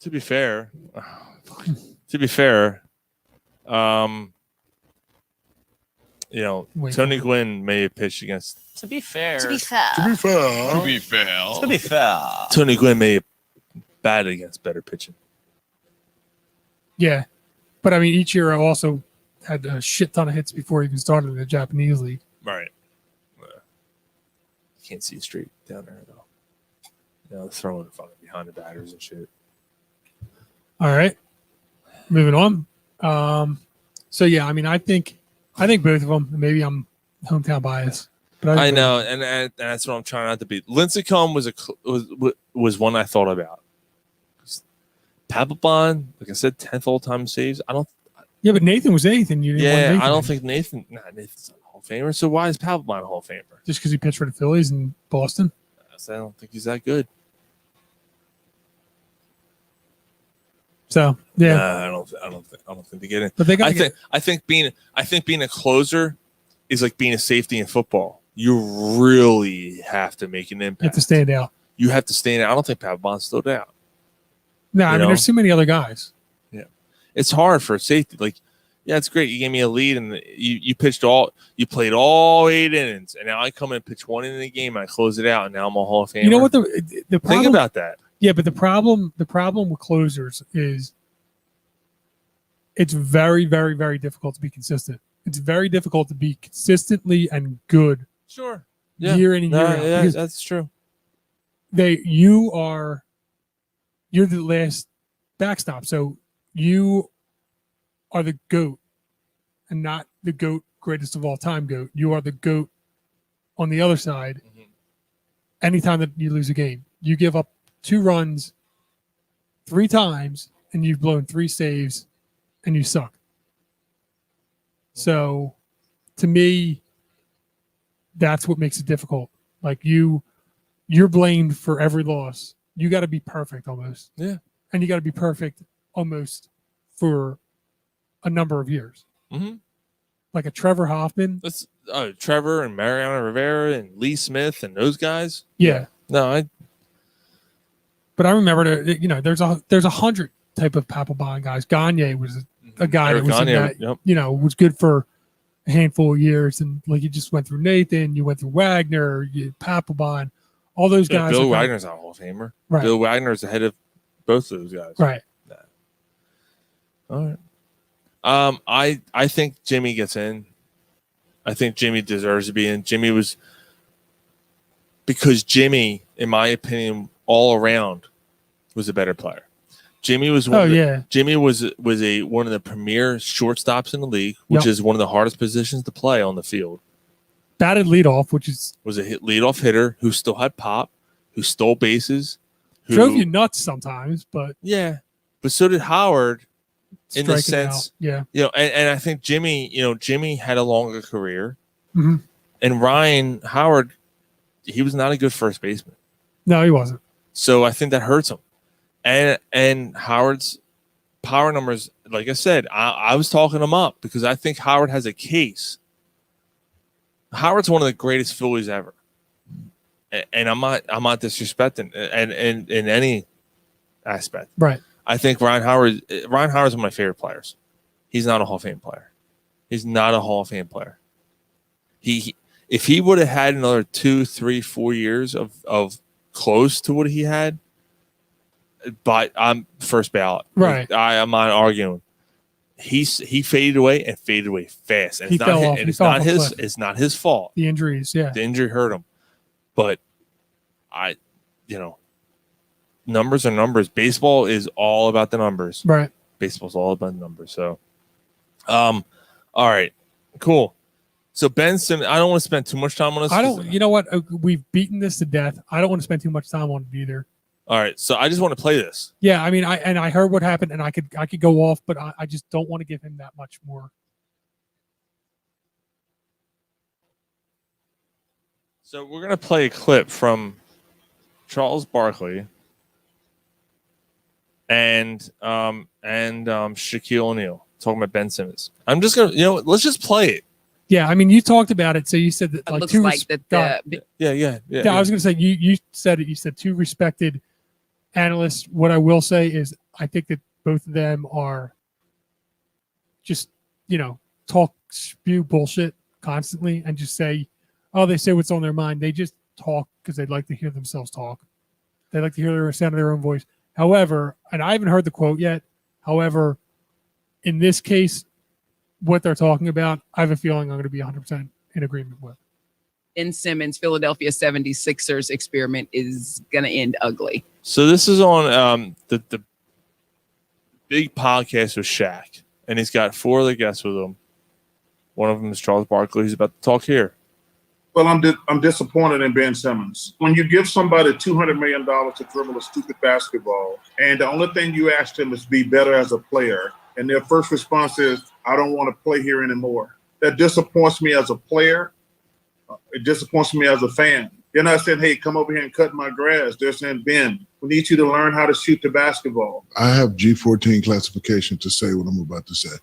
to be fair, Tony Gwynn may have pitched against. To be fair. Tony Gwynn may have batted against better pitching. Yeah, but I mean, Ichiro also had a shit ton of hits before he even started in the Japanese league. Right. You can't see straight down there though. Throwing fucking behind the batters and shit. All right, moving on. So yeah, I mean, I think both of them. Maybe I'm hometown bias, but I know, and that's what I'm trying not to be. Lincecum was one I thought about. Papelbon, like I said, 10th all-time saves. Yeah, but Nathan was 8th, and you didn't want Nathan. I don't think Nathan's not a Hall of Famer. So why is Papelbon a Hall of Famer? Just because he pitched for the Phillies in Boston? I don't think he's that good. So yeah, I don't think they get it. But they got. I think being a closer is like being a safety in football. You really have to make an impact. You have to stand out. You have to stand out. I don't think Papelbon stood out. No, I mean, there's too many other guys. Yeah, it's hard for a safety. Like, yeah, it's great. You gave me a lead, and you played all 8 innings, and now I come in and pitch 1 inning a game, and I close it out, and now I'm a Hall of Famer. You know what the problem? Think about that. Yeah, but the problem with closers is it's very, very, very difficult to be consistent. It's very difficult to be consistently and good. Sure. Year in and year out. Yeah, that's true. You're the last backstop. So you are the GOAT and not the GOAT, greatest of all time GOAT. You are the GOAT on the other side. Mm-hmm. Anytime that you lose a game, you give up 2 runs 3 times and you've blown 3 saves and you suck. So to me, that's what makes it difficult. Like you're blamed for every loss. You got to be perfect almost. Yeah. And you got to be perfect almost for a number of years. Mm-hmm. Like a Trevor Hoffman. That's Trevor and Mariano Rivera and Lee Smith and those guys. Yeah. No, But I remember there's 100 type of Papelbon guys. Gagne was a guy that was in that, was good for a handful of years, and like you just went through Nathan, you went through Wagner, Papelbon, all those guys. Bill Wagner's not a Hall of Famer. Right. Bill Wagner's ahead of both of those guys. Right. All right. I think Jimmy gets in. I think Jimmy deserves to be in. Because Jimmy, in my opinion, all around was a better player. Jimmy was Jimmy was one of the premier shortstops in the league, which is one of the hardest positions to play on the field. Batted leadoff, was a leadoff hitter who still had pop, who stole bases, who drove you nuts sometimes, but but so did Howard in the sense, and I think Jimmy had a longer career, mm-hmm. and Ryan Howard, he was not a good first baseman. No, he wasn't. So I think that hurts him. And Howard's power numbers, like I said, I was talking him up because I think Howard has a case. Howard's one of the greatest Phillies ever, and I'm not disrespecting and in any aspect. Right. I think Ryan Howard's one of my favorite players. he's not a Hall of Fame player. He's not a Hall of Fame player. If he would have had another 2, 3, 4 years of close to what he had, but I'm first ballot. Right. I'm not arguing. He faded away and faded away fast. And it's not his fault. The injuries, yeah. The injury hurt him. But numbers are numbers. Baseball is all about the numbers. Right. Baseball's all about the numbers. So all right. Cool. So Ben Simmons, I don't want to spend too much time on this. You know what? We've beaten this to death. I don't want to spend too much time on it either. All right. So I just want to play this. Yeah, I mean, I heard what happened, and I could go off, but I just don't want to give him that much more. So we're gonna play a clip from Charles Barkley and Shaquille O'Neal talking about Ben Simmons. I'm just gonna, let's just play it. Yeah, I mean, you talked about it, so you said that It like looks two. like that. Yeah, I was gonna say you said it. You said two respected analysts. What I will say is, I think that both of them are just spew bullshit constantly and just say, oh, they say what's on their mind. They just talk because they'd like to hear themselves talk. They like to hear the sound of their own voice. However, and I haven't heard the quote yet. However, in this case, what they're talking about, I have a feeling I'm going to be 100% in agreement with. Ben Simmons, Philadelphia 76ers experiment is going to end ugly. So this is on the big podcast with Shaq, and he's got 4 other guests with him. One of them is Charles Barkley. He's about to talk here. Well, I'm disappointed in Ben Simmons. When you give somebody $200 million to dribble a stupid basketball, and the only thing you ask them is be better as a player, and their first response is, I don't want to play here anymore. That disappoints me as a player. It disappoints me as a fan. They're not saying, hey, come over here and cut my grass. They're saying, Ben, we need you to learn how to shoot the basketball. I have G14 classification to say what I'm about to say.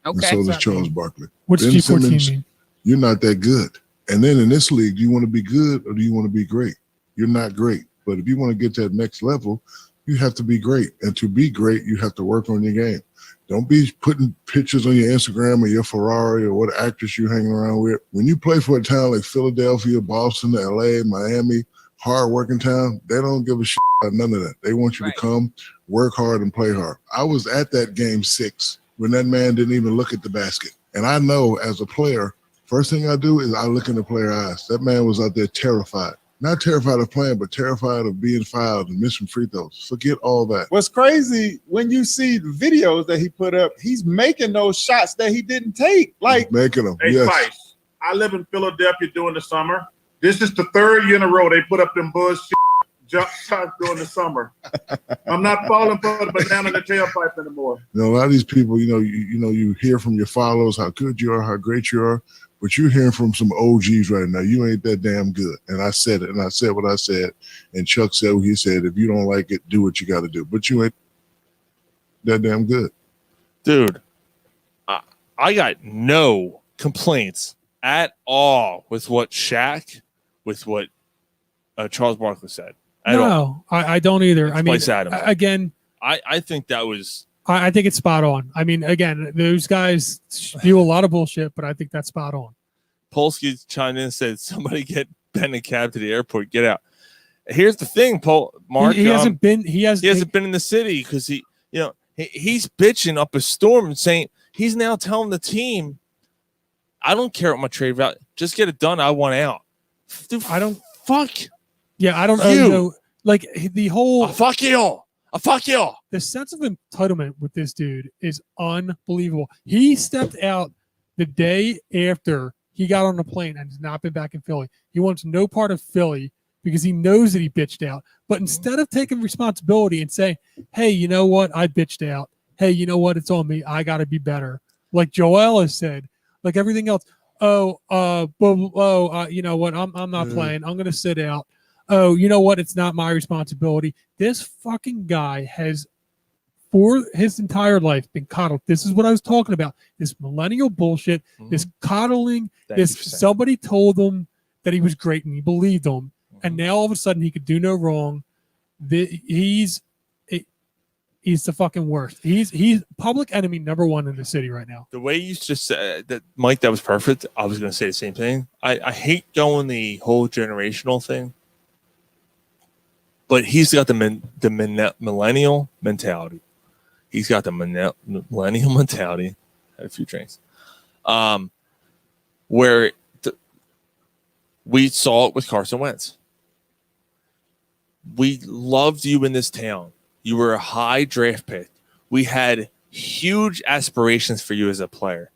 Okay. And so does Charles Barkley. What's Ben G14 Simmons, mean? You're not that good. And then in this league, do you want to be good or do you want to be great? You're not great. But if you want to get to that next level, you have to be great. And to be great, you have to work on your game. Don't be putting pictures on your Instagram or your Ferrari or what actress you're hanging around with. When you play for a town like Philadelphia, Boston, LA, Miami, hard-working town, they don't give a shit about none of that. They want you to come, work hard, and play hard. I was at that game 6 when that man didn't even look at the basket. And I know as a player, first thing I do is I look in the player's eyes. That man was out there terrified. Not terrified of playing, but terrified of being fouled and missing free throws. Forget all that. What's crazy, when you see the videos that he put up, he's making those shots that he didn't take. Like he's making them, hey, yes. Spice, I live in Philadelphia during the summer. This is the 3rd year in a row they put up them bullshit jump shots during the summer. I'm not falling for the banana in the tailpipe anymore. A lot of these people, you hear from your followers how good you are, how great you are. But you're hearing from some OGs right now. You ain't that damn good. And I said it, and I said what I said. And Chuck said what he said. If you don't like it, do what you got to do. But you ain't that damn good. Dude, I got no complaints at all with what Shaq, with what Charles Barkley said. No, I don't either. I mean, Adam. Again, I think that was... I think it's spot on. I mean, again, those guys do a lot of bullshit, but I think that's spot on. Polsky chimed in and said, somebody get Ben a cab to the airport. Get out. Here's the thing, Mark. He hasn't been in the city because he's bitching up a storm and saying he's now telling the team, I don't care what my trade value. Just get it done. I want out. Dude, I don't fuck. Yeah, I don't know. Like the whole fuck you. Fuck you. The sense of entitlement with this dude is unbelievable. He stepped out the day after he got on the plane and has not been back in Philly. He wants no part of Philly because he knows that he bitched out. But instead of taking responsibility and saying, hey, you know what? I bitched out. Hey, you know what? It's on me. I got to be better. Like Joel has said, like everything else. You know what? I'm not playing. I'm going to sit out. Oh, you know what? It's not my responsibility. This fucking guy has, for his entire life, been coddled. This is what I was talking about. This millennial bullshit, this coddling, somebody told him that he was great and he believed him. And now all of a sudden he could do no wrong. He's the fucking worst. He's public enemy number one in the city right now. The way you just said that, Mike, that was perfect. I was going to say the same thing. I hate going the whole generational thing, but he's got the millennial mentality. He's got the millennial mentality. Had a few drinks. Where we saw it with Carson Wentz. We loved you in this town. You were a high draft pick. We had huge aspirations for you as a player.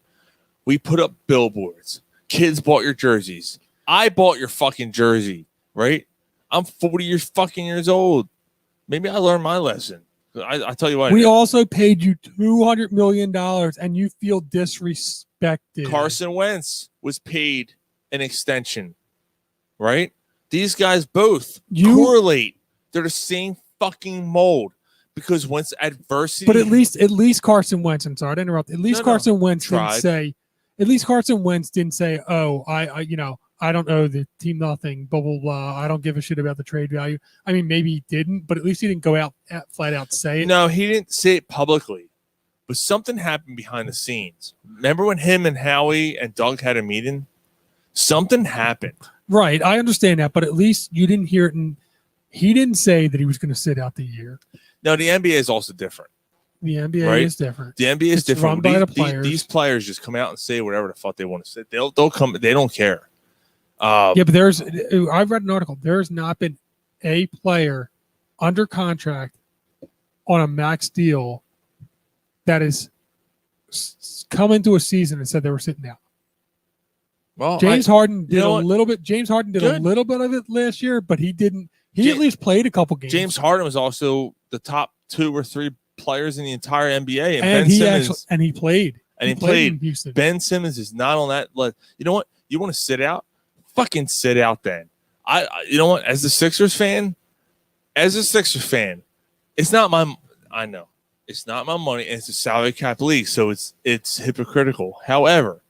We put up billboards. Kids bought your jerseys. I bought your fucking jersey, right? I'm 40 years old. Maybe I learned my lesson. I tell you what. We also paid you $200 million, and you feel disrespected. Carson Wentz was paid an extension, right? These guys both correlate. They're the same fucking mold. Because once adversity, but at least Carson Wentz. I'm sorry to interrupt. At least Carson Wentz didn't say. At least Carson Wentz didn't say, "Oh, I don't owe the team nothing." Blah blah blah. I don't give a shit about the trade value. I mean, maybe he didn't, but at least he didn't go out flat out say it. No, he didn't say it publicly, but something happened behind the scenes. Remember when him and Howie and Doug had a meeting? Something happened. Right, I understand that, but at least you didn't hear it, and he didn't say that he was going to sit out the year. No, the NBA is also different. The NBA is different. The NBA is different. Run by the players. These players just come out and say whatever the fuck they want to say. They'll come. They don't care. Yeah, but I've read an article. There's not been a player under contract on a max deal that has come into a season and said they were sitting out. Well, James Harden did a little bit. James Harden did a little bit of it last year, but he didn't. He at least played a couple games. James Harden was also the top 2 or 3 players in the entire NBA, and he played. And he played. In Houston. Ben Simmons is not on that list. You know what? You want to sit out? Fucking sit out then. You know what? As a Sixers fan, it's not my. I know it's not my money. And it's a salary cap league, so it's hypocritical. However,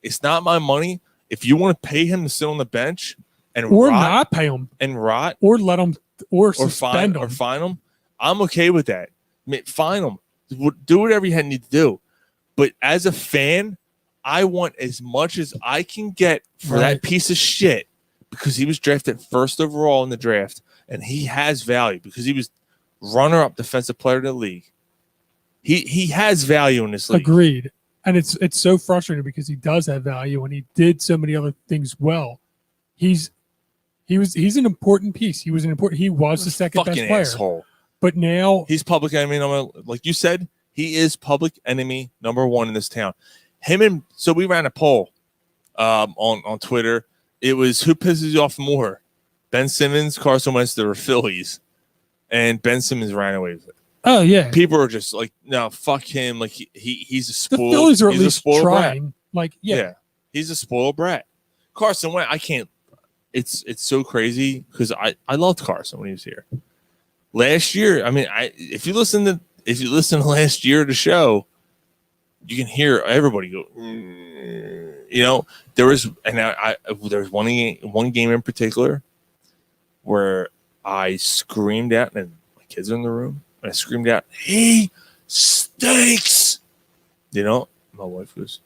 it's not my money. If you want to pay him to sit on the bench. Or not pay him and rot, or let him, or suspend him, or fine him. I'm okay with that. Fine him, do whatever you need to do. But as a fan, I want as much as I can get for that piece of shit because he was drafted first overall in the draft, and he has value because he was runner-up defensive player of the league. He has value in this league. Agreed, and it's so frustrating because he does have value, and he did so many other things well. He's an important piece. He was the second best player. Asshole. But now he's public enemy number, like you said, he is public enemy number 1 in this town. So we ran a poll on Twitter. It was who pisses you off more, Ben Simmons, Carson Wentz, or Phillies, and Ben Simmons ran away with it. Oh yeah, people are just like, no, fuck him. Like he's a spoiled. The Phillies are at least least trying. Brat. Like yeah, he's a spoiled brat. Carson Wentz, I can't. It's so crazy because I loved Carson when he was here last year. I mean, if you listen to last year of the show, you can hear everybody go. You know, there was one game in particular where I screamed out, and my kids are in the room, and I screamed out, "He stinks!" You know, my wife goes,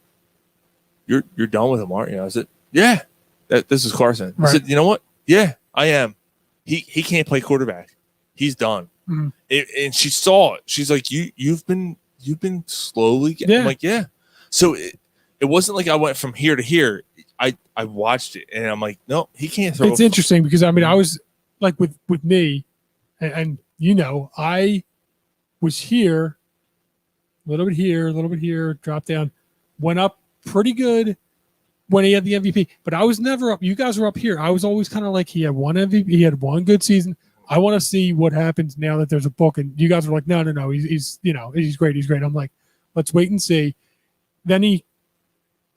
"You're done with him, aren't you?" I said, "Yeah." This is Carson. Right. I said, you know what? Yeah, I am. He can't play quarterback. He's done. Mm-hmm. And she saw it. She's like, you've been slowly getting. Yeah. I'm like, yeah. So it wasn't like I went from here to here. I watched it and I'm like, no, he can't throw. It's interesting because I mean I was like with me, and you know I was here, a little bit here, dropped down, went up pretty good when he had the MVP, but I was never up. You guys were up here. I was always kind of like, he had one MVP, he had one good season. I want to see what happens now that there's a book. And you guys were like, no, he's he's great. I'm like, let's wait and see. Then he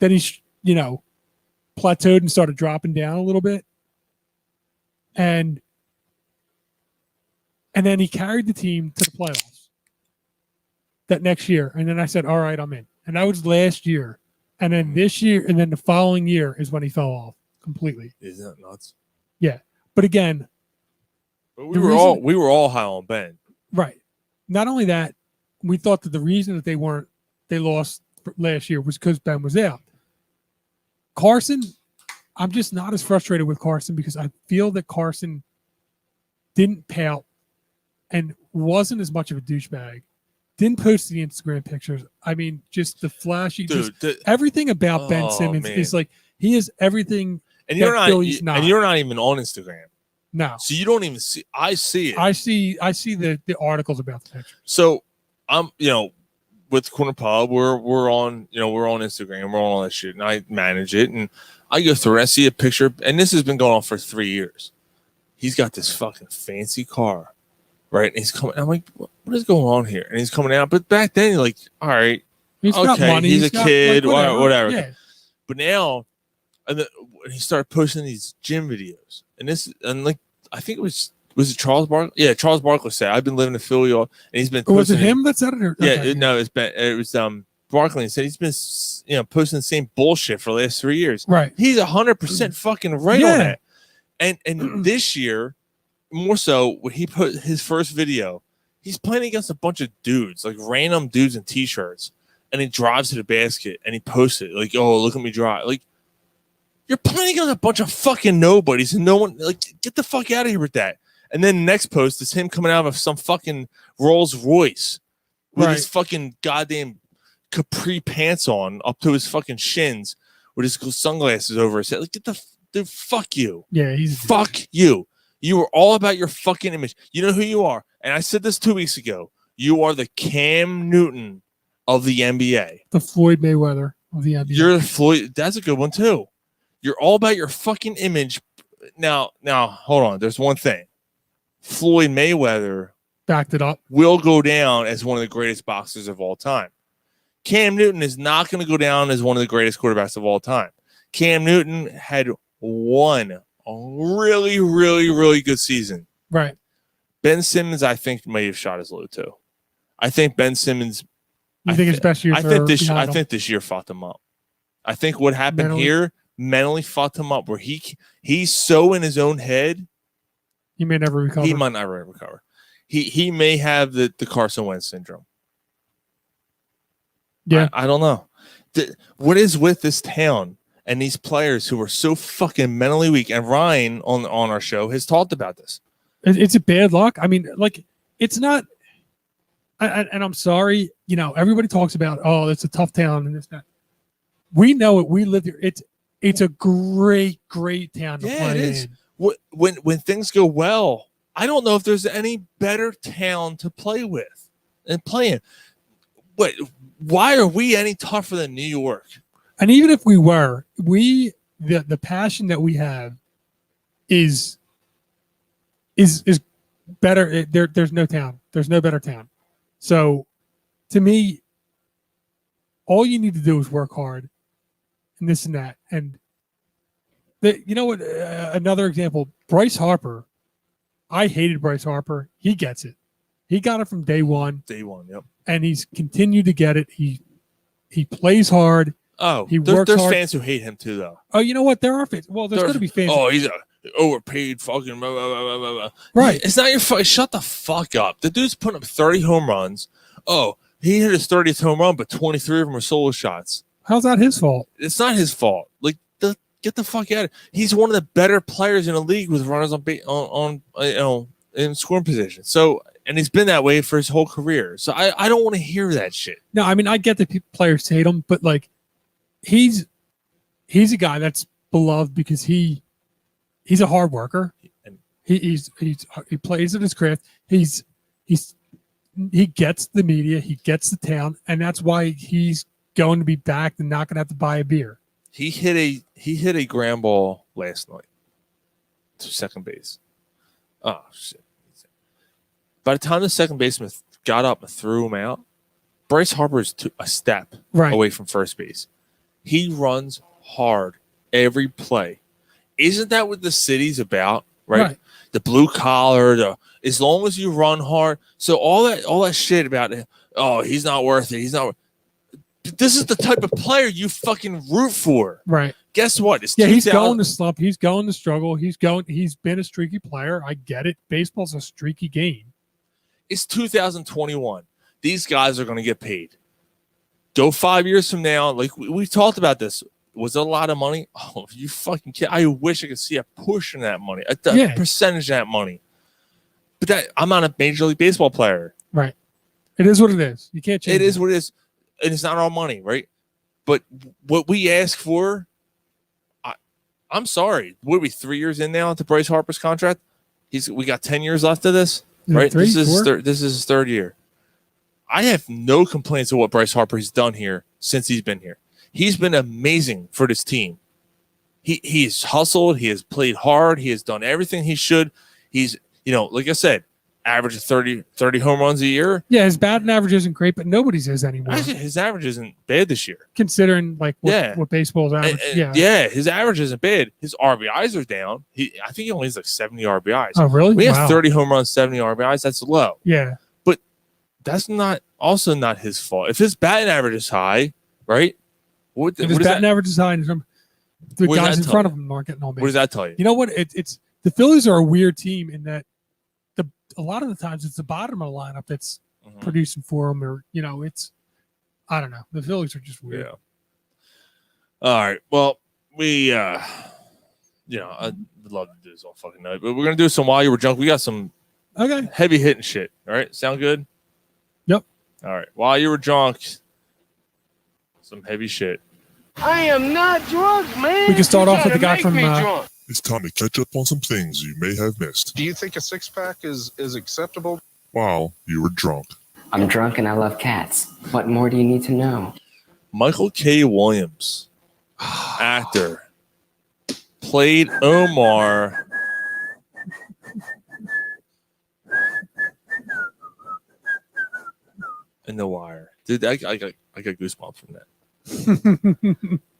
plateaued and started dropping down a little bit, and then he carried the team to the playoffs that next year. And then I said, all right, I'm in. And that was last year. And then this year, and then the following year is when he fell off completely. Isn't that nuts? Yeah, but again, we were all high on Ben. Right. Not only that, we thought that the reason that they lost last year was because Ben was out. Carson, I'm just not as frustrated with Carson because I feel that Carson didn't pout and wasn't as much of a douchebag. Didn't post the Instagram pictures. I mean, just the flashy, everything about Ben Simmons is like he is everything. And you're not, and you're not even on Instagram. No. So you don't even see. I see it. I see the articles about the picture. So I'm, with Corner Pub, we're on, we're on Instagram, we're on all that shit, and I manage it, and I go through and I see a picture, and this has been going on for 3 years. He's got this fucking fancy car, right? And he's coming. I'm like, what is going on here? And he's coming out. But back then, you're like, all right, he's got money. He's a kid, like, whatever. Yeah. But now, and he started posting these gym videos, and like I think it was it Charles Barkley? Yeah, Charles Barkley said, "I've been living in Philly, and he's been." Was it him that said it? Or, yeah, it was Barkley said he's been posting the same bullshit for the last 3 years. Right. He's 100% fucking right on that. And this year, more so, when he put his first video, he's playing against a bunch of dudes, like random dudes in t-shirts, and he drives to the basket and he posts it like, "Oh, look at me drive!" Like, you're playing against a bunch of fucking nobodies, and no one, like, get the fuck out of here with that. And then the next post is him coming out of some fucking Rolls Royce with his fucking goddamn capri pants on up to his fucking shins with his sunglasses over his head. Like, dude, fuck you. Yeah, fuck you. You are all about your fucking image. You know who you are. And I said this 2 weeks ago. You are the Cam Newton of the NBA. The Floyd Mayweather of the NBA. You're the Floyd. That's a good one too. You're all about your fucking image. Now, hold on. There's one thing. Floyd Mayweather backed it up. Will go down as one of the greatest boxers of all time. Cam Newton is not going to go down as one of the greatest quarterbacks of all time. Cam Newton had one really, really, really good season. Right. Ben Simmons, I think, may have shot his low too. I think Ben Simmons. You think his best year? I think this year fucked him up. I think what happened here mentally fucked him up. Where he's so in his own head. He may never recover. He might never recover. He may have the Carson Wentz syndrome. Yeah, I don't know. What is with this town and these players who are so fucking mentally weak? And Ryan on our show has talked about this. It's a bad luck. I mean, like, it's not. And I'm sorry, everybody talks about, oh, it's a tough town and this, that. We know it. We live here. It's a great, great town to play it is. in. When things go well, I don't know if there's any better town to play with and play in. Why are we any tougher than New York? And even if we were, the passion that we have is better. There's no town. There's no better town. So, to me, all you need to do is work hard, and this and that. And you know what? Another example: Bryce Harper. I hated Bryce Harper. He gets it. He got it from day one. Day one, yep. And he's continued to get it. He plays hard. Oh, he works there's hard. fans who hate him too, though. Oh, you know what? There are fans. Well, there's going to be fans. Oh, he's a overpaid fucking blah, blah, blah, blah, blah. Right. It's not your fault. Shut the fuck up. The dude's putting up 30 home runs. Oh, he hit his 30th home run, but 23 of them are solo shots. How's that his fault? It's not his fault. Like, get the fuck out of it. He's one of the better players in the league with runners in scoring position. So, and he's been that way for his whole career. So I don't want to hear that shit. No, I mean, I get that players hate him, but like, he's a guy that's beloved because he's a hard worker. He plays at his craft. He gets the media. He gets the town, and that's why he's going to be backed and not going to have to buy a beer. He hit a ground ball last night to second base. Oh shit! By the time the second baseman got up and threw him out, Bryce Harper is a step away from first base. He runs hard every play. Isn't that what the city's about? Right. The blue collar. As long as you run hard. So all that shit about he's not worth it. He's not. This is the type of player you fucking root for. Right. Guess what? He's going to slump. He's going to struggle. He's been a streaky player. I get it. Baseball's a streaky game. It's 2021. these guys are going to get paid. Go 5 years from now, like we've talked about this. Was it a lot of money? Oh, you fucking kid! I wish I could see a portion of that money, a percentage of that money. But I'm not a Major League Baseball player. Right. It is what it is. You can't change it. It is what it is. And it's not our money, right? But what we ask for, I'm sorry. What are we 3 years in now into Bryce Harper's contract? We got 10 years left of this, right? This is his third year. I have no complaints of what Bryce Harper has done here since he's been here. He's been amazing for this team. He's hustled. He has played hard. He has done everything he should. He's, like I said, average of 30 home runs a year. Yeah, his batting average isn't great, but nobody's is anymore. Actually, his average isn't bad this year. Considering what baseball's average. Yeah, his average isn't bad. His RBIs are down. I think he only has like 70 RBIs. Oh, really? We have 30 home runs, 70 RBIs. That's low. Yeah. But that's not his fault. If his batting average is high, right? If his batting average is high, and the guys in front of him aren't getting on base. What does that tell you? You know what? It's the Phillies are a weird team in that a lot of the times it's the bottom of the lineup that's producing for them, or it's I don't know. The Phillies are just weird. Yeah. All right. Well, we I'd love to do this all fucking night, but we're gonna do some while you were drunk. We got some heavy hitting shit. All right, sound good? Yep. All right. While you were drunk, some heavy shit. I am not drunk, man. We can start off with the guy from. It's time to catch up on some things you may have missed. Do you think a six-pack is acceptable? While you were drunk. I'm drunk and I love cats. What more do you need to know? Michael K. Williams, actor, played Omar. In The Wire. Dude, I got goosebumps from that.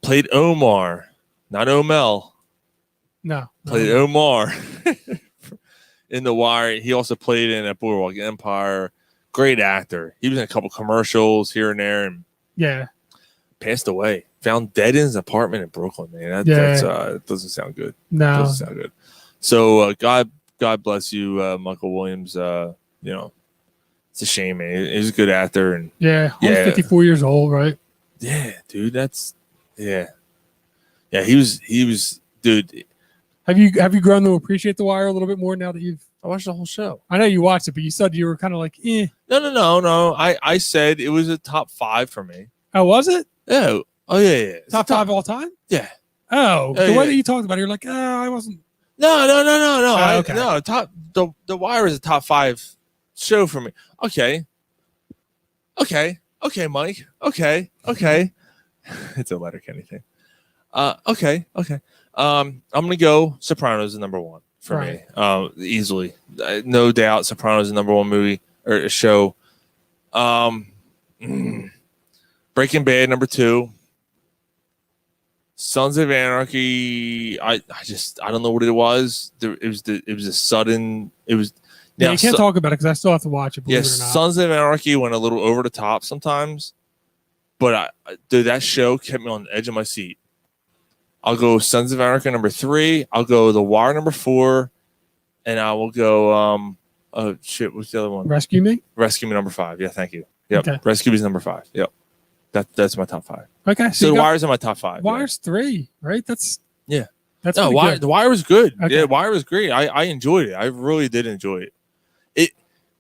Played Omar, not Omel. No. Played Omar in The Wire. He also played in a Boardwalk Empire. Great actor. He was in a couple commercials here and there, and passed away. Found dead in his apartment in Brooklyn. Man, that doesn't sound good. No, doesn't sound good. So God bless you, Michael Williams. It's a shame, man. He's a good actor, and only 54 years old, right? Yeah, dude. Yeah. He was, dude. Have you grown to appreciate The Wire a little bit more now that I watched the whole show? I know you watched it, but you said you were kind of like, eh. No. I said it was a top 5 for me. Oh, was it? Yeah. Oh, yeah. Top 5 all time? Yeah. Oh, the way that you talked about it, you're like, I wasn't. No. Okay. The Wire is a top 5 show for me. Okay, Mike. Okay. It's a Letterkenny thing. Okay. I'm gonna go Sopranos is number 1 for me. Easily, no doubt. Sopranos is number 1 movie or a show. Breaking Bad number 2. Sons of Anarchy. I don't know what it was. It was a sudden. It was. Yeah, you can't talk about it because I still have to watch it. Yes, Sons of Anarchy went a little over the top sometimes, but dude, that show kept me on the edge of my seat. I'll go Sons of Anarchy number 3. I'll go The Wire number 4, and I will go. What's the other one? Rescue Me. Rescue Me number 5. Yeah, thank you. Yep. Okay. Rescue Me is number 5. Yep. That's my top 5. Okay. So The Wire's in my top 5. Wire's 3, right? That's The good. Wire was good. Okay. Yeah, Wire was great. I enjoyed it. I really did enjoy it.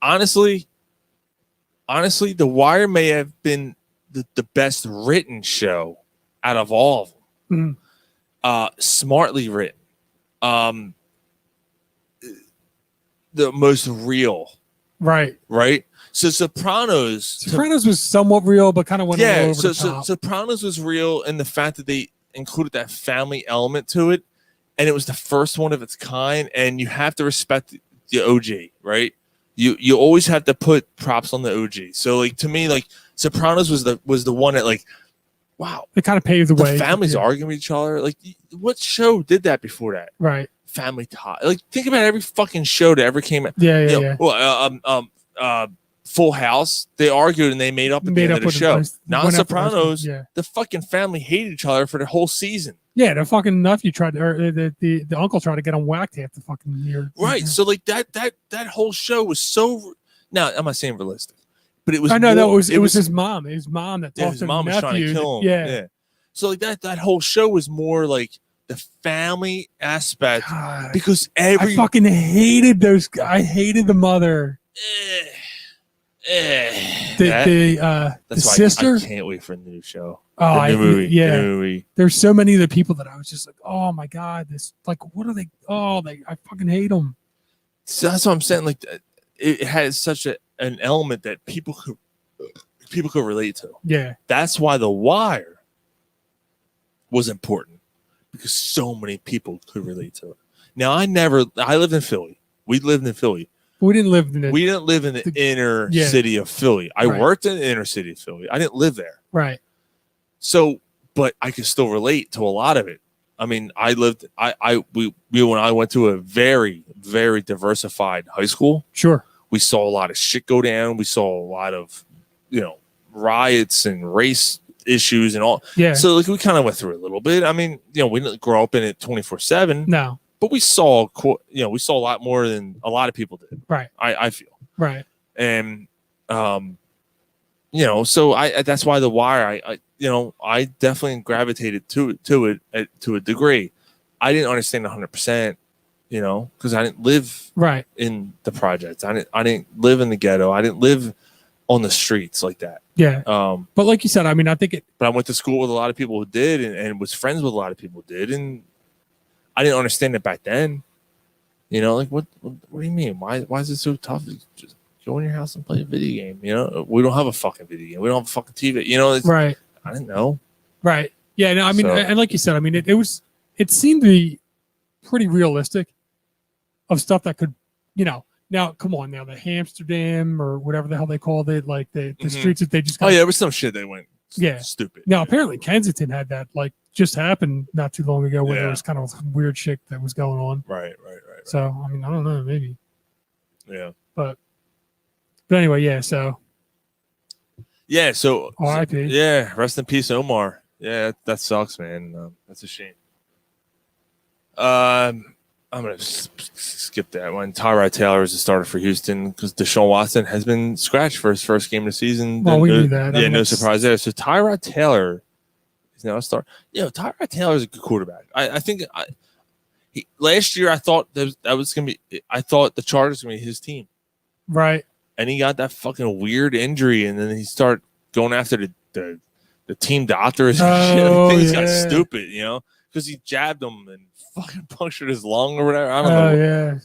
Honestly, The Wire may have been the best written show out of all of them. Smartly written. The most real. Right. So Sopranos was somewhat real, but kind of went over the top. Sopranos was real in the fact that they included that family element to it, and it was the first one of its kind, and you have to respect the OG, right? You always have to put props on the OG. So like to me, like Sopranos was the one that like, wow, it kind of paved the way. Families arguing with each other. Like what show did that before that? Right. Family Tie. Like think about every fucking show that ever came out. Yeah. Well, Full House, they argued and they made up at the end of the show. Now Sopranos, the fucking family hated each other for the whole season. Yeah, the fucking nephew tried to, or the uncle tried to get him whacked half the fucking year. Right. So like that whole show was so. Now I'm not saying realistic, but it was I know more, it was his mom. His mom that talked his to mom the was trying to nephew. kill him. Yeah. So like that whole show was more like the family aspect because I fucking hated those. I hated the mother. The that's why sister. I can't wait for the new show. Oh, the new movie. Yeah. The new movie. There's so many of the people that I was just like, oh my god, this like, what are they? Oh, I fucking hate them. So that's what I'm saying. Like, it has such an element that people could relate to. Yeah. That's why The Wire was important because so many people could relate to it. Now, I lived in Philly. We lived in Philly. We didn't live in the inner city of Philly. I worked in the inner city of Philly. I didn't live there. Right. So, but I could still relate to a lot of it. I mean, when I went to a very, very diversified high school. Sure. We saw a lot of shit go down. We saw a lot of, riots and race issues and all. Yeah. So like we kind of went through a little bit. I mean, we didn't grow up in it 24/7. No. But we saw a lot more than a lot of people did. Right. I feel. Right. And so that's why The Wire, I definitely gravitated to it to a degree. I didn't understand 100%, because I didn't live right in the projects. I didn't live in the ghetto. I didn't live on the streets like that. Yeah. But like you said, I mean, I think But I went to school with a lot of people who did, and was friends with a lot of people who did, and I didn't understand it back then. Like what do you mean? Why is it so tough? Just go in your house and play a video game. We don't have a fucking video game. We don't have a fucking TV. Right. I didn't know. Right. Yeah. No. I mean, and like you said, I mean, it seemed to be pretty realistic of stuff that could, Now, come on, now the Amsterdam or whatever the hell they called it, like the streets that they just. There was some shit that went. Stupid. Now, apparently Kensington had that just happened not too long ago where there was kind of weird shit that was going on. Right. So, I mean, I don't know, maybe. Yeah. But anyway, yeah, so. Yeah, so. R.I.P. Yeah, rest in peace, Omar. Yeah, that sucks, man. That's a shame. I'm going to skip that one. Tyrod Taylor is the starter for Houston because Deshaun Watson has been scratched for his first game of the season. Well, we knew that. Yeah, no surprise there. So Tyrod Taylor is now a starter. Tyrod Taylor is a good quarterback. I think last year I thought that was going to be. I thought the Chargers were going to be his team. Right. And he got that fucking weird injury, and then he started going after the team doctors and shit. I think he's got stupid, because he jabbed him and fucking punctured his lung or whatever. I don't know. Yeah.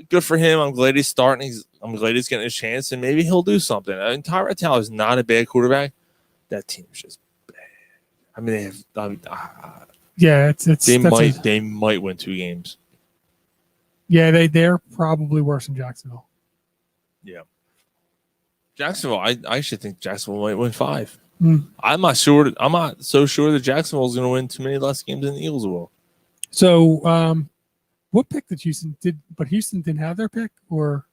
Good for him. I'm glad he's starting. I'm glad he's getting a chance, and maybe he'll do something. I mean, Tyrod Taylor is not a bad quarterback. That team's just bad. I mean, they have. Yeah, they might win 2 games. Yeah, they're probably worse than Jacksonville. Yeah. Jacksonville, I actually think Jacksonville might win 5. Mm. I'm not so sure that Jacksonville is going to win too many less games than the Eagles will. So, what pick did Houston did? But Houston didn't have their pick or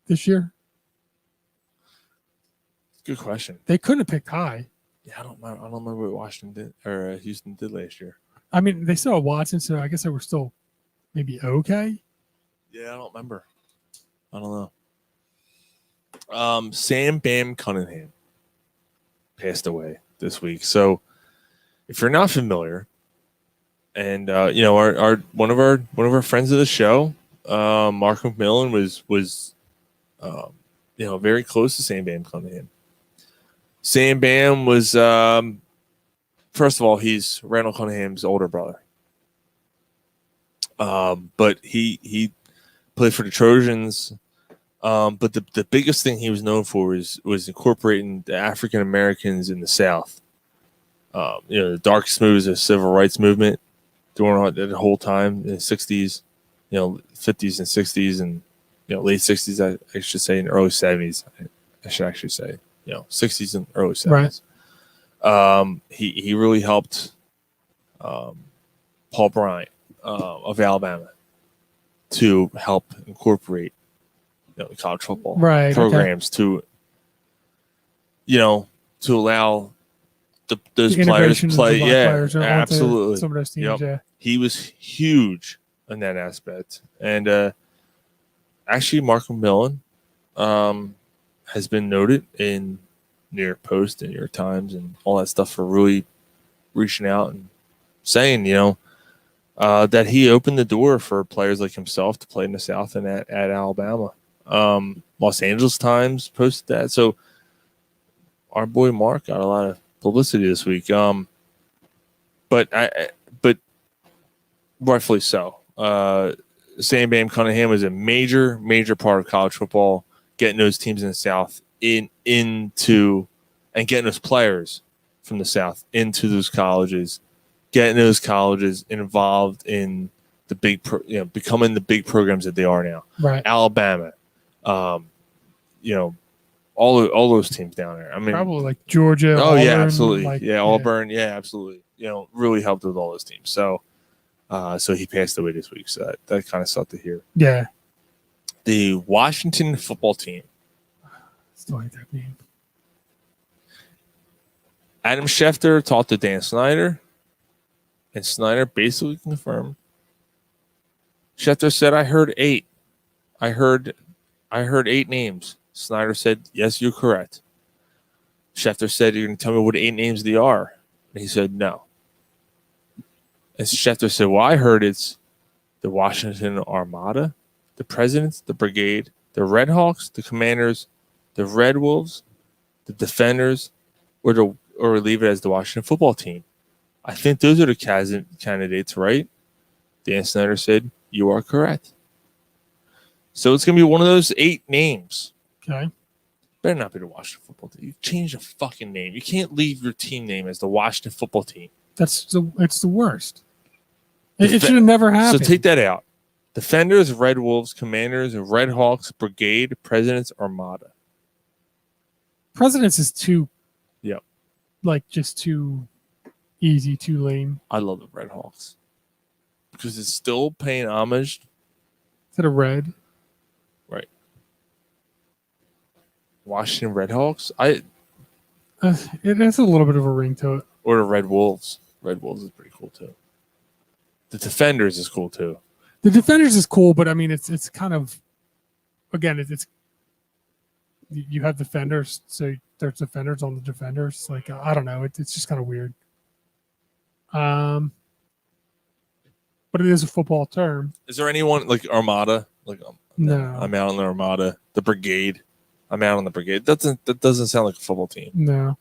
this year. Good question. They couldn't have picked high. Yeah, I don't remember what Washington did or Houston did last year. I mean, they still had Watson, so I guess they were still maybe okay. Yeah, I don't remember. I don't know. Sam Bam Cunningham passed away this week. So, if you're not familiar, and our one of our friends of the show, Mark McMillan was very close to Sam Bam Cunningham. Sam Bam was first of all, he's Randall Cunningham's older brother. But he played for the Trojans. But the biggest thing he was known for was incorporating the African Americans in the South. The darkest movement was the civil rights movement during the whole time in the 60s, 50s and 60s and late 60s, I should say, and early 70s. I should actually say, 60s and early 70s. Right. He really helped Paul Bryant of Alabama to help incorporate college football programs to allow those players to play. Yeah, absolutely. Some of those teams, yeah. He was huge in that aspect. And actually, Mark McMillan has been noted in New York Post and New York Times and all that stuff for really reaching out and saying, that he opened the door for players like himself to play in the South and at Alabama. Los Angeles Times posted that. So our boy Mark got a lot of publicity this week. But rightfully so. Sam Bam Cunningham is a major part of college football, getting those teams in the South into and getting those players from the South into those colleges, getting those colleges involved in the big, becoming the big programs that they are now. Right. Alabama, all those teams down there. I mean, probably like Georgia. Oh, Auburn, yeah, absolutely. like, Auburn. Yeah, absolutely. Really helped with all those teams. So, so he passed away this week. So that kind of sucked to hear. Yeah. The Washington football team. Still hate that name. Adam Schefter talked to Dan Snyder, and Snyder basically confirmed. Schefter said, "I heard 8. I heard 8 names." Snyder said, "Yes, you're correct." Schefter said, "You're going to tell me what 8 names they are?" And he said, "No." And Schefter said, "Well, I heard it's the Washington Armada, the Presidents, the Brigade, the Red Hawks, the Commanders, the Red Wolves, the Defenders, or leave it as the Washington football team. I think those are the candidates, right?" Dan Snyder said, "You are correct." So it's going to be one of those 8 names. Okay. Better not be the Washington football team. You change the fucking name. You can't leave your team name as the Washington football team. It's the worst. It should have never happened. So take that out. Defenders, Red Wolves, Commanders, Red Hawks, Brigade, Presidents, Armada. Presidents is too, Yep. just too easy, too lame. I love the Red Hawks because it's still paying homage. Instead of red. Right. Washington Red Hawks. It has a little bit of a ring to it. Or the Red Wolves. Red Wolves is pretty cool too. The Defenders is cool too. The Defenders is cool, but I mean, it's kind of, again, it's you have Defenders, so there's Defenders on the Defenders. Like, I don't know, it's just kind of weird. But it is a football term. Is there anyone like Armada? No, I'm out on the Armada. The Brigade. I'm out on the Brigade. That doesn't sound like a football team. No.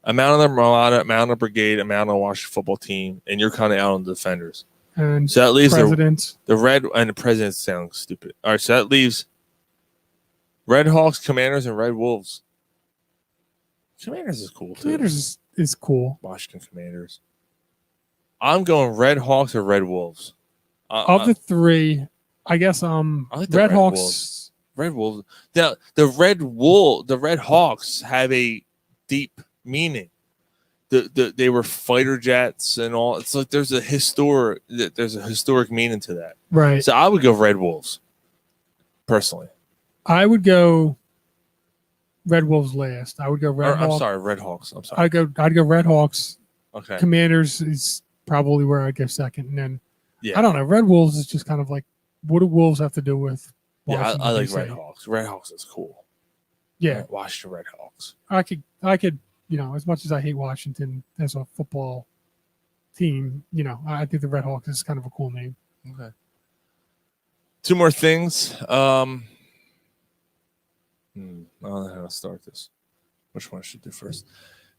I'm out on the Armada. I'm out on the Brigade. I'm out on the Washington football team, and you're kind of out on the Defenders. And so that leaves Presidents. The Red and the Presidents sound stupid. All right, so that leaves Red Hawks, Commanders, and Red Wolves. Commanders is cool too. Commanders is cool. Washington Commanders. I'm going Red Hawks or Red Wolves. Of the 3, I guess I like the Red Hawks. Wolves. Red Wolves. Now the Red Hawks have a deep meaning. They were fighter jets and all. It's like there's a historic meaning to that. Right. So I would go Red Wolves. Personally. I would go Red Wolves last. I would go Red Hawks. I'm sorry, Red Hawks. I'm sorry. I'd go Red Hawks. Okay. Commanders is probably where I'd go second. And then Yeah. I don't know. Red Wolves is just kind of like, what do Wolves have to do with Washington? I like DC? Red Hawks. Red Hawks is cool. Yeah. Washington Red Hawks. I could, as much as I hate Washington as a football team, I think the Red Hawks is kind of a cool name. Okay. 2 more things. I don't know how to start this. Which one I should do first?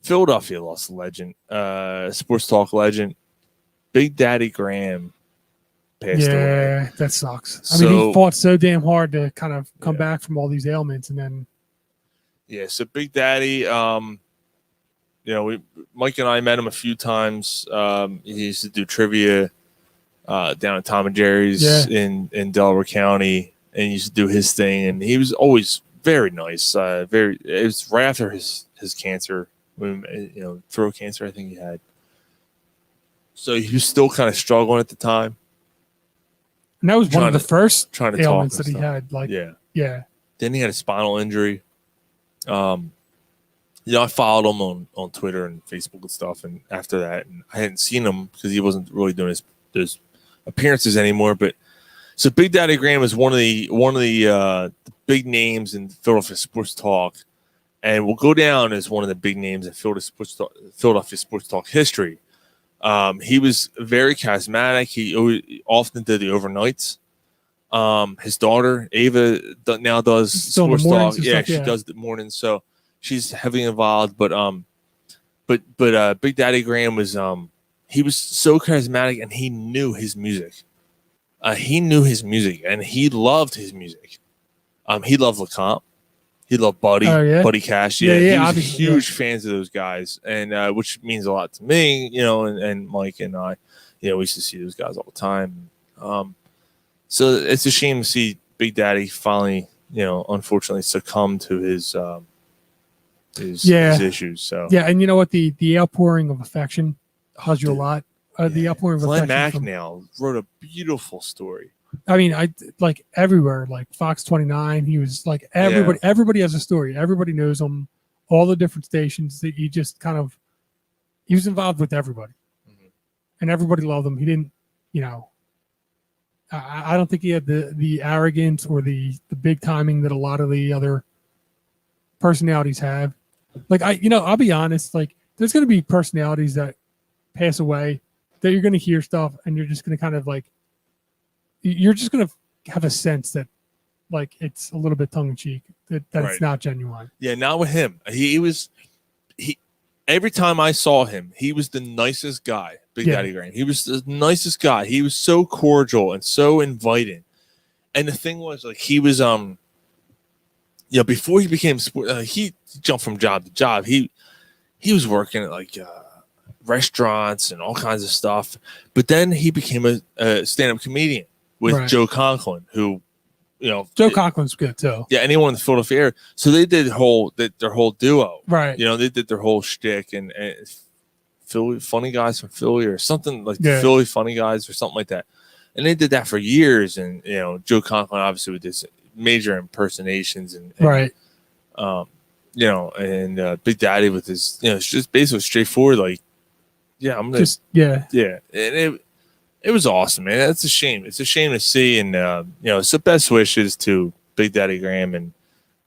Philadelphia lost a legend, sports talk legend, Big Daddy Graham passed away. Yeah, that sucks. I mean, he fought so damn hard to kind of come back from all these ailments, and then so Big Daddy, Mike and I met him a few times. He used to do trivia down at Tom and Jerry's in Delaware County, and he used to do his thing, and he was always very nice. It was right after his cancer, throat cancer, I think he had. So he was still kind of struggling at the time. And that was one of the first ailments that he stuff. had. Yeah. Then he had a spinal injury. I followed him on Twitter and Facebook and stuff. And after that, and I hadn't seen him because he wasn't really doing his appearances anymore. But so Big Daddy Graham is one of the big names in Philadelphia sports talk. and will go down as one of the big names in Philadelphia sports talk history. He was very charismatic. He often did the overnights. His daughter Ava now does sports talk. Yeah, she does the mornings, so she's heavily involved. But Big Daddy Graham was he was so charismatic, and he knew his music. And he loved his music. He loved Lincecum. He loved Buddy Cash. Yeah, he was huge fans of those guys, and which means a lot to me, and Mike and I, we used to see those guys all the time. So it's a shame to see Big Daddy finally, unfortunately succumb to his issues. So and you know what? The outpouring of affection tells you a lot. The outpouring of Glenn affection. Macnow wrote a beautiful story. I mean, I like everywhere, like Fox 29. He was like everybody has a story. Everybody knows him. All the different stations that he just he was involved with everybody, and everybody loved him. He didn't, I don't think he had the arrogance or the big timing that a lot of the other personalities have. Like I'll be honest. Like there's going to be personalities that pass away that you're going to hear stuff, and you're just going to kind of like. You're just going to have a sense that like it's a little bit tongue in cheek, that it's not genuine. Yeah, not with him. He every time I saw him, he was the nicest guy, Big Daddy Graham. He was the nicest guy. He was so cordial and so inviting. And the thing was, like, he was before he became he jumped from job to job. He was working at like restaurants and all kinds of stuff. But then he became a stand-up comedian with Joe Conklin, who, Joe Conklin's good too. Yeah, anyone in the Philadelphia area. So they did their whole duo. Right. They did their whole shtick and Philly funny guys from Philly or something like the Philly funny guys or something like that. And they did that for years. And Joe Conklin obviously with this major impersonations and Big Daddy with his it's just basically straightforward like I'm gonna and it was awesome, man. That's a shame. It's a shame to see, and so best wishes to Big Daddy Graham and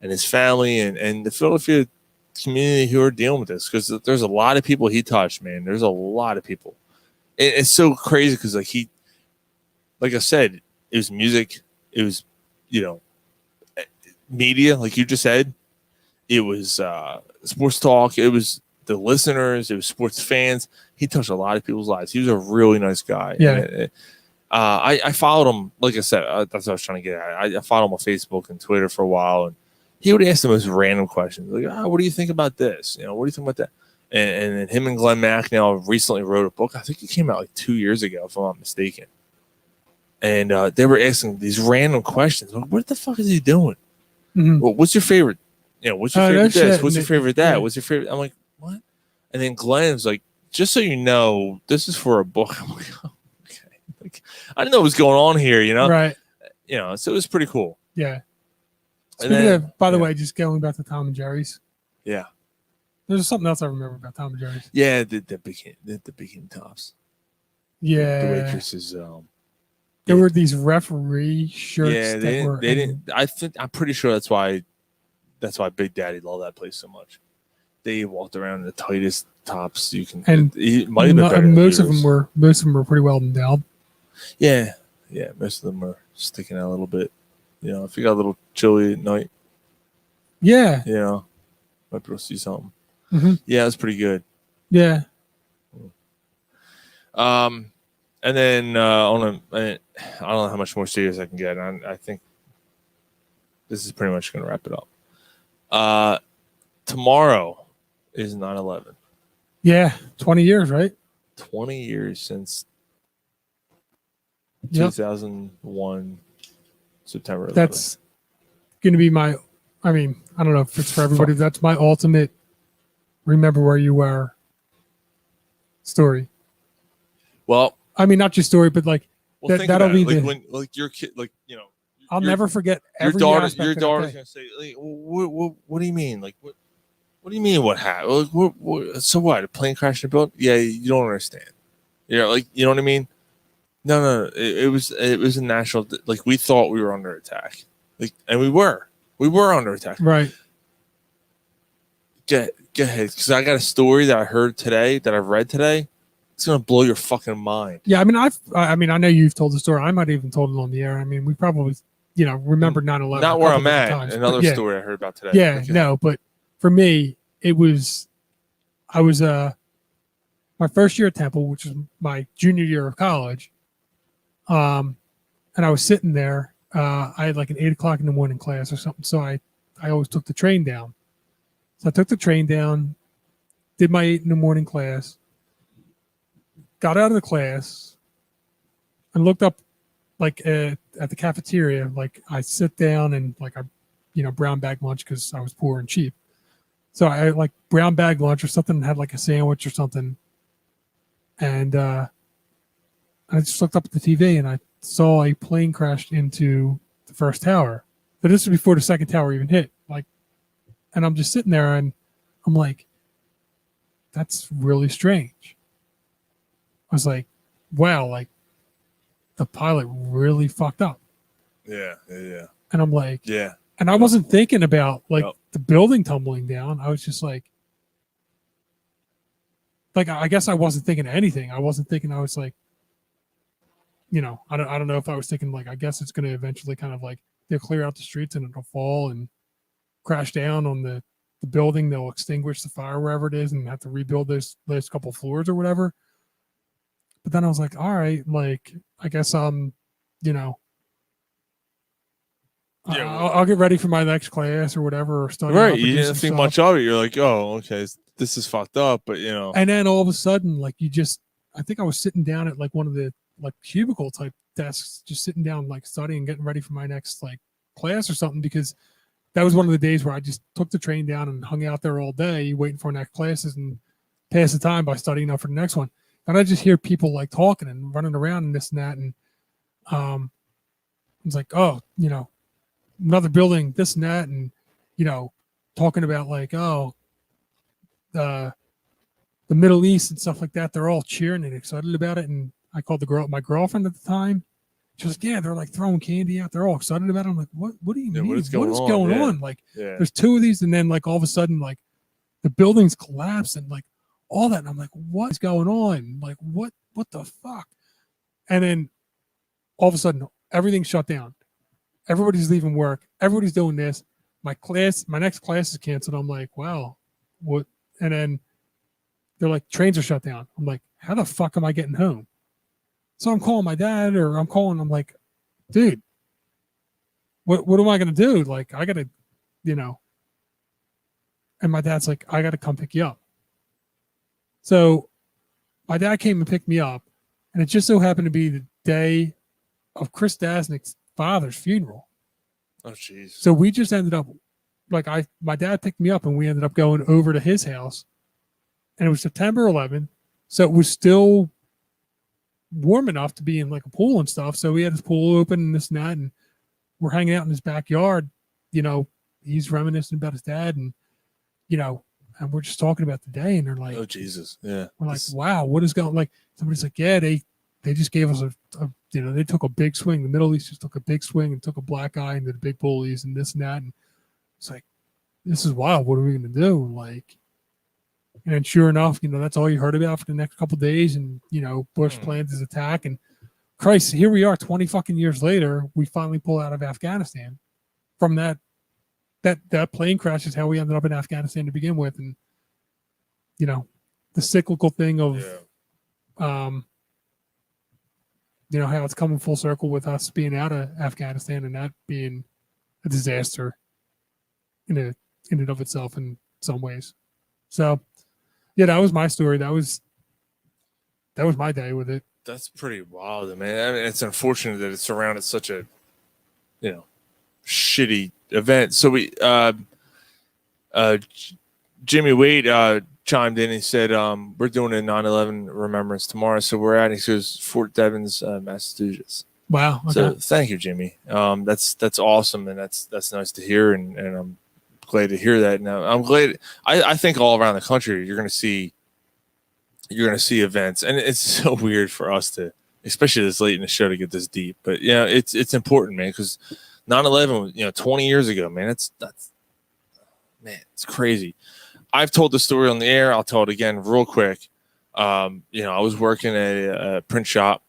his family and the Philadelphia community who are dealing with this, because there's a lot of people he touched, man. There's a lot of people. It's so crazy because like I said, it was music, it was media, like you just said, it was sports talk, it was the listeners, it was sports fans. He touched a lot of people's lives. He was a really nice guy. Yeah. I followed him, like I said, that's what I was trying to get at. I followed him on Facebook and Twitter for a while, and he would ask the most random questions, like, what do you think about this? What do you think about that? And then him and Glenn Macnow recently wrote a book. I think it came out like 2 years ago, if I'm not mistaken. And they were asking these random questions. Like, what the fuck is he doing? Mm-hmm. Well, what's your favorite? What's your favorite this? What's your favorite that? What's your favorite? I'm like, what? And then Glenn's like, just so you know, this is for a book. I'm like, oh, okay. Like, I didn't know what was going on here, Right. So it was pretty cool. Yeah. Speaking of, by the way, just going back to Tom and Jerry's. Yeah. There's something else I remember about Tom and Jerry's. Yeah, the bikini tops. Yeah. The waitresses. There were these referee shirts. Yeah, they didn't. I'm pretty sure that's why Big Daddy loved that place so much. They walked around in the tightest tops you can. And might have been better than most of them were pretty well endowed. Yeah, most of them are sticking out a little bit. If you got a little chilly at night. Yeah. Might be able to see something. Mm-hmm. Yeah, it's pretty good. Yeah. And then I don't know how much more serious I can get. I think this is pretty much going to wrap it up. Tomorrow is 9/11. Yeah, 20 years, right? 20 years since 2001, September 11th. That's going to be I don't know if it's for everybody. That's my ultimate remember where you were story. Well, I mean, not just story, but like that'll be when your kid, I'll never forget your daughter's gonna say, like, what do you mean? Like, what do you mean? What happened? So what? A plane crashed in a building? Yeah, you don't understand. You know what I mean? No. It was a national. Like, we thought we were under attack. Like, and we were under attack. Right. Go ahead, because I got a story that I heard today, that I've read today. It's gonna blow your fucking mind. Yeah, I mean, I know you've told the story. I might have even told it on the air. I mean, we probably, remember 9/11. Not where I'm at. Times, Another story I heard about today. Yeah, Okay. no, but for me, I was my first year at Temple, which was my junior year of college. And I was sitting there. I had like an 8 o'clock in the morning class or something. So I always took the train down. So I took the train down, did my 8 in the morning class, got out of the class, and looked up like at the cafeteria. Like I sit down and like I, brown bag lunch because I was poor and cheap. So I had like brown bag lunch or something, and had like a sandwich or something. And I just looked up at the TV and I saw a plane crashed into the first tower. But this was before the second tower even hit. And I'm just sitting there and I'm like, that's really strange. I was like, wow, like the pilot really fucked up. Yeah. And I'm like, yeah. And I wasn't thinking about the building tumbling down. I was just like I guess I wasn't thinking of anything. I wasn't thinking. I was like, I don't know if I was thinking like, I guess it's going to eventually kind of like they'll clear out the streets and it'll fall and crash down on the building. They'll extinguish the fire wherever it is and have to rebuild those couple floors or whatever. But then I was like, all right, like I guess I'll get ready for my next class or whatever, or study. Right, you didn't think much of it. You're like, oh, okay, this is fucked up, but And then all of a sudden, like I think I was sitting down at like one of the like cubicle type desks, just sitting down like studying, getting ready for my next like class or something, because that was one of the days where I just took the train down and hung out there all day waiting for next classes and pass the time by studying up for the next one. And I just hear people like talking and running around and this and that, and I was like, oh, another building, this and that, and talking about like, oh, the Middle East and stuff like that. They're all cheering and excited about it. And I called my girlfriend at the time. She was like, yeah, they're like throwing candy out. They're all excited about it. I'm like, what do you mean? What is going on? Like, there's two of these, and then like all of a sudden, like the buildings collapse and like all that. And I'm like, what's going on? Like, what the fuck? And then all of a sudden, everything's shut down. Everybody's leaving work. Everybody's doing this. My next class is canceled. I'm like, wow, what? And then they're like, trains are shut down. I'm like, how the fuck am I getting home? So I'm calling my dad, or I'm like, dude, what am I going to do? Like, I got to, and my dad's like, I got to come pick you up. So my dad came and picked me up, and it just so happened to be the day of Chris Dasnick's father's funeral. Oh, jeez. So we just ended up, my dad picked me up and we ended up going over to his house, and it was September 11th. So it was still warm enough to be in like a pool and stuff. So we had his pool open and this and that, and we're hanging out in his backyard. He's reminiscing about his dad, and, and we're just talking about the day, and they're like, oh, Jesus. Yeah. We're like, wow, what is going, like, somebody's like, yeah, they just gave us they took a big swing. The Middle East just took a big swing and took a black eye into the big bullies and this and that. And it's like, this is wild. What are we going to do? Like, and sure enough, that's all you heard about for the next couple of days. And, Bush planned his attack. And Christ, here we are 20 fucking years later. We finally pull out of Afghanistan. From that plane crash is how we ended up in Afghanistan to begin with. And, the cyclical thing of, how it's coming full circle with us being out of Afghanistan and that being a disaster in and of itself in some ways. So, yeah, that was my story. That was my day with it. That's pretty wild, man. I mean, it's unfortunate that it's surrounded such a, shitty event. So we, Jimmy Wade chimed in. He said, we're doing a 9/11 remembrance tomorrow. So we're at, he says, Fort Devens, Massachusetts. Wow. Okay. So thank you, Jimmy. That's awesome. And that's nice to hear. And I'm glad to hear that. Now I'm glad. I think all around the country, you're going to see events, and it's so weird for us to, especially this late in the show, to get this deep, but it's important, man. Cause 9/11 was, 20 years ago, man, it's crazy. I've told the story on the air. I'll tell it again real quick. I was working at a print shop,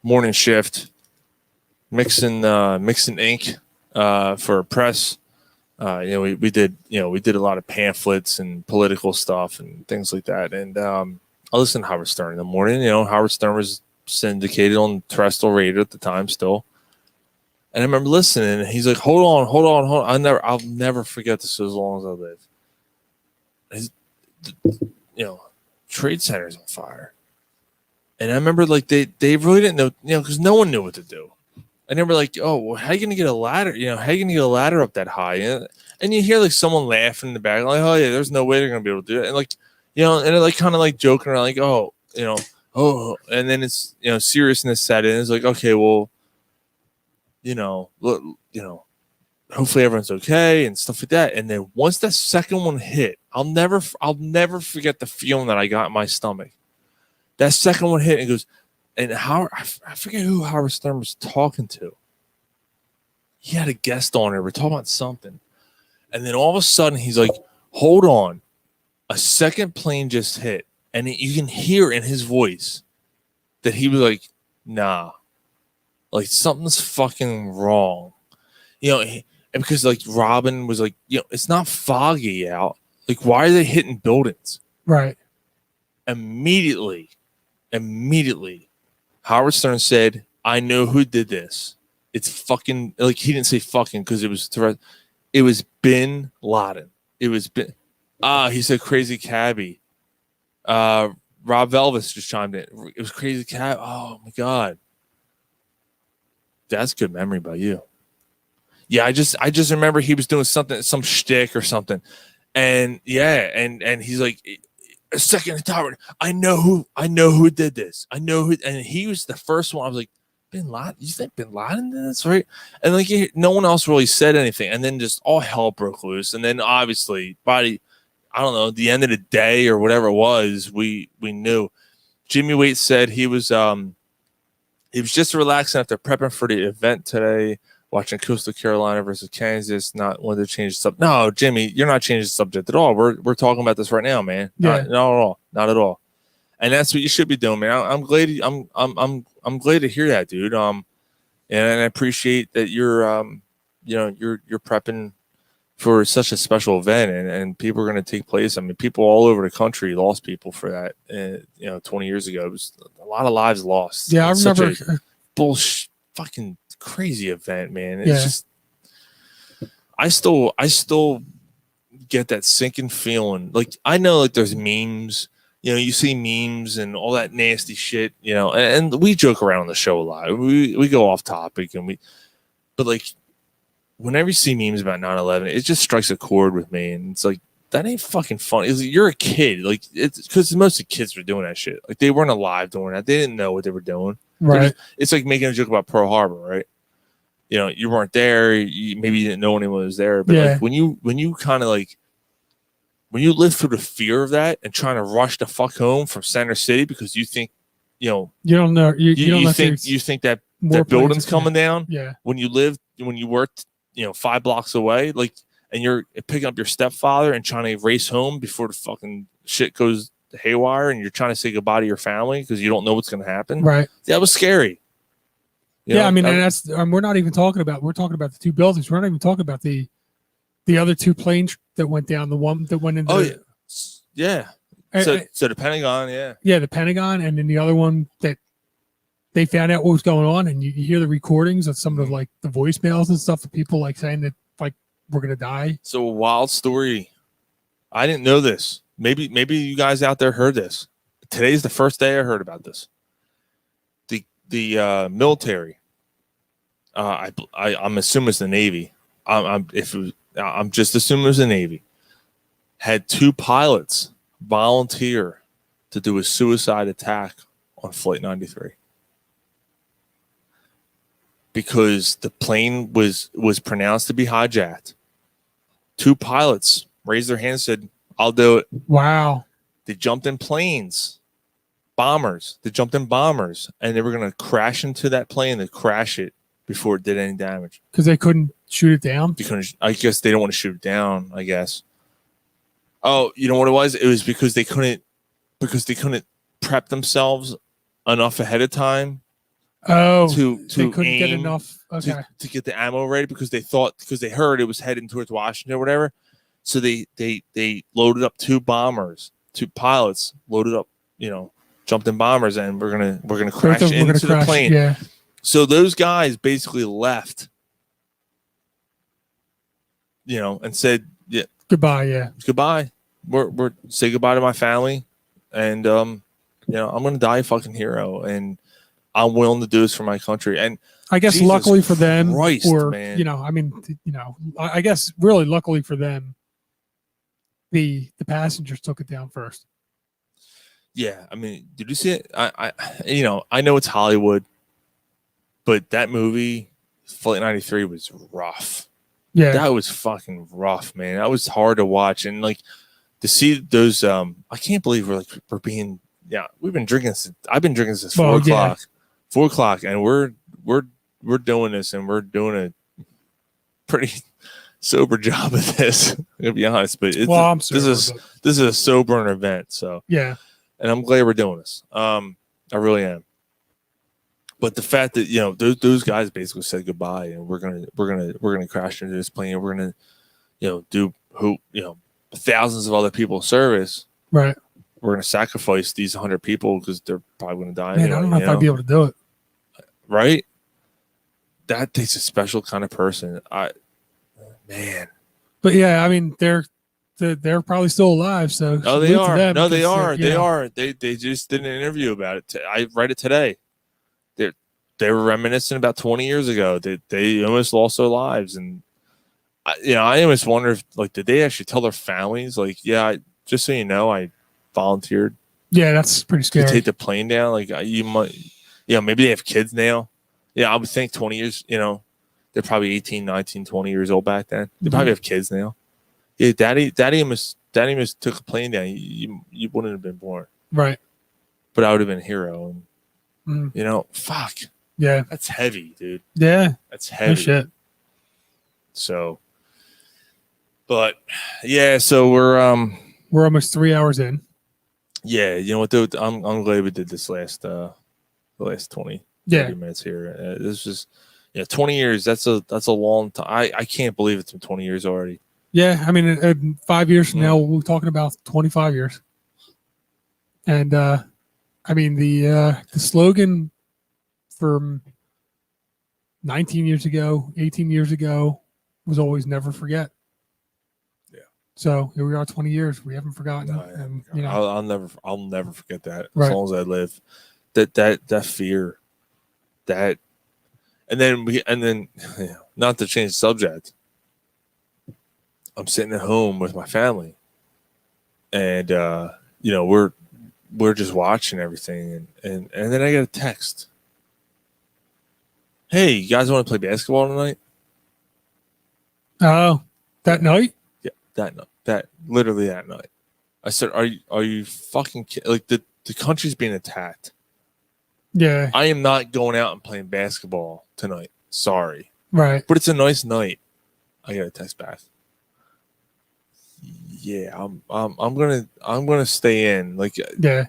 morning shift, mixing ink for a press. We did a lot of pamphlets and political stuff and things like that. And I listened to Howard Stern in the morning. Howard Stern was syndicated on terrestrial radio at the time still. And I remember listening, and he's like, hold on. I'll never forget this as long as I live. Trade Center's on fire. And I remember like they really didn't know, because no one knew what to do. And they were like, oh, how are you going to get a ladder? How are you going to get a ladder up that high? And you hear like someone laughing in the back, like, oh yeah, there's no way they're going to be able to do it. And like, and they're like kind of like joking around, like, oh, and then it's, seriousness set in. It's like, okay, well, hopefully everyone's okay and stuff like that. And then once that second one hit, I'll never forget the feeling that I got in my stomach. That second one hit and goes, and Howard, I forget who Howard Stern was talking to. He had a guest on there. We're talking about something. And then all of a sudden he's like, hold on. A second plane just hit. And you can hear in his voice that he was like, nah. Like something's fucking wrong, and because like Robin was like, it's not foggy out. Like, why are they hitting buildings? Right. Immediately, Howard Stern said, I know who did this. It's fucking, like, he didn't say fucking because it was Bin Laden. It was he said crazy cabbie. Rob Elvis just chimed in. It was crazy cab. Oh my God. That's good memory by you. Yeah, I just remember he was doing some shtick or something, and and he's like, a second Howard, I know who did this. I know who, and he was the first one. I was like, Bin Laden? You think Bin Laden did this, right? And like no one else really said anything, and then just all hell broke loose. And then obviously, I don't know, the end of the day or whatever it was, we knew. Jimmy Waite said he was just relaxing after prepping for the event today, watching Coastal Carolina versus Kansas. Not wanting to change the subject. No, Jimmy, you're not changing the subject at all. We're talking about this right now, man. Yeah. Not at all. And that's what you should be doing, man. I'm glad. I'm glad to hear that, dude. And I appreciate that you're prepping for such a special event, and people are going to take place. I mean, people all over the country lost people for that. 20 years ago, it was a lot of lives lost. Yeah, I remember. Such a bullshit, fucking crazy event, man. It's just, I still get that sinking feeling. Like, I know, like, there's memes. You see memes and all that nasty shit. And we joke around on the show a lot. We go off topic, but like, whenever you see memes about 9/11, it just strikes a chord with me, and it's like, that ain't fucking funny. It's like, you're a kid, like, it's because most of the kids were doing that shit. Like, they weren't alive doing that. They didn't know what they were doing. Right. It's like making a joke about Pearl Harbor, right? You weren't there. Maybe you didn't know anyone was there, but like when you kind of like, when you live through the fear of that and trying to rush the fuck home from Center City because you think, you don't know, you think that building's coming down. Yeah. When you worked 5 blocks away, like, and you're picking up your stepfather and trying to race home before the fucking shit goes haywire, and you're trying to say goodbye to your family because you don't know what's going to happen. Right. That was scary. I mean, and that's, we're not even talking about, we're talking about the two buildings. We're not even talking about the other two planes that went down, the one that went into. Oh, yeah. So the Pentagon, Yeah, the Pentagon, and then the other one that they found out what was going on, and you hear the recordings of some of the, like, the voicemails and stuff of people like saying that, like, we're gonna die. So, a wild story. I didn't know this. Maybe you guys out there heard this. Today's the first day I heard about this. The military. I'm assuming it's the Navy. I'm just assuming it was the Navy. Had 2 pilots volunteer to do a suicide attack on Flight 93. Because the plane was pronounced to be hijacked. 2 pilots raised their hands and said, I'll do it. Wow. They jumped in planes. Bombers. They jumped in bombers. And they were going to crash into that plane and crash it before it did any damage. Because they couldn't shoot it down? I guess they don't want to shoot it down, I guess. Oh, you know what it was? It was because they couldn't prep themselves enough ahead of time. Oh, to they couldn't get aim, enough. Okay. to get the ammo ready because they heard it was heading towards Washington or whatever. So they loaded up two pilots loaded up, jumped in bombers, and we're gonna crash into the plane. Yeah. So those guys basically left, and said, "Yeah, Goodbye." Yeah. Goodbye. We're say goodbye to my family, and I'm gonna die a fucking hero, and I'm willing to do this for my country. And I guess Jesus luckily for them, Christ, or man. I guess really luckily for them, the passengers took it down first. Yeah, I mean, did you see it? I know it's Hollywood, but that movie, Flight 93, was rough. Yeah, that was fucking rough, man. That was hard to watch, and to see those. I can't believe we're being. Yeah, we've been drinking. I've been drinking since 4 o'clock. Yeah. 4 o'clock, and we're doing this, and we're doing a pretty sober job of this. I'm gonna be honest, but this is a sober event. So yeah. And I'm glad we're doing this. I really am. But the fact that those guys basically said goodbye, and we're gonna crash into this plane, and we're gonna do thousands of other people's service. Right. We're gonna sacrifice these 100 people because they're probably gonna die. Man, anyway, I don't know if I'd be able to do it. Right. That takes a special kind of person. Man. But yeah, I mean they're probably still alive. So oh, they are. Them no, they are. They are. They just did an interview about it. I read it today. They were reminiscing about 20 years ago. They almost lost their lives, and I almost wonder if did they actually tell their families just so you know, I volunteered. Yeah, that's pretty scary. To take the plane down. You might, maybe they have kids now. Yeah, I would think 20 years. They're probably 18, 19, 20 years old back then. They probably have kids now. Yeah, daddy almost took a plane down. You wouldn't have been born. Right. But I would have been a hero. And, fuck. Yeah. That's heavy, dude. Yeah. That's heavy. No shit. So, but yeah, so we're almost 3 hours in. Yeah, you know what, dude? I'm glad we did this the last 20 minutes here. This is 20 years. That's a long time. I can't believe it's been 20 years already. Yeah, I mean, 5 years from now, we're talking about 25 years. And I mean, the slogan from 19 years ago, 18 years ago, was always "never forget." Yeah. So here we are, 20 years. We haven't forgotten. And, I'll never forget that right. As long as I live. That fear, and then not to change the subject. I'm sitting at home with my family, and we're just watching everything, and then I get a text. Hey, you guys want to play basketball tonight? Oh, that night? Yeah, that night. Literally that night. I said, "Are you fucking kidding? The country's being attacked." Yeah. I am not going out and playing basketball tonight. Sorry. Right. But it's a nice night. I got a text back. Yeah, I'm gonna stay in. Yeah.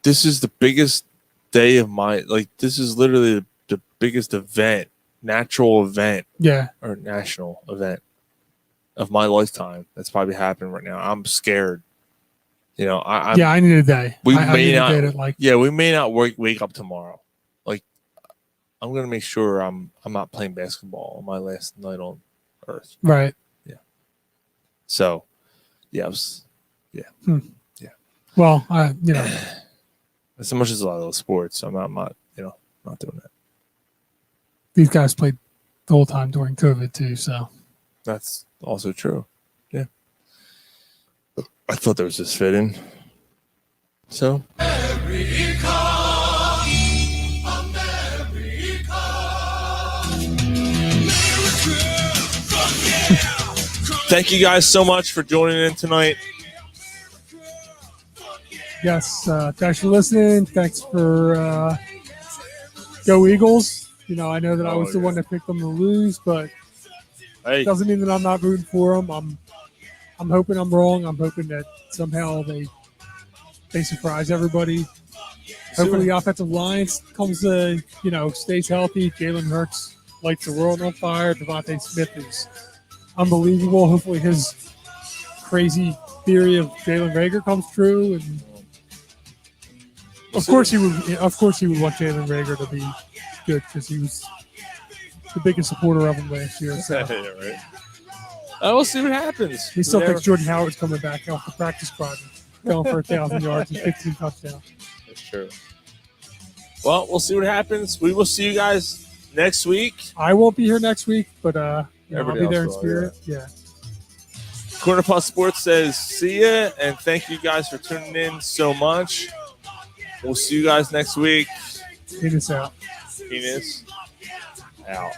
This is the biggest day of my this is literally the biggest event, natural event. Yeah. Or national event of my lifetime that's probably happening right now. I'm scared. I need a day. We I may need not. a day to, yeah, we may not wake up tomorrow. I'm gonna make sure I'm not playing basketball on my last night on Earth. Right. Yeah. So, yeah, yeah. Yeah. Well, as much as I love sports, I'm not doing that. These guys played the whole time during COVID too, so that's also true. Yeah. I thought there was this fit in. So thank you guys so much for joining in tonight. Yes, thanks for listening. Thanks for go Eagles. I know that I was the one that picked them to lose, but it doesn't mean that I'm not rooting for them. I'm hoping I'm wrong. I'm hoping that somehow they surprise everybody. Hopefully the offensive line comes stays healthy. Jalen Hurts lights the world on fire. Devontae Smith is unbelievable. Hopefully his crazy theory of Jalen Reagor comes true, and of course he would want Jalen Reagor to be good because he was the biggest supporter of him last year. So. Yeah, right. We'll see what happens. He still thinks Jordan Howard's coming back off the practice squad, going for 1,000 yards and 15 touchdowns. That's true. Well, we'll see what happens. We will see you guys next week. I won't be here next week, but I'll be there in spirit. Yeah. Corner Puff Sports says, see ya, and thank you guys for tuning in so much. We'll see you guys next week. Penis out. Penis out.